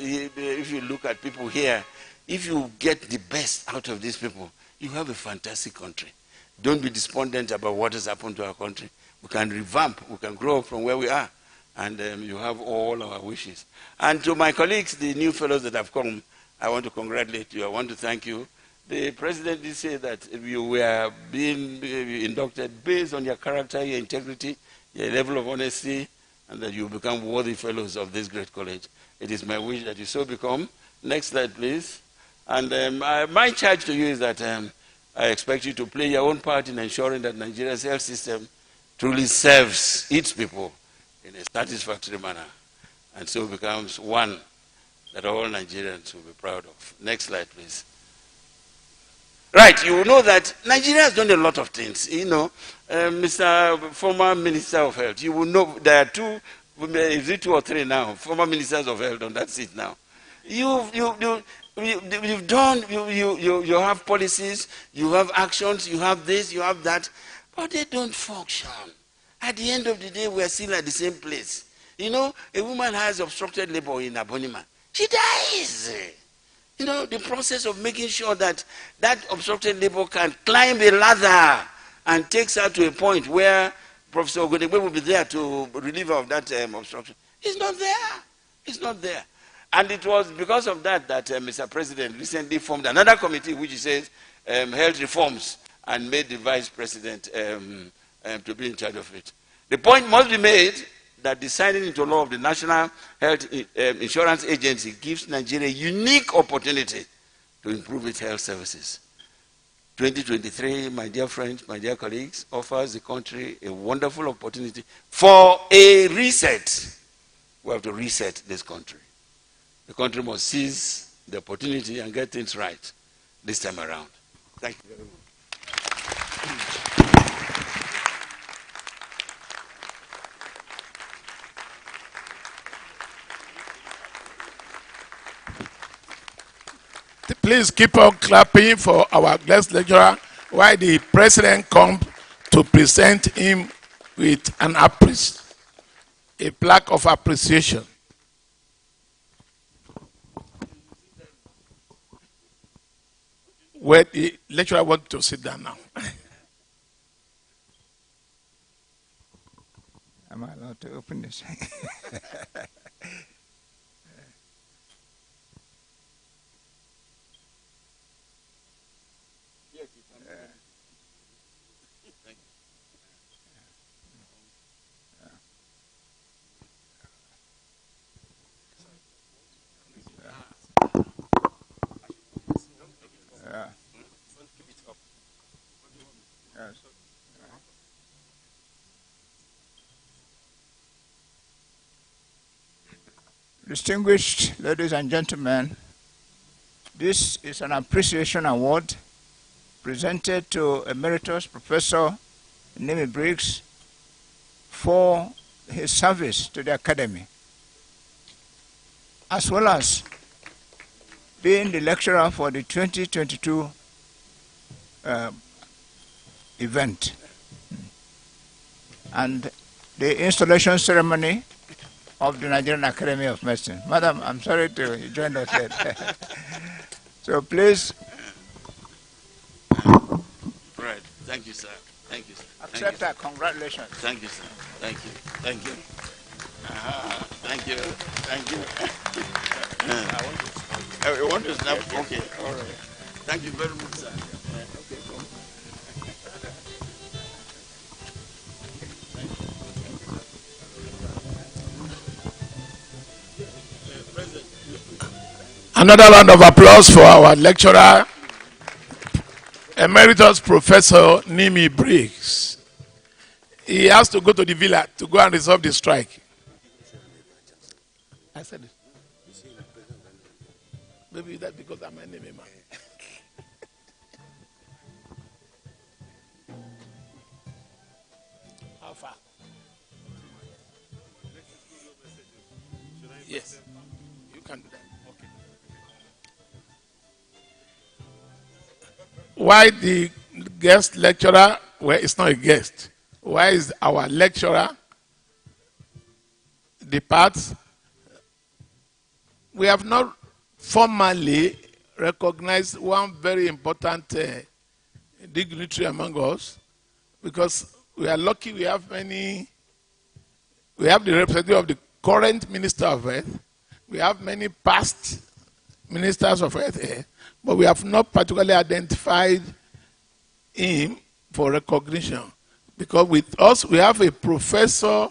people here, if you get the best out of these people, you have a fantastic country. Don't be despondent about what has happened to our country. We can revamp, we can grow from where we are, and you have all our wishes. And to my colleagues, the new fellows that have come, I want to congratulate you. I want to thank you. The president did say that you were being inducted based on your character, your integrity, your level of honesty, and that you become worthy fellows of this great college. It is my wish that you so become. Next slide, please. And my charge to you is that I expect you to play your own part in ensuring that Nigeria's health system truly serves its people in a satisfactory manner, and so becomes one that all Nigerians will be proud of. Next slide, please. Right, you know that Nigeria has done a lot of things. You know, Mr. Former Minister of Health, you will know there are two, is it 2 or 3 now, former ministers of health on that seat now. You've done, you have policies, you have actions, you have this, you have that, but they don't function. At the end of the day, we are still at the same place. You know, a woman has obstructed labor in Abonima. She dies. You know, the process of making sure that that obstructed labor can climb a ladder and takes her to a point where Professor Ogodegbe will be there to relieve her of that obstruction. It's not there. It's not there. And it was because of that that Mr. President recently formed another committee which he says health reforms and made the vice president to be in charge of it. The point must be made that the signing into law of the National Health Insurance Agency gives Nigeria a unique opportunity to improve its health services. 2023, my dear friends, my dear colleagues, offers the country a wonderful opportunity for a reset. We have to reset this country. The country must seize the opportunity and get things right this time around. Thank you very much. Please keep on clapping for our guest lecturer while the president comes to present him with a plaque of appreciation. Where the lecturer wants to sit down now. Am I allowed to open this? Distinguished ladies and gentlemen, this is an appreciation award presented to Emeritus Professor Nimi Briggs for his service to the Academy, as well as being the lecturer for the 2022 event and the installation ceremony of the Nigerian Academy of Medicine. Madam, I'm sorry to join us late. So please. Right. Thank you, sir. Thank you, sir. Accept that. Congratulations. Thank you, sir. Thank you. Thank you. Thank you. Thank you. I want to snap. Okay. All right. Thank you very much, sir. Another round of applause for our lecturer, Emeritus Professor Nimi Briggs. He has to go to the villa to go and resolve the strike. I said it. Maybe that's because I'm an enemy man. How far? Yes. You can do that. Okay. Why the guest lecturer? Well, it's not a guest. Why is our lecturer departs? We have not formally recognized one very important dignitary among us, because we are lucky we have many. We have the representative of the current Minister of Health. We have many past ministers of health here, but we have not particularly identified him for recognition. Because with us, we have a Professor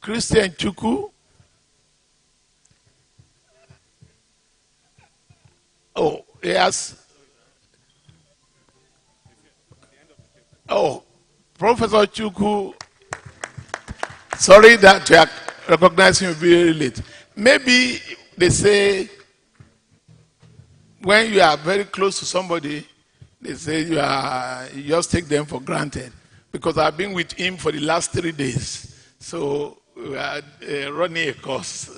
Christian Chukwu. Oh, yes. Oh, Professor Chuku, sorry that you are recognizing you very late. Maybe they say when you are very close to somebody, they say you just take them for granted. Because I've been with him for the last 3 days. So we are running a course.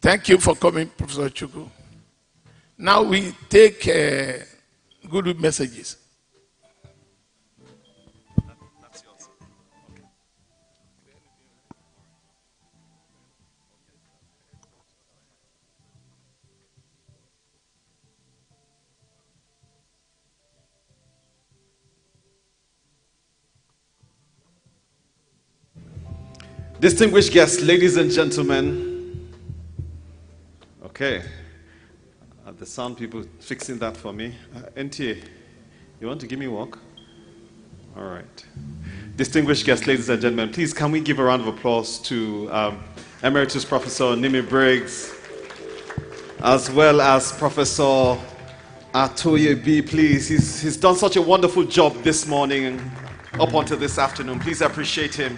Thank you for coming, Professor Chuku. Now we take good messages. Distinguished guests, ladies and gentlemen. Okay. The sound people fixing that for me. NTA, you want to give me work? All right. Distinguished guests, ladies and gentlemen, please can we give a round of applause to Emeritus Professor Nimi Briggs, as well as Professor Atoye B, please. He's done such a wonderful job this morning up until this afternoon. Please appreciate him.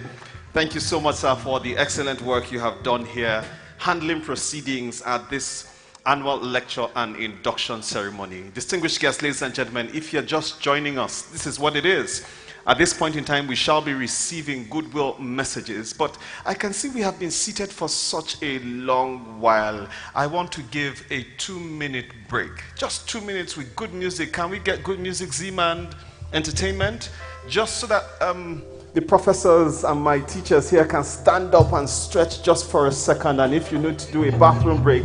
Thank you so much, sir, for the excellent work you have done here, handling proceedings at this annual lecture and induction ceremony. Distinguished guests, ladies and gentlemen, if you're just joining us, this is what it is. At this point in time, we shall be receiving Goodwill messages, but I can see we have been seated for such a long while. I want to give a 2-minute break. Just 2 minutes with good music. Can we get good music, Z-Man Entertainment? Just so that the professors and my teachers here can stand up and stretch just for a second. And if you need to do a bathroom break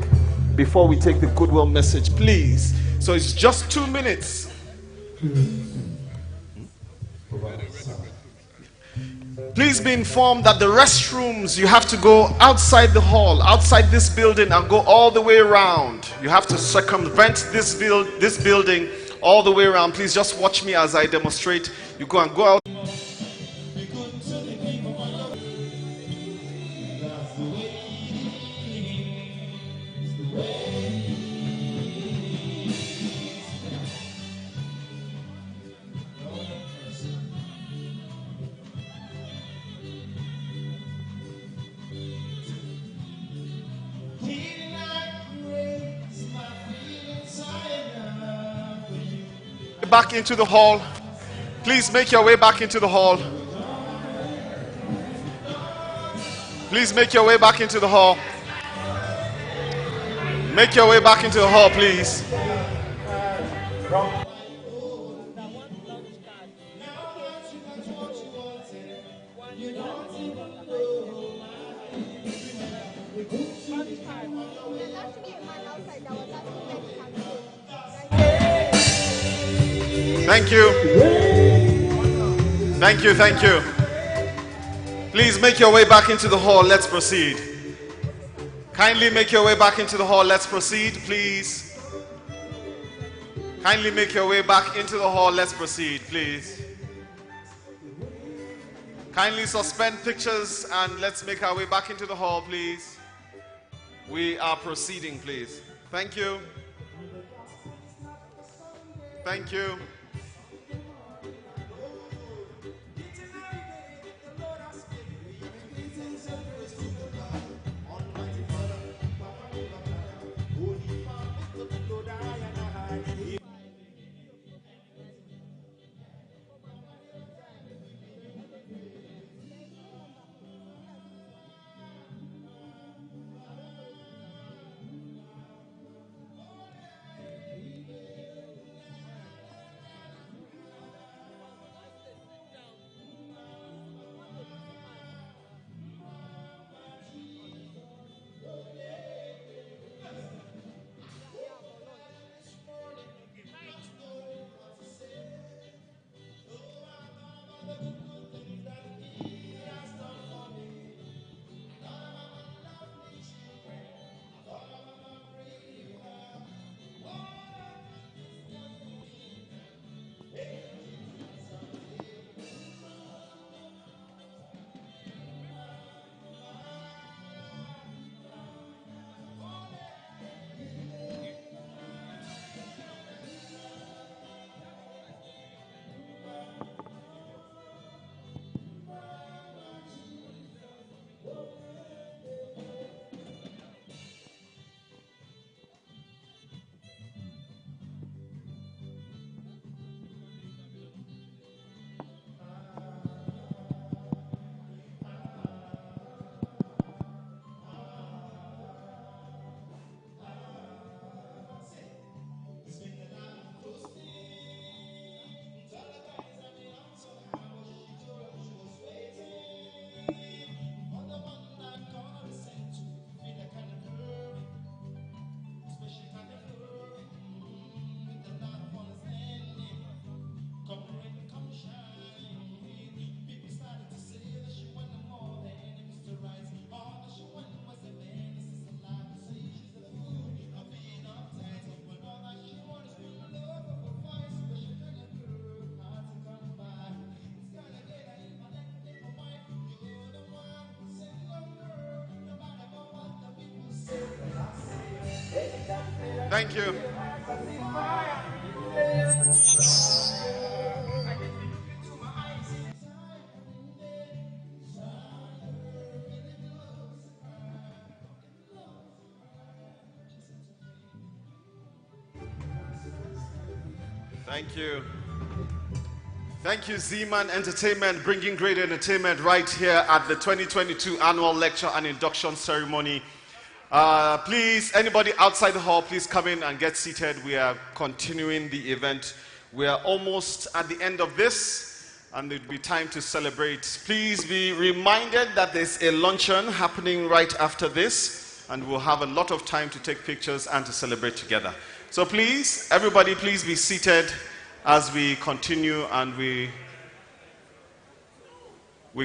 before we take the Goodwill message, please. So it's just 2 minutes. Please be informed that the restrooms, you have to go outside the hall, outside this building, and go all the way around. You have to circumvent this building all the way around. Please just watch me as I demonstrate. You go out. Back into the hall. Please make your way back into the hall. Please make your way back into the hall. Make your way back into the hall, please. Thank you. Thank you, thank you. Please make your way back into the hall. Let's proceed. Kindly make your way back into the hall. Let's proceed, please. Kindly make your way back into the hall. Let's proceed, please. Kindly suspend pictures and let's make our way back into the hall, please. We are proceeding, please. Thank you. Thank you. Thank you. Thank you. Thank you, Z-Man Entertainment, bringing great entertainment right here at the 2022 Annual Lecture and Induction Ceremony. Please, anybody outside the hall, please come in and get seated. We are continuing the event. We are almost at the end of this, and it will be time to celebrate. Please be reminded that there's a luncheon happening right after this, and we'll have a lot of time to take pictures and to celebrate together. So please, everybody, please be seated as we continue and we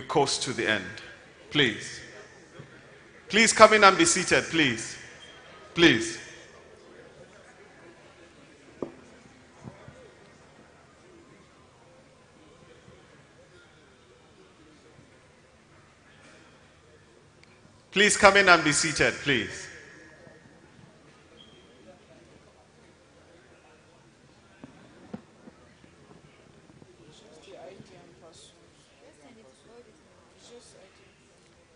coast to the end. Please. Please come in and be seated, please. Please. Please come in and be seated, please.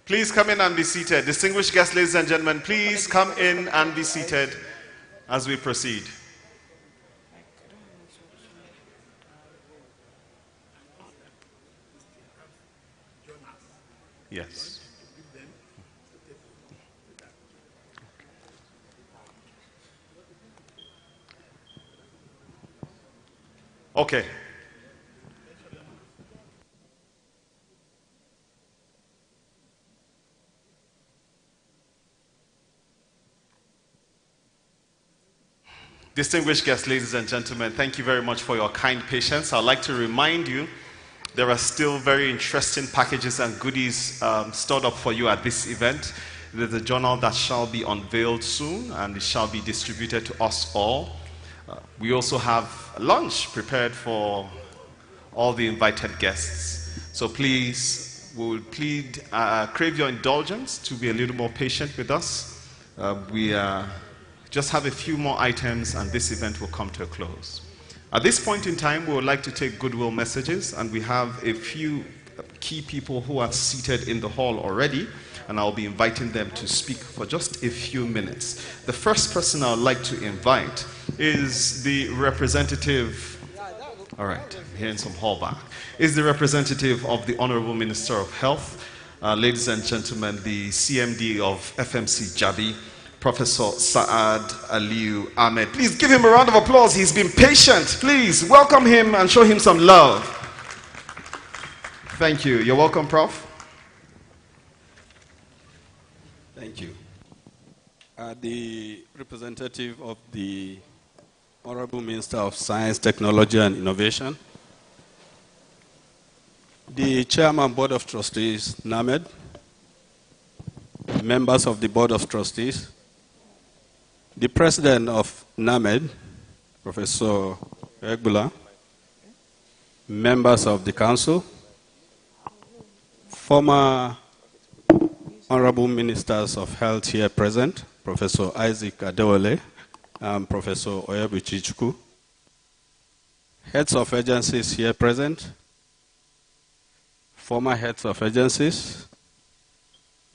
Please come in and be seated. Distinguished guests, ladies and gentlemen, please come in and be seated as we proceed. Yes. Okay. Distinguished guests, ladies and gentlemen, thank you very much for your kind patience. I'd like to remind you there are still very interesting packages and goodies stored up for you at this event. There's a journal that shall be unveiled soon, and it shall be distributed to us all. We also have lunch prepared for all the invited guests. So please, we will crave your indulgence to be a little more patient with us. We just have a few more items and this event will come to a close. At this point in time, we would like to take Goodwill messages, and we have a few key people who are seated in the hall already, and I'll be inviting them to speak for just a few minutes. The first person I would like to invite is the representative, all right, I'm hearing some hallback, is the representative of the Honorable Minister of Health, ladies and gentlemen, the CMD of FMC Jabi, Professor Saad Aliyu Ahmed. Please give him a round of applause. He's been patient. Please welcome him and show him some love. Thank you. You're welcome, Prof. Thank you. The representative of the Honorable Minister of Science, Technology and Innovation, the Chairman Board of Trustees, NAMED, members of the Board of Trustees, the President of NAMED, Professor Goodwill, members of the Council, former Honorable Ministers of Health here present, Professor Isaac Adewale and Professor Oyebuchi, heads of agencies here present, former heads of agencies,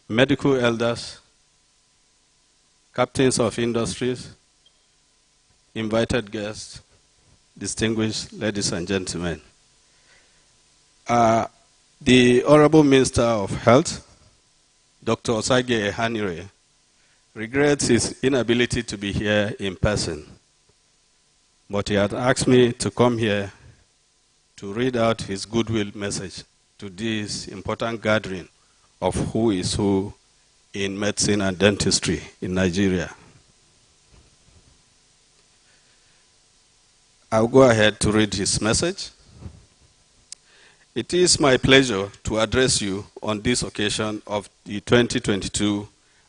medical elders, captains of industries, invited guests, distinguished ladies and gentlemen. The Honorable Minister of Health, Dr. Osage Ehanire, regrets his inability to be here in person, but he had asked me to come here to read out his goodwill message to this important gathering of who is who in medicine and dentistry in Nigeria. I'll go ahead to read his message. It is my pleasure to address you on this occasion of the 2022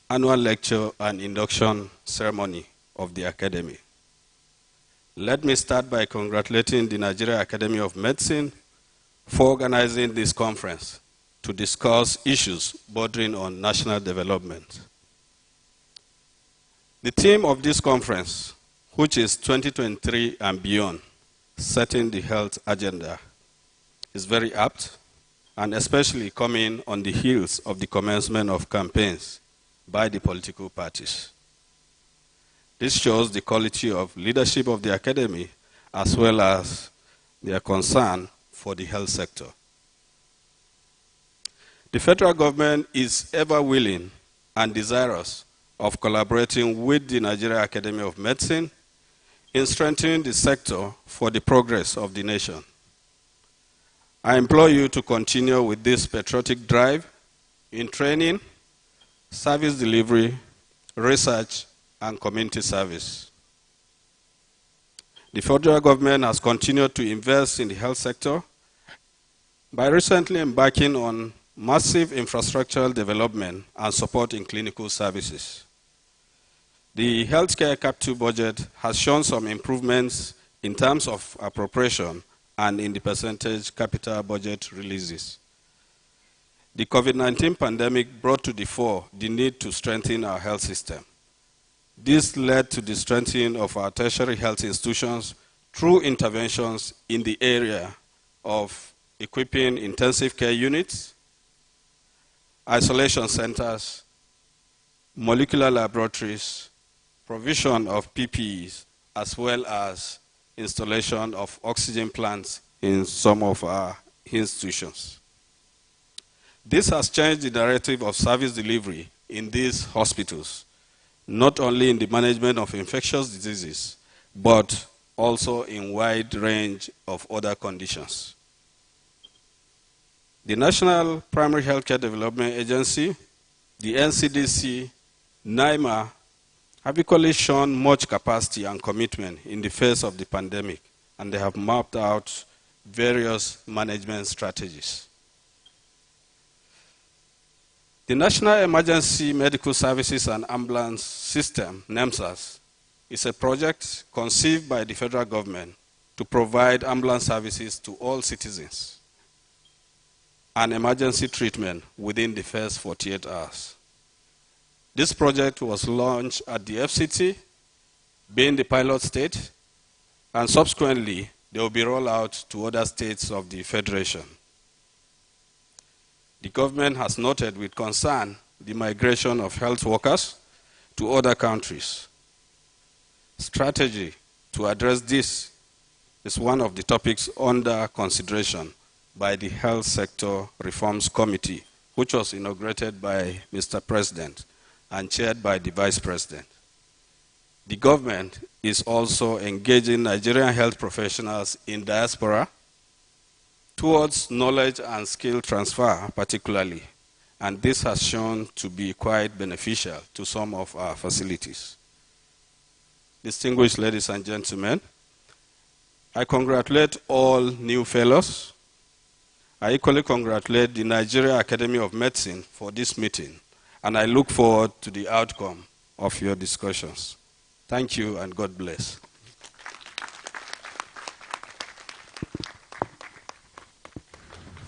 Annual Lecture and Induction Ceremony of the Academy. Let me start by congratulating the Nigeria Academy of Medicine for organizing this conference to discuss issues bordering on national development. The theme of this conference which is 2023 and beyond, setting the health agenda, is very apt, and especially coming on the heels of the commencement of campaigns by the political parties. This shows the quality of leadership of the academy as well as their concern for the health sector. The federal government is ever willing and desirous of collaborating with the Nigeria Academy of Medicine in strengthening the sector for the progress of the nation. I implore you to continue with this patriotic drive in training, service delivery, research, and community service. The federal government has continued to invest in the health sector by recently embarking on massive infrastructural development and support in clinical services. The healthcare Cap 2 budget has shown some improvements in terms of appropriation and in the percentage capital budget releases. The COVID-19 pandemic brought to the fore the need to strengthen our health system. This led to the strengthening of our tertiary health institutions through interventions in the area of equipping intensive care units, isolation centers, molecular laboratories, provision of PPEs, as well as installation of oxygen plants in some of our institutions. This has changed the narrative of service delivery in these hospitals, not only in the management of infectious diseases, but also in wide range of other conditions. The National Primary Healthcare Development Agency, the NCDC, NIMA, have equally shown much capacity and commitment in the face of the pandemic, and they have mapped out various management strategies. The National Emergency Medical Services and Ambulance System, NEMSAS, is a project conceived by the federal government to provide ambulance services to all citizens and emergency treatment within the first 48 hours. This project was launched at the FCT, being the pilot state, and subsequently they will be rolled out to other states of the Federation. The government has noted with concern the migration of health workers to other countries. Strategy to address this is one of the topics under consideration by the Health Sector Reforms Committee, which was inaugurated by Mr. President and chaired by the Vice President. The government is also engaging Nigerian health professionals in diaspora towards knowledge and skill transfer particularly, and this has shown to be quite beneficial to some of our facilities. Distinguished ladies and gentlemen, I congratulate all new fellows. I equally congratulate the Nigeria Academy of Medicine for this meeting, and I look forward to the outcome of your discussions. Thank you, and God bless.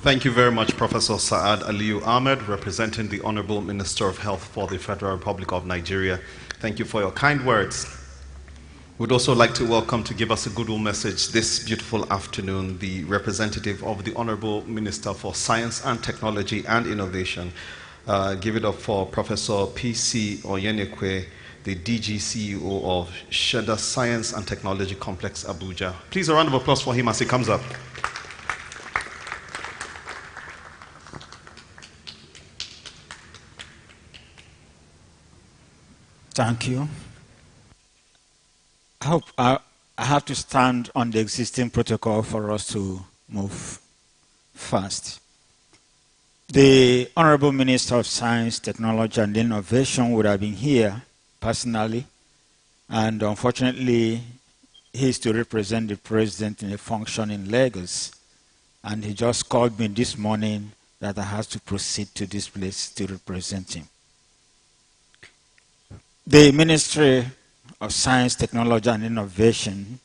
Thank you very much, Professor Saad Aliyu Ahmed, representing the Honorable Minister of Health for the Federal Republic of Nigeria. Thank you for your kind words. We'd also like to welcome, to give us a goodwill message this beautiful afternoon, the representative of the Honorable Minister for Science and Technology and Innovation. Give it up for Professor P.C. Oyenekwe, the DG CEO of Sheda Science and Technology Complex, Abuja. Please, a round of applause for him as he comes up. Thank you. I hope I have to stand on the existing protocol for us to move fast. The Honorable Minister of Science, Technology and Innovation would have been here personally, and unfortunately he is to represent the President in a function in Lagos, and he just called me this morning that I have to proceed to this place to represent him. The Ministry of Science, Technology and Innovation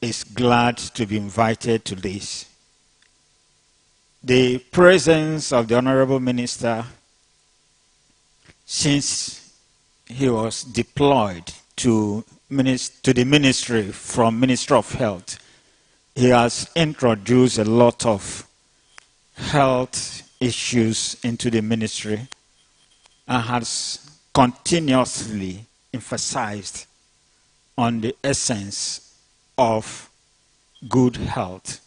is glad to be invited to this. The presence of the Honorable Minister, since he was deployed to the ministry from Ministry of Health, he has introduced a lot of health issues into the ministry and has continuously emphasized on the essence of good health.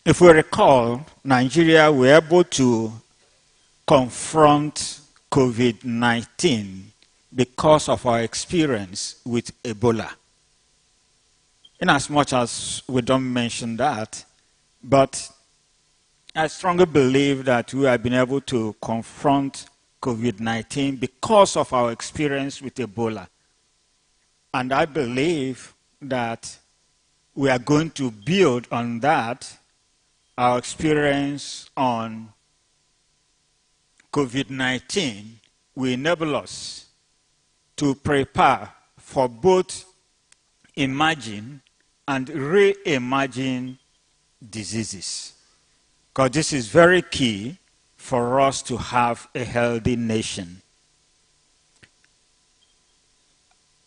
If we recall, Nigeria were able to confront COVID-19 because of our experience with Ebola. In as much as we don't mention that, but I strongly believe that we have been able to confront COVID-19 because of our experience with Ebola. And I believe that we are going to build on that. Our experience on COVID-19 will enable us to prepare for both emerging and re-emerging diseases. Because this is very key for us to have a healthy nation.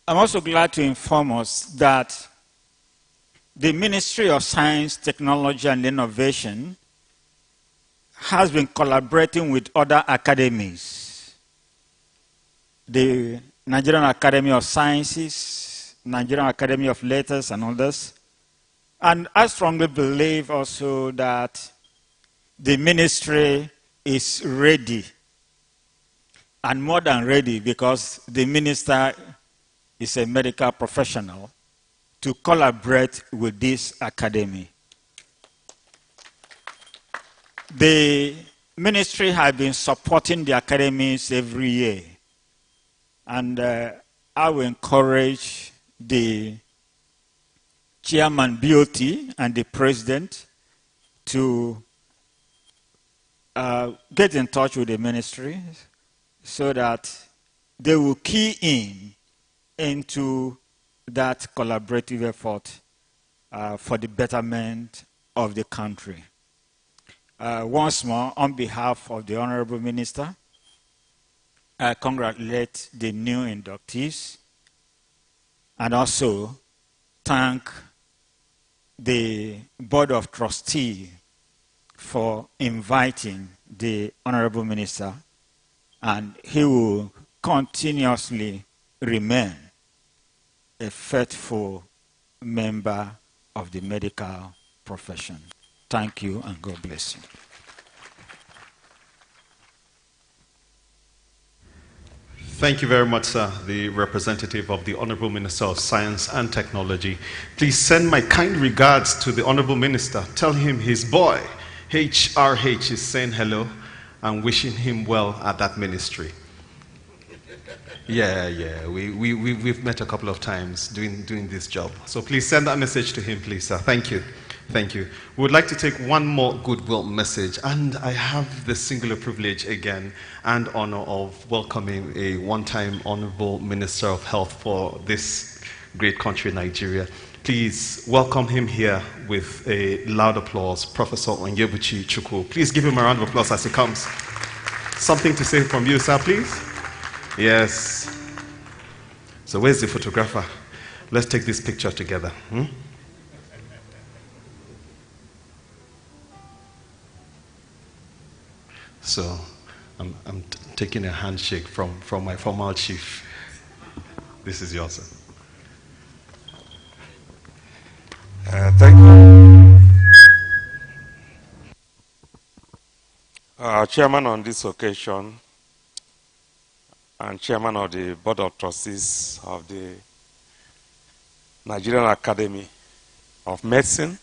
I'm also glad to inform us that the Ministry of Science, Technology and Innovation has been collaborating with other academies. The Nigerian Academy of Sciences, Nigerian Academy of Letters and others. And I strongly believe also that the ministry is ready, and more than ready, because the minister is a medical professional, to collaborate with this academy. The ministry has been supporting the academies every year, and I will encourage the chairman BOT and the president to get in touch with the ministry so that they will key into that collaborative effort for the betterment of the country. Once more, on behalf of the Honorable Minister, I congratulate the new inductees and also thank the Board of Trustees for inviting the Honorable Minister, and he will continuously remain a faithful member of the medical profession. Thank you and God bless you. Thank you very much, sir, the representative of the Honorable Minister of Science and Technology. Please send my kind regards to the Honorable Minister. Tell him his boy, HRH, is saying hello and wishing him well at that ministry. Yeah, we've met a couple of times doing this job. So please send that message to him, please, sir. Thank you. Thank you. We would like to take one more Goodwill message, and I have the singular privilege again and honor of welcoming a one-time Honorable Minister of Health for this great country, Nigeria. Please welcome him here with a loud applause, Professor Onyebuchi Chukwu. Please give him a round of applause as he comes. Something to say from you, sir, please? Yes. So where's the photographer? Let's take this picture together. So I'm taking a handshake from my former chief. This is yours, sir. Thank you. Chairman on this occasion, and Chairman of the Board of Trustees of the Nigerian Academy of Medicine,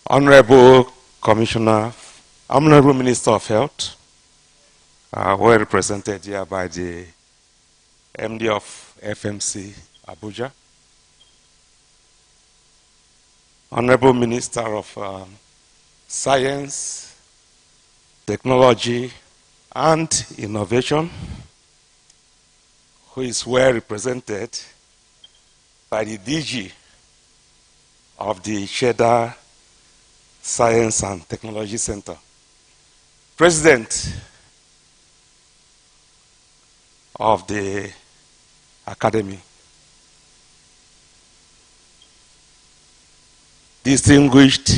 Honorable Commissioner, Honorable Minister of Health, well represented here by the MD of FMC Abuja, Honorable Minister of Science, Technology and Innovation, who is well represented by the DG of the Cheddar Science and Technology Center. president of the academy, distinguished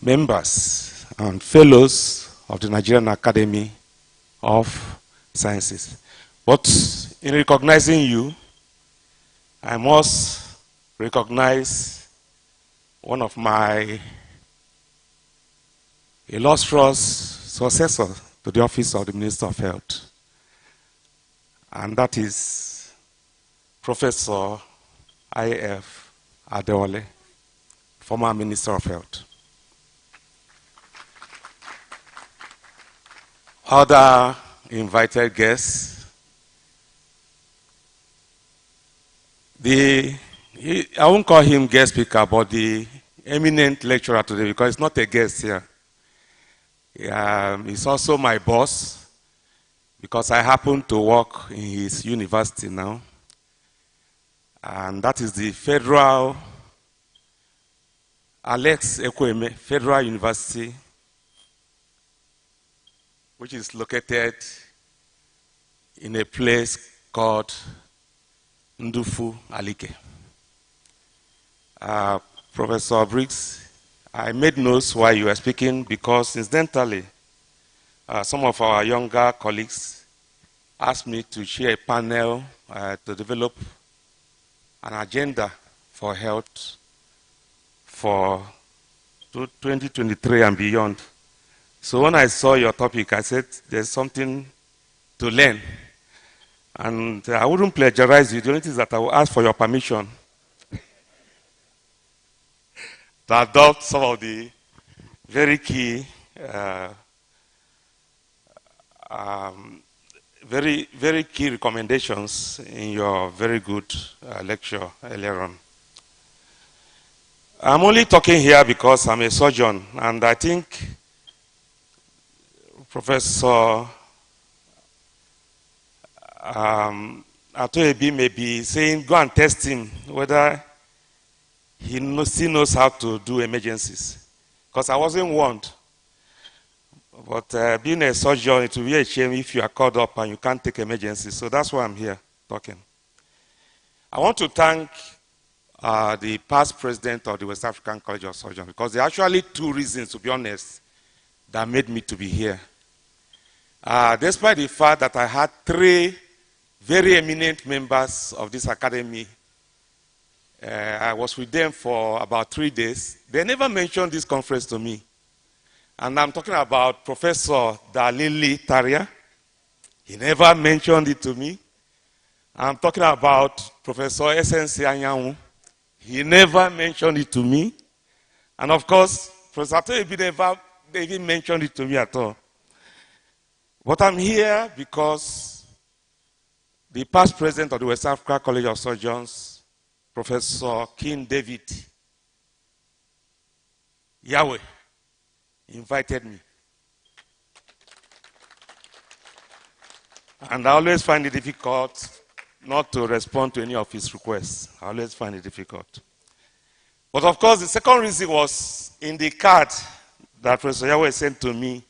members and fellows of the Nigerian Academy of Sciences. But in recognizing you, I must recognize one of my illustrious successors to the office of the Minister of Health, and that is Professor I.F. Adewale, former Minister of Health. Other invited guests, I won't call him guest speaker, but the eminent lecturer today, because he's not a guest here. He's also my boss, because I happen to work in his university now. And that is the Federal Alex Ekweme Federal University, which is located in a place called Ndufu Alike. Professor Briggs, I made notes while you were speaking because incidentally, some of our younger colleagues asked me to chair a panel to develop an agenda for health for 2023 and beyond. So when I saw your topic, I said, there's something to learn. And I wouldn't plagiarize you. The only thing is that I will ask for your permission to adopt some of the very key, very key recommendations in your very good lecture earlier on. I'm only talking here because I'm a surgeon, and I think Professor Atoebi may be saying, go and test him whether he still knows how to do emergencies. Because I wasn't warned. But being a surgeon, it will be a shame if you are called up and you can't take emergencies. So that's why I'm here talking. I want to thank the past president of the West African College of Surgeons, because there are actually two reasons, to be honest, that made me to be here. Despite the fact that I had three very eminent members of this academy, I was with them for about 3 days. They never mentioned this conference to me. And I'm talking about Professor Dalili Taria. He never mentioned it to me. I'm talking about Professor SNC Anyanwu. He never mentioned it to me. And of course, Professor Atoebi never even mentioned it to me at all. But I'm here because the past president of the West Africa College of Surgeons, Professor King David Yahweh, invited me. And I always find it difficult not to respond to any of his requests. I always find it difficult. But of course, the second reason was in the card that Professor Yahweh sent to me,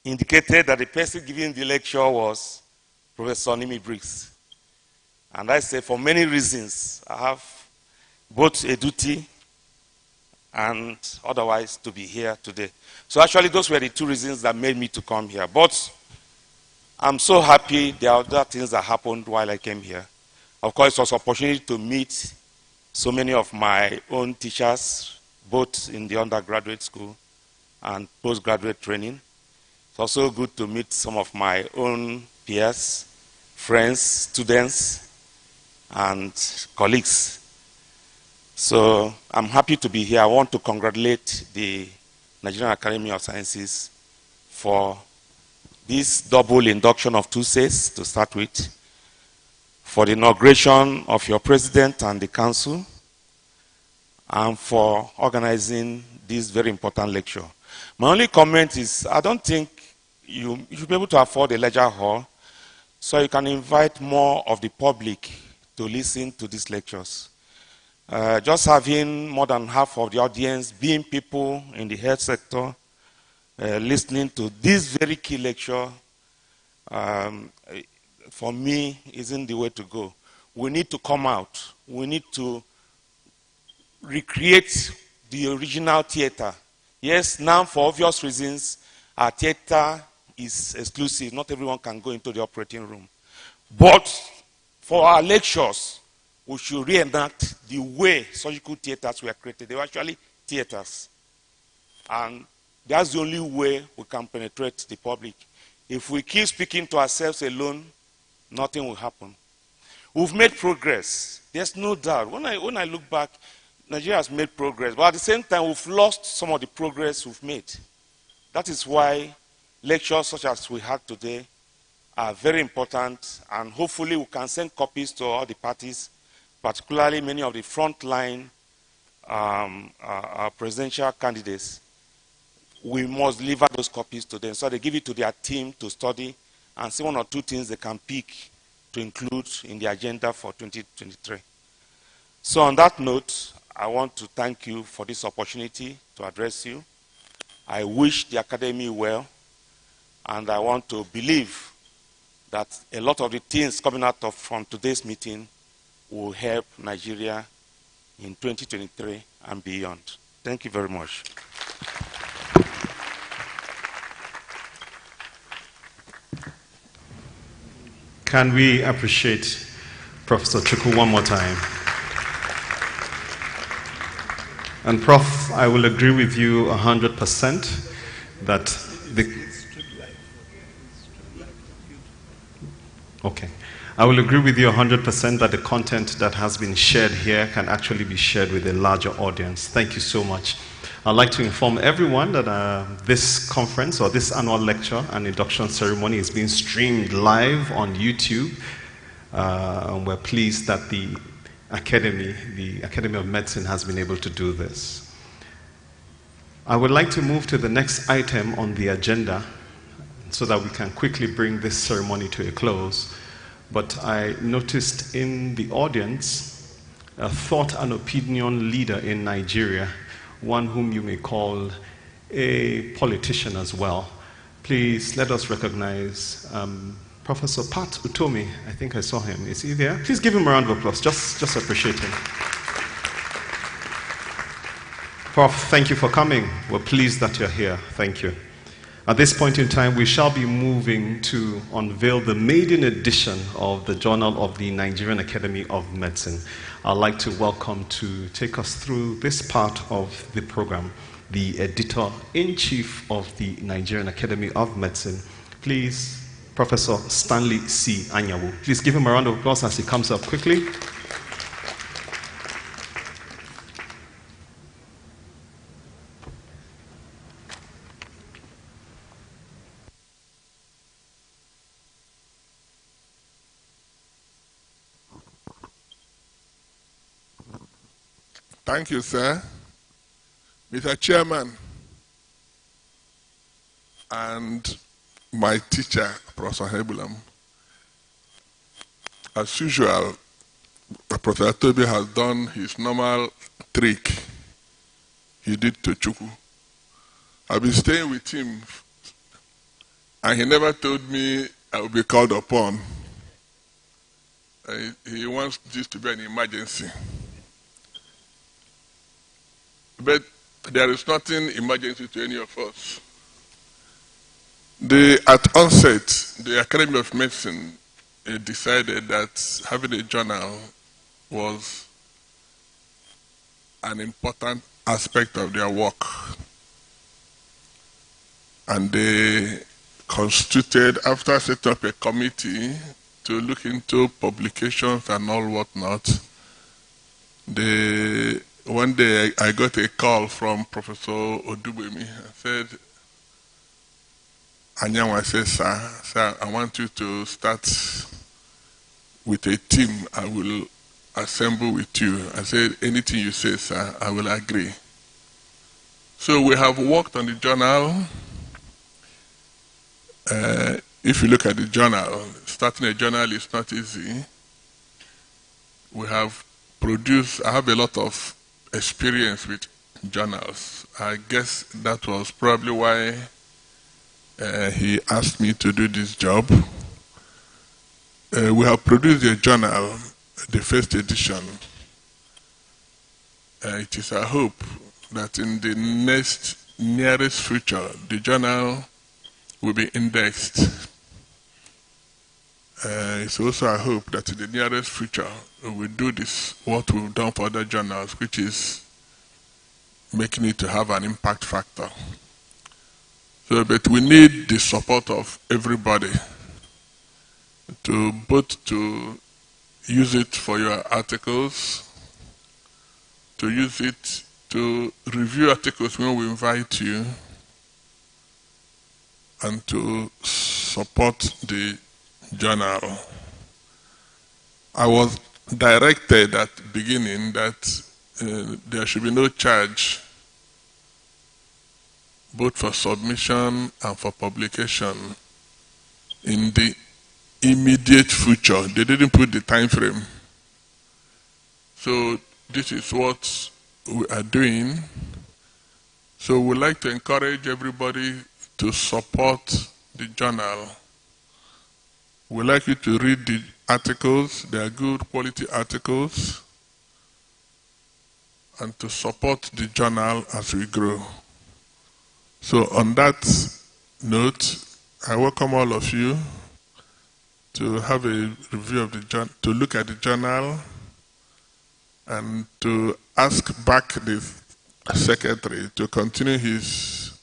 indicated that the person giving the lecture was Professor Nimi Briggs. And I say, for many reasons, I have both a duty and otherwise to be here today. So actually, those were the two reasons that made me to come here. But I'm so happy there are other things that happened while I came here. Of course, it was an opportunity to meet so many of my own teachers, both in the undergraduate school and postgraduate training. It's also good to meet some of my own peers, friends, students, and colleagues. So I'm happy to be here. I want to congratulate the Nigerian Academy of Sciences for this double induction of 2 SAYs to start with, for the inauguration of your president and the council, and for organizing this very important lecture. My only comment is, I don't think you should be able to afford a lecture hall, so you can invite more of the public to listen to these lectures. Just having more than half of the audience being people in the health sector, listening to this very key lecture, for me, isn't the way to go. We need to come out. We need to recreate the original theater. Yes, now for obvious reasons, our theater is exclusive. Not everyone can go into the operating room. But for our lectures, we should reenact the way surgical theaters were created. They were actually theaters. And that's the only way we can penetrate the public. If we keep speaking to ourselves alone, nothing will happen. We've made progress. There's no doubt. When I look back, Nigeria has made progress. But at the same time, we've lost some of the progress we've made. That is why lectures such as we had today are very important. And hopefully we can send copies to all the parties, particularly many of the frontline presidential candidates. We must deliver those copies to them so they give it to their team to study and see one or two things they can pick to include in the agenda for 2023. So on that note, I want to thank you for this opportunity to address you. I wish the Academy well, and I want to believe that a lot of the things coming out from today's meeting will help Nigeria in 2023 and beyond. Thank you very much. Can we appreciate Professor Chukwu one more time? And Prof, I will agree with you 100% that I will agree with you 100% that the content that has been shared here can actually be shared with a larger audience. Thank you so much. I'd like to inform everyone that this conference or this annual lecture and induction ceremony is being streamed live on YouTube. We're pleased that the Academy of Medicine has been able to do this. I would like to move to the next item on the agenda so that we can quickly bring this ceremony to a close. But I noticed in the audience a thought and opinion leader in Nigeria, one whom you may call a politician as well. Please let us recognize Professor Pat Utomi. I think I saw him. Is he there? Please give him a round of applause. Just appreciate him. Prof, thank you for coming. We're pleased that you're here. Thank you. At this point in time, we shall be moving to unveil the maiden edition of the Journal of the Nigerian Academy of Medicine. I'd like to welcome to take us through this part of the program, the Editor-in-Chief of the Nigerian Academy of Medicine. Please, Professor Stanley C. Anyawu. Please give him a round of applause as he comes up quickly. Thank you, sir. Mr. Chairman, and my teacher, Professor Hebulam. As usual, Professor Toby has done his normal trick he did to Chukwu. I've been staying with him, and he never told me I would be called upon. He wants this to be an emergency. But there is nothing emergency to any of us. At onset, the Academy of Medicine decided that having a journal was an important aspect of their work. And they constituted, after setting up a committee to look into publications and all whatnot, one day I got a call from Professor Odubemi. I said, Anyanwu, I said, sir, I want you to start with a team. I will assemble with you. I said, anything you say, sir, I will agree. So we have worked on the journal. If you look at the journal, starting a journal is not easy. We have I have a lot of experience with journals. I guess that was probably why he asked me to do this job. We have produced a journal, the first edition. It is our hope that in the nearest future, the journal will be indexed. It's also our hope that in the nearest future, we will do this, what we've done for other journals, which is making it to have an impact factor. So, but we need the support of everybody to both to use it for your articles, to use it to review articles when we invite you, and to support the journal. I was directed at the beginning that there should be no charge both for submission and for publication in the immediate future. They didn't put the time frame. So this is what we are doing. So we'd like to encourage everybody to support the journal. We'd like you to read the articles. They are good quality articles. And to support the journal as we grow. So on that note, I welcome all of you to have a review of the journal, to look at the journal, and to ask back the secretary to continue his,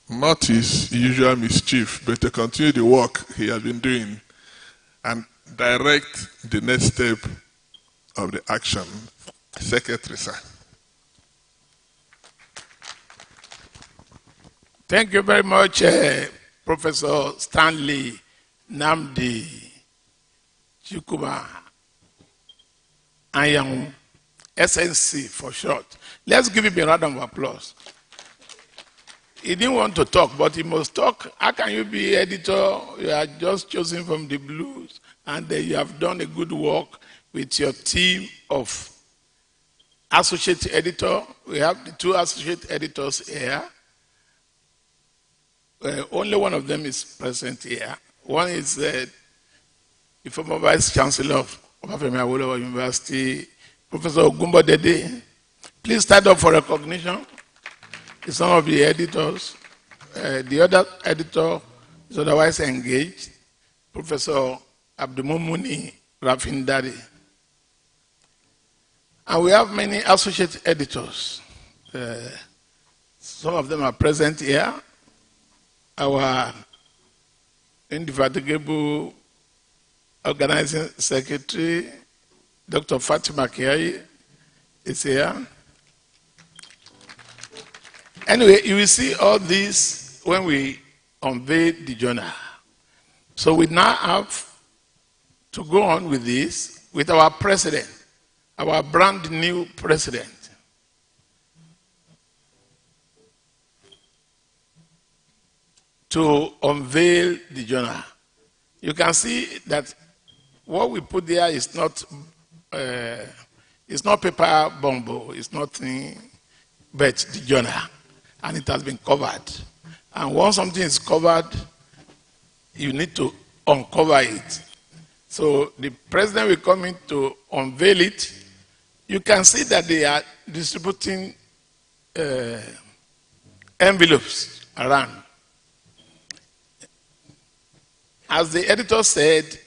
not his usual mischief, but to continue the work he has been doing and direct the next step of the action. Secretary, sir. Thank you very much, Professor Stanley Namdi Chukwuma Anyang, SNC for short. Let's give him a round of applause. He didn't want to talk, but he must talk. How can you be editor? You are just chosen from the blues, and you have done a good work with your team of associate editor. We have the two associate editors here. Only one of them is present here. One is the former Vice Chancellor of Obafemi Awolowo University, Professor Ogumbo Dede. Please stand up for recognition. It's one of the editors. The other editor is otherwise engaged, Professor Abdulmumuni Rafindari. And we have many associate editors. Some of them are present here. Our indefatigable organizing secretary, Dr. Fatima Kiai, is here. Anyway, you will see all this when we unveil the journal. So we now have to go on with this with our president, our brand new president. To unveil the journal. You can see that what we put there is not paper bumbo, it's nothing but the journal, and it has been covered. And once something is covered, you need to uncover it. So the president will come in to unveil it. You can see that they are distributing envelopes around. As the editor said,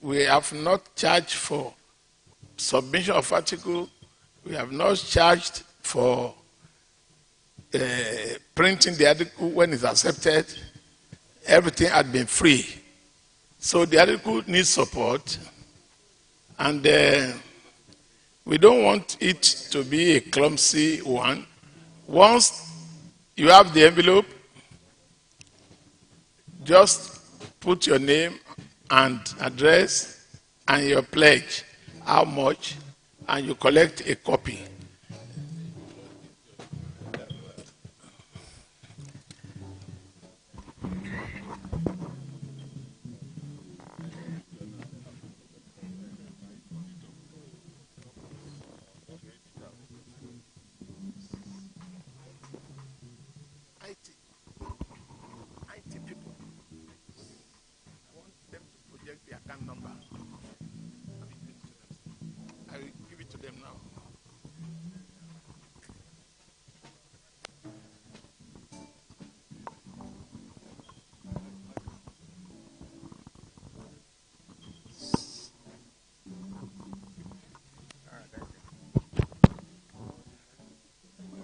we have not charged for submission of article. We have not charged for printing the article when it's accepted. Everything had been free. So the article needs support. And we don't want it to be a clumsy one. Once you have the envelope, just put your name and address and your pledge, how much, and you collect a copy.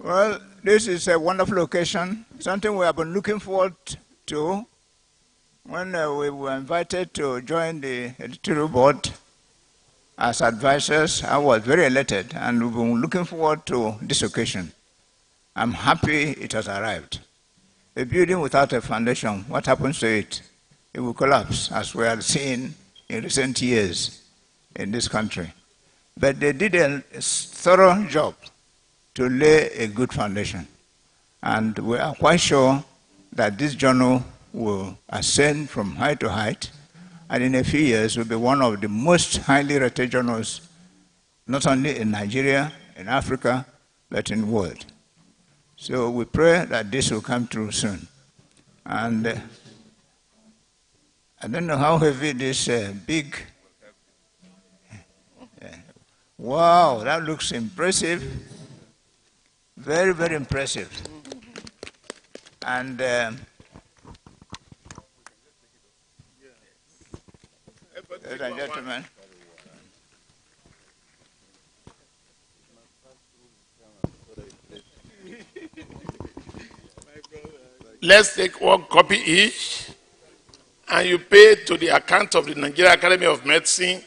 Well, this is a wonderful occasion, something we have been looking forward to. When we were invited to join the editorial board as advisors, I was very elated, and we've been looking forward to this occasion. I'm happy it has arrived. A building without a foundation, what happens to it? It will collapse, as we have seen in recent years in this country. But they did a thorough job to lay a good foundation. And we are quite sure that this journal will ascend from height to height, and in a few years will be one of the most highly rated journals, not only in Nigeria, in Africa, but in the world. So we pray that this will come true soon. And I don't know how heavy this big... Wow, that looks impressive. Very, very impressive. And ladies and gentlemen, let's take one copy each, and you pay to the account of the Nigerian Academy of Medicine,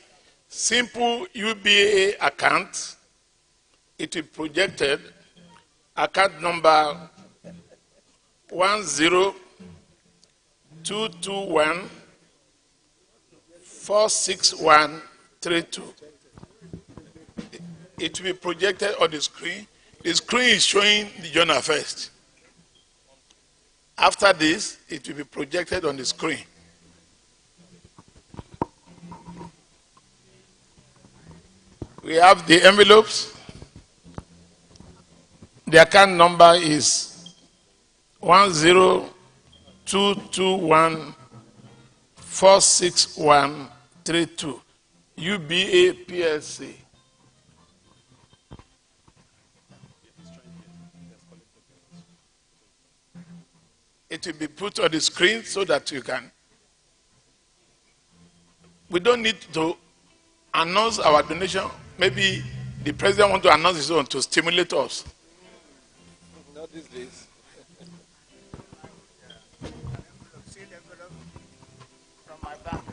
simple UBA account. It is projected, account number 10221466132. It will be projected on the screen. The screen is showing the journal first. After this, it will be projected on the screen. We have the envelopes. The account number is 10221466132, UBA PLC. It will be put on the screen so that you can. We don't need to announce our donation. Maybe the president wants to announce his own to stimulate us. Not these days.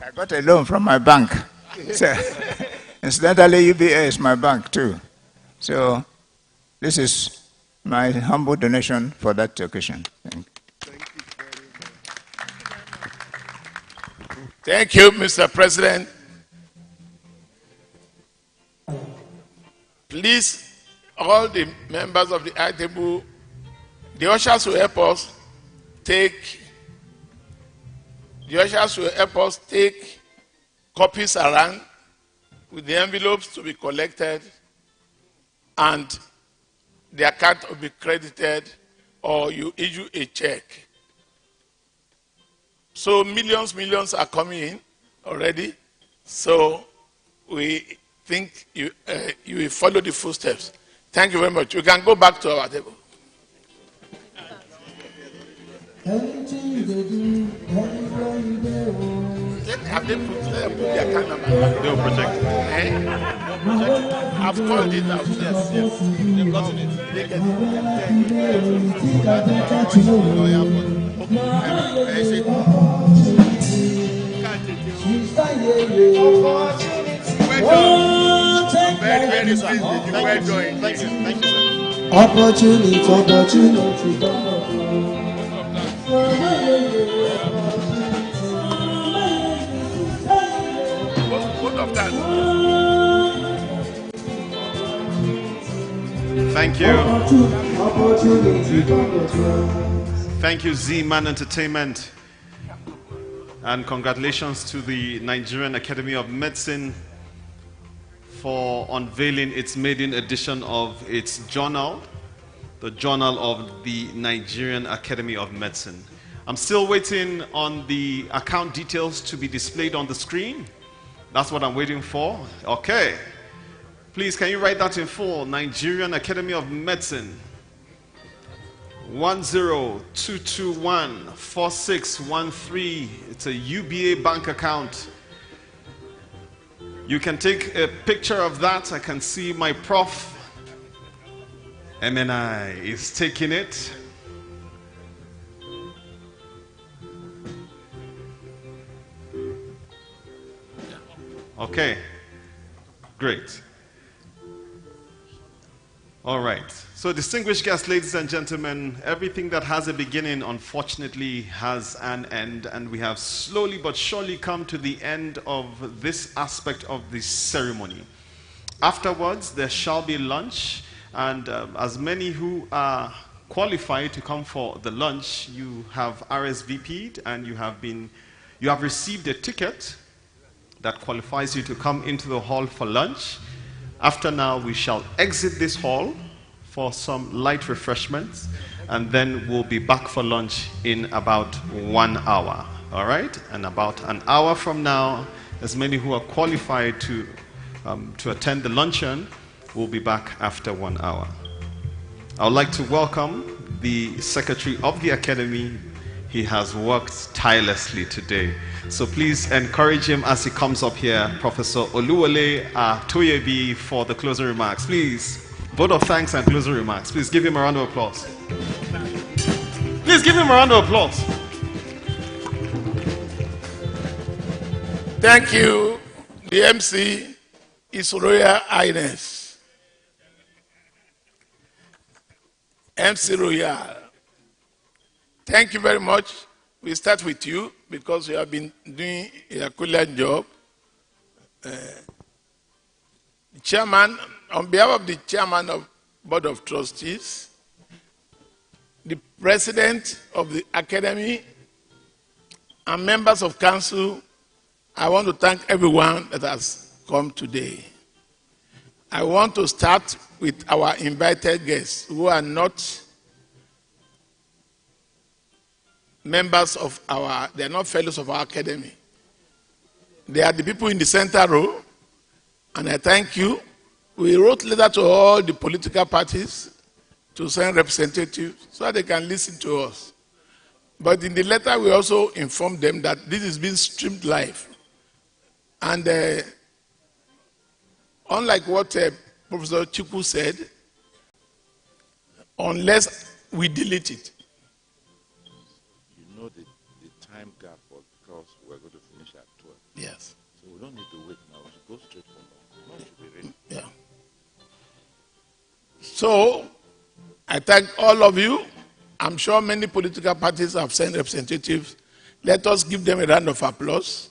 I got a loan from my bank. So, incidentally, UBA is my bank too. So this is my humble donation for that occasion. Thank you, Mr. President. Please, all the members of the high table, the ushers will help us take copies around with the envelopes to be collected, and the account will be credited, or you issue a check. So millions are coming in already. So we think you will follow the footsteps. Thank you very much. We can go back to our table. Have they put the account number? They'll project it. I've called it out. Yes. They've gotten it. They get Very sir. Thank you, sir. Opportunity. both of that. Thank you. Thank you, Z-Man Entertainment. And congratulations to the Nigerian Academy of Medicine for unveiling its maiden edition of its journal, the Journal of the Nigerian Academy of Medicine. I'm still waiting on the account details to be displayed on the screen. That's what I'm waiting for. Okay. Please, can you write that in full? Nigerian Academy of Medicine. 102214613. It's a UBA bank account. You can take a picture of that. I can see my prof MNI is taking it. Okay, great. All right. So, distinguished guests, ladies and gentlemen, everything that has a beginning, unfortunately, has an end, and we have slowly but surely come to the end of this aspect of the ceremony. Afterwards, there shall be lunch, and as many who are qualified to come for the lunch, you have RSVP'd, and you have received a ticket that qualifies you to come into the hall for lunch. After now, we shall exit this hall for some light refreshments, and then we'll be back for lunch in about 1 hour. All right? And about an hour from now, as many who are qualified to attend the luncheon will be back after 1 hour. I would like to welcome the Secretary of the Academy. He has worked tirelessly today. So please encourage him as he comes up here, Professor Oluwole Toyebi, for the closing remarks. Please, vote of thanks and closing remarks. Please give him a round of applause. Please give him a round of applause. Thank you. The MC is Royal Highness. MC Royal. Thank you very much. We start with you because you have been doing a Herculean job. Chairman, on behalf of the Chairman of Board of Trustees, the President of the Academy, and members of Council, I want to thank everyone that has come today. I want to start with our invited guests who are not members of they are not fellows of our academy. They are the people in the center row, and I thank you. We wrote letter to all the political parties to send representatives so that they can listen to us. But in the letter, we also informed them that this is being streamed live. And unlike what Professor Chukwu said, unless we delete it, the time gap was because we're going to finish at 12. yes. So we don't need to wait now. We should go straight from lunch. Should be ready. Yeah. So, I thank all of you. I'm sure many political parties have sent representatives. Let us give them a round of applause.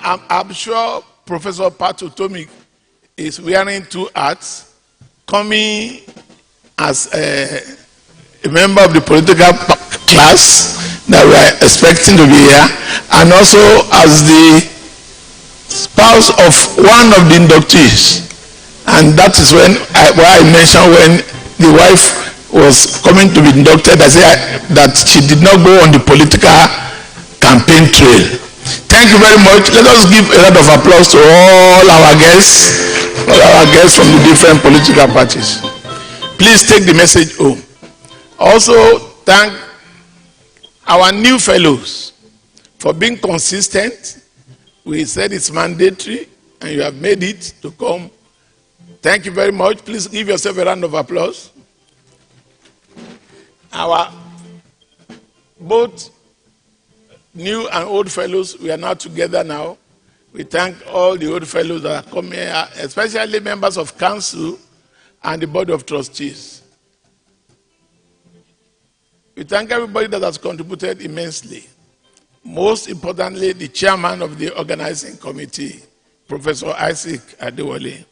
I'm sure Professor Patu Tomi is wearing 2 hats, coming as a member of the political class that we are expecting to be here, and also as the spouse of one of the inductees. And that is when I mentioned when the wife was coming to be inducted, I said that she did not go on the political campaign trail. Thank you very much. Let us give a round of applause to all our guests from the different political parties. Please take the message home. Also, thank our new fellows for being consistent. We said it's mandatory, and you have made it to come. Thank you very much. Please give yourself a round of applause. Our both new and old fellows, we are now together now. We thank all the old fellows that are coming here, especially members of Council and the Board of Trustees. We thank everybody that has contributed immensely. Most importantly, the chairman of the organizing committee, Professor Isaac Adewale.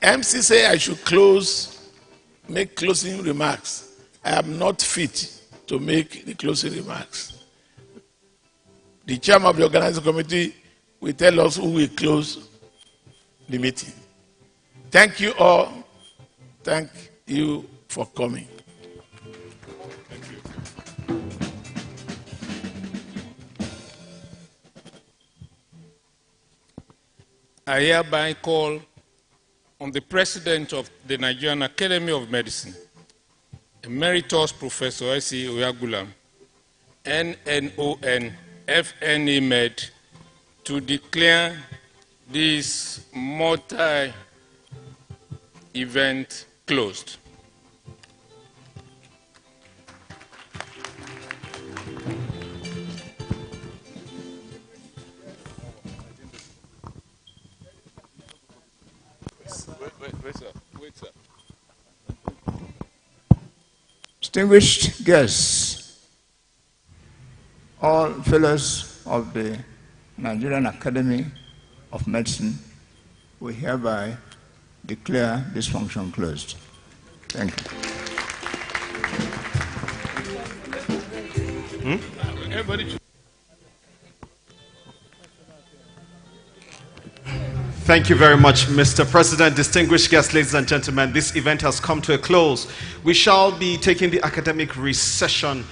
MC say I should make closing remarks. I am not fit to make the closing remarks. The chairman of the organizing committee will tell us who will close the meeting. Thank you all. Thank you for coming. I hereby call on the President of the Nigerian Academy of Medicine, Emeritus Professor S.E. Oyagulam, NNON, FNE Med, to declare this multi-faceted event closed. Wait, sir. Distinguished guests, all fellows of the Nigerian Academy of Medicine, we hereby declare this function closed. Thank you. Thank you very much, Mr. President. Distinguished guests, ladies and gentlemen, this event has come to a close. We shall be taking the academic recession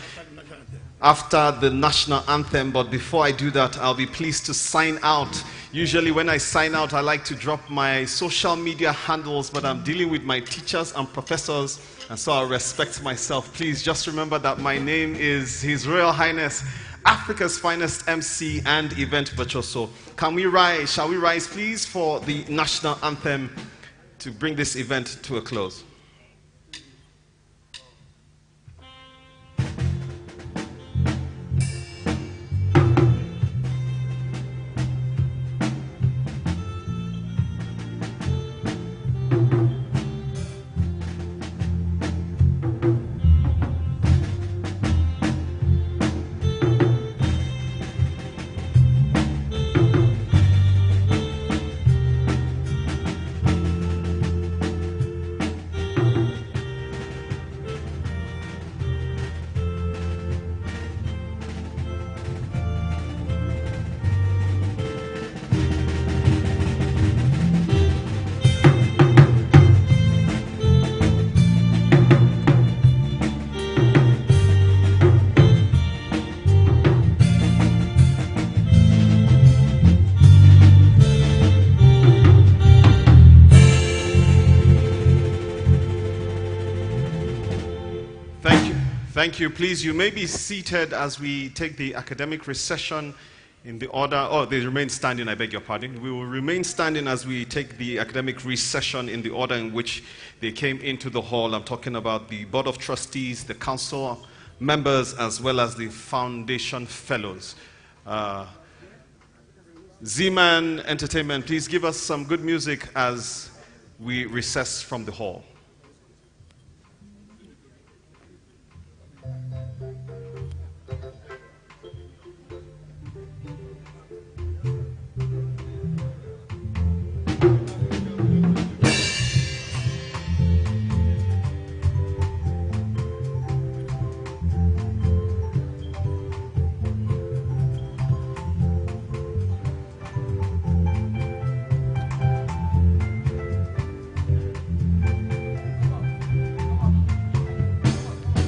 after the national anthem, but before I do that, I'll be pleased to sign out. Usually when I sign out, I like to drop my social media handles, but I'm dealing with my teachers and professors, and so I'll respect myself. Please just remember that my name is His Royal Highness, Africa's finest MC and event virtuoso. Can we rise? Shall we rise, please, for the national anthem to bring this event to a close? Thank you. Please, you may be seated as we take the academic recession in the order. Oh, they remain standing, I beg your pardon. We will remain standing as we take the academic recession in the order in which they came into the hall. I'm talking about the Board of Trustees, the Council members, as well as the Foundation Fellows. Z-Man Entertainment, please give us some good music as we recess from the hall.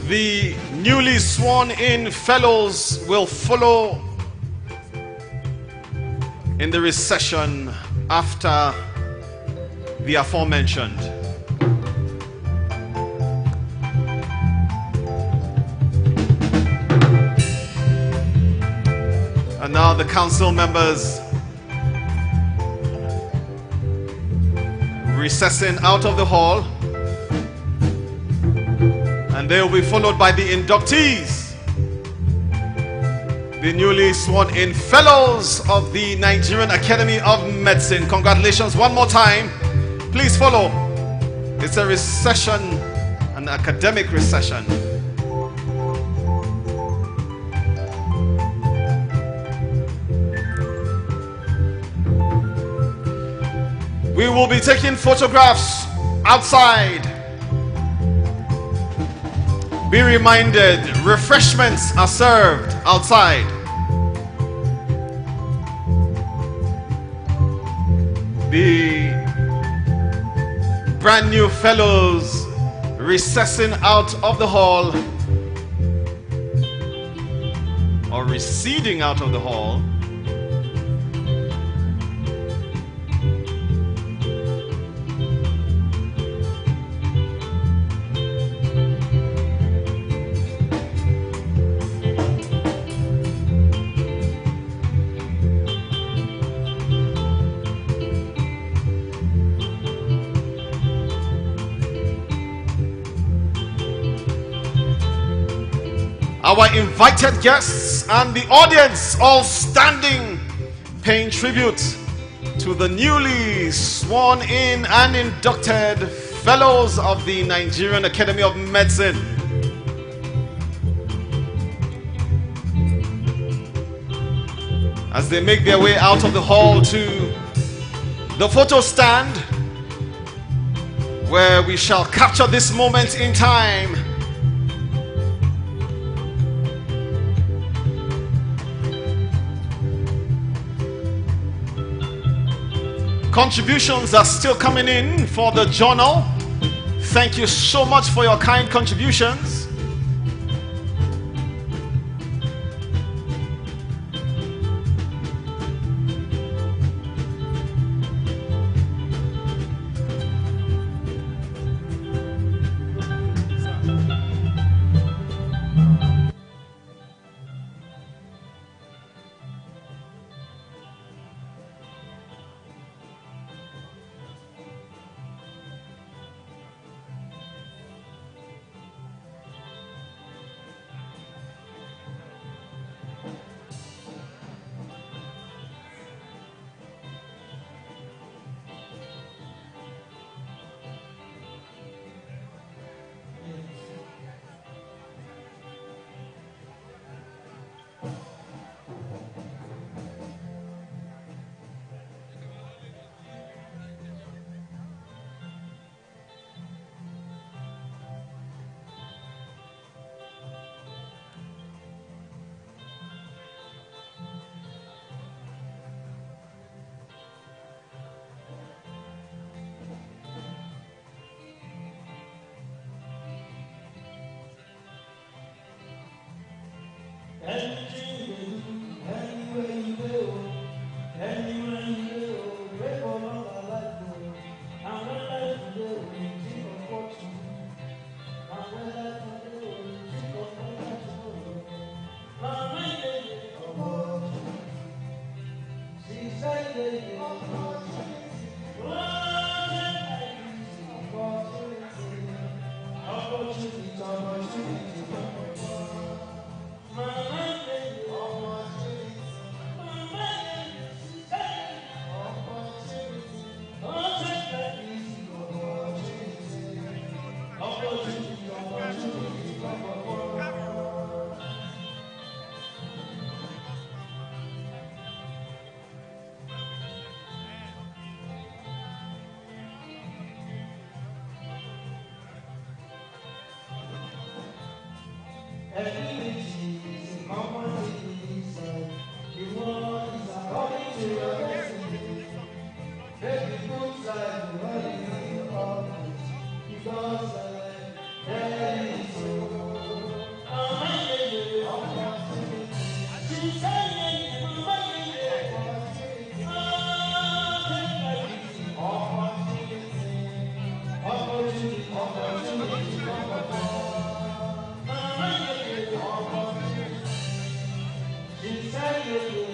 The newly sworn-in fellows will follow in the recession after the aforementioned. And now the council members recessing out of the hall. And they will be followed by the inductees, the newly sworn-in fellows of the Nigerian Academy of Medicine. Congratulations one more time. Please follow. It's a recession, an academic recession. We will be taking photographs outside. Be reminded, refreshments are served outside. The brand new fellows recessing out of the hall, or receding out of the hall, our invited guests, and the audience all standing, paying tribute to the newly sworn in and inducted fellows of the Nigerian Academy of Medicine. As they make their way out of the hall to the photo stand, where we shall capture this moment in time. Contributions are still coming in for the journal. Thank you so much for your kind contributions. She said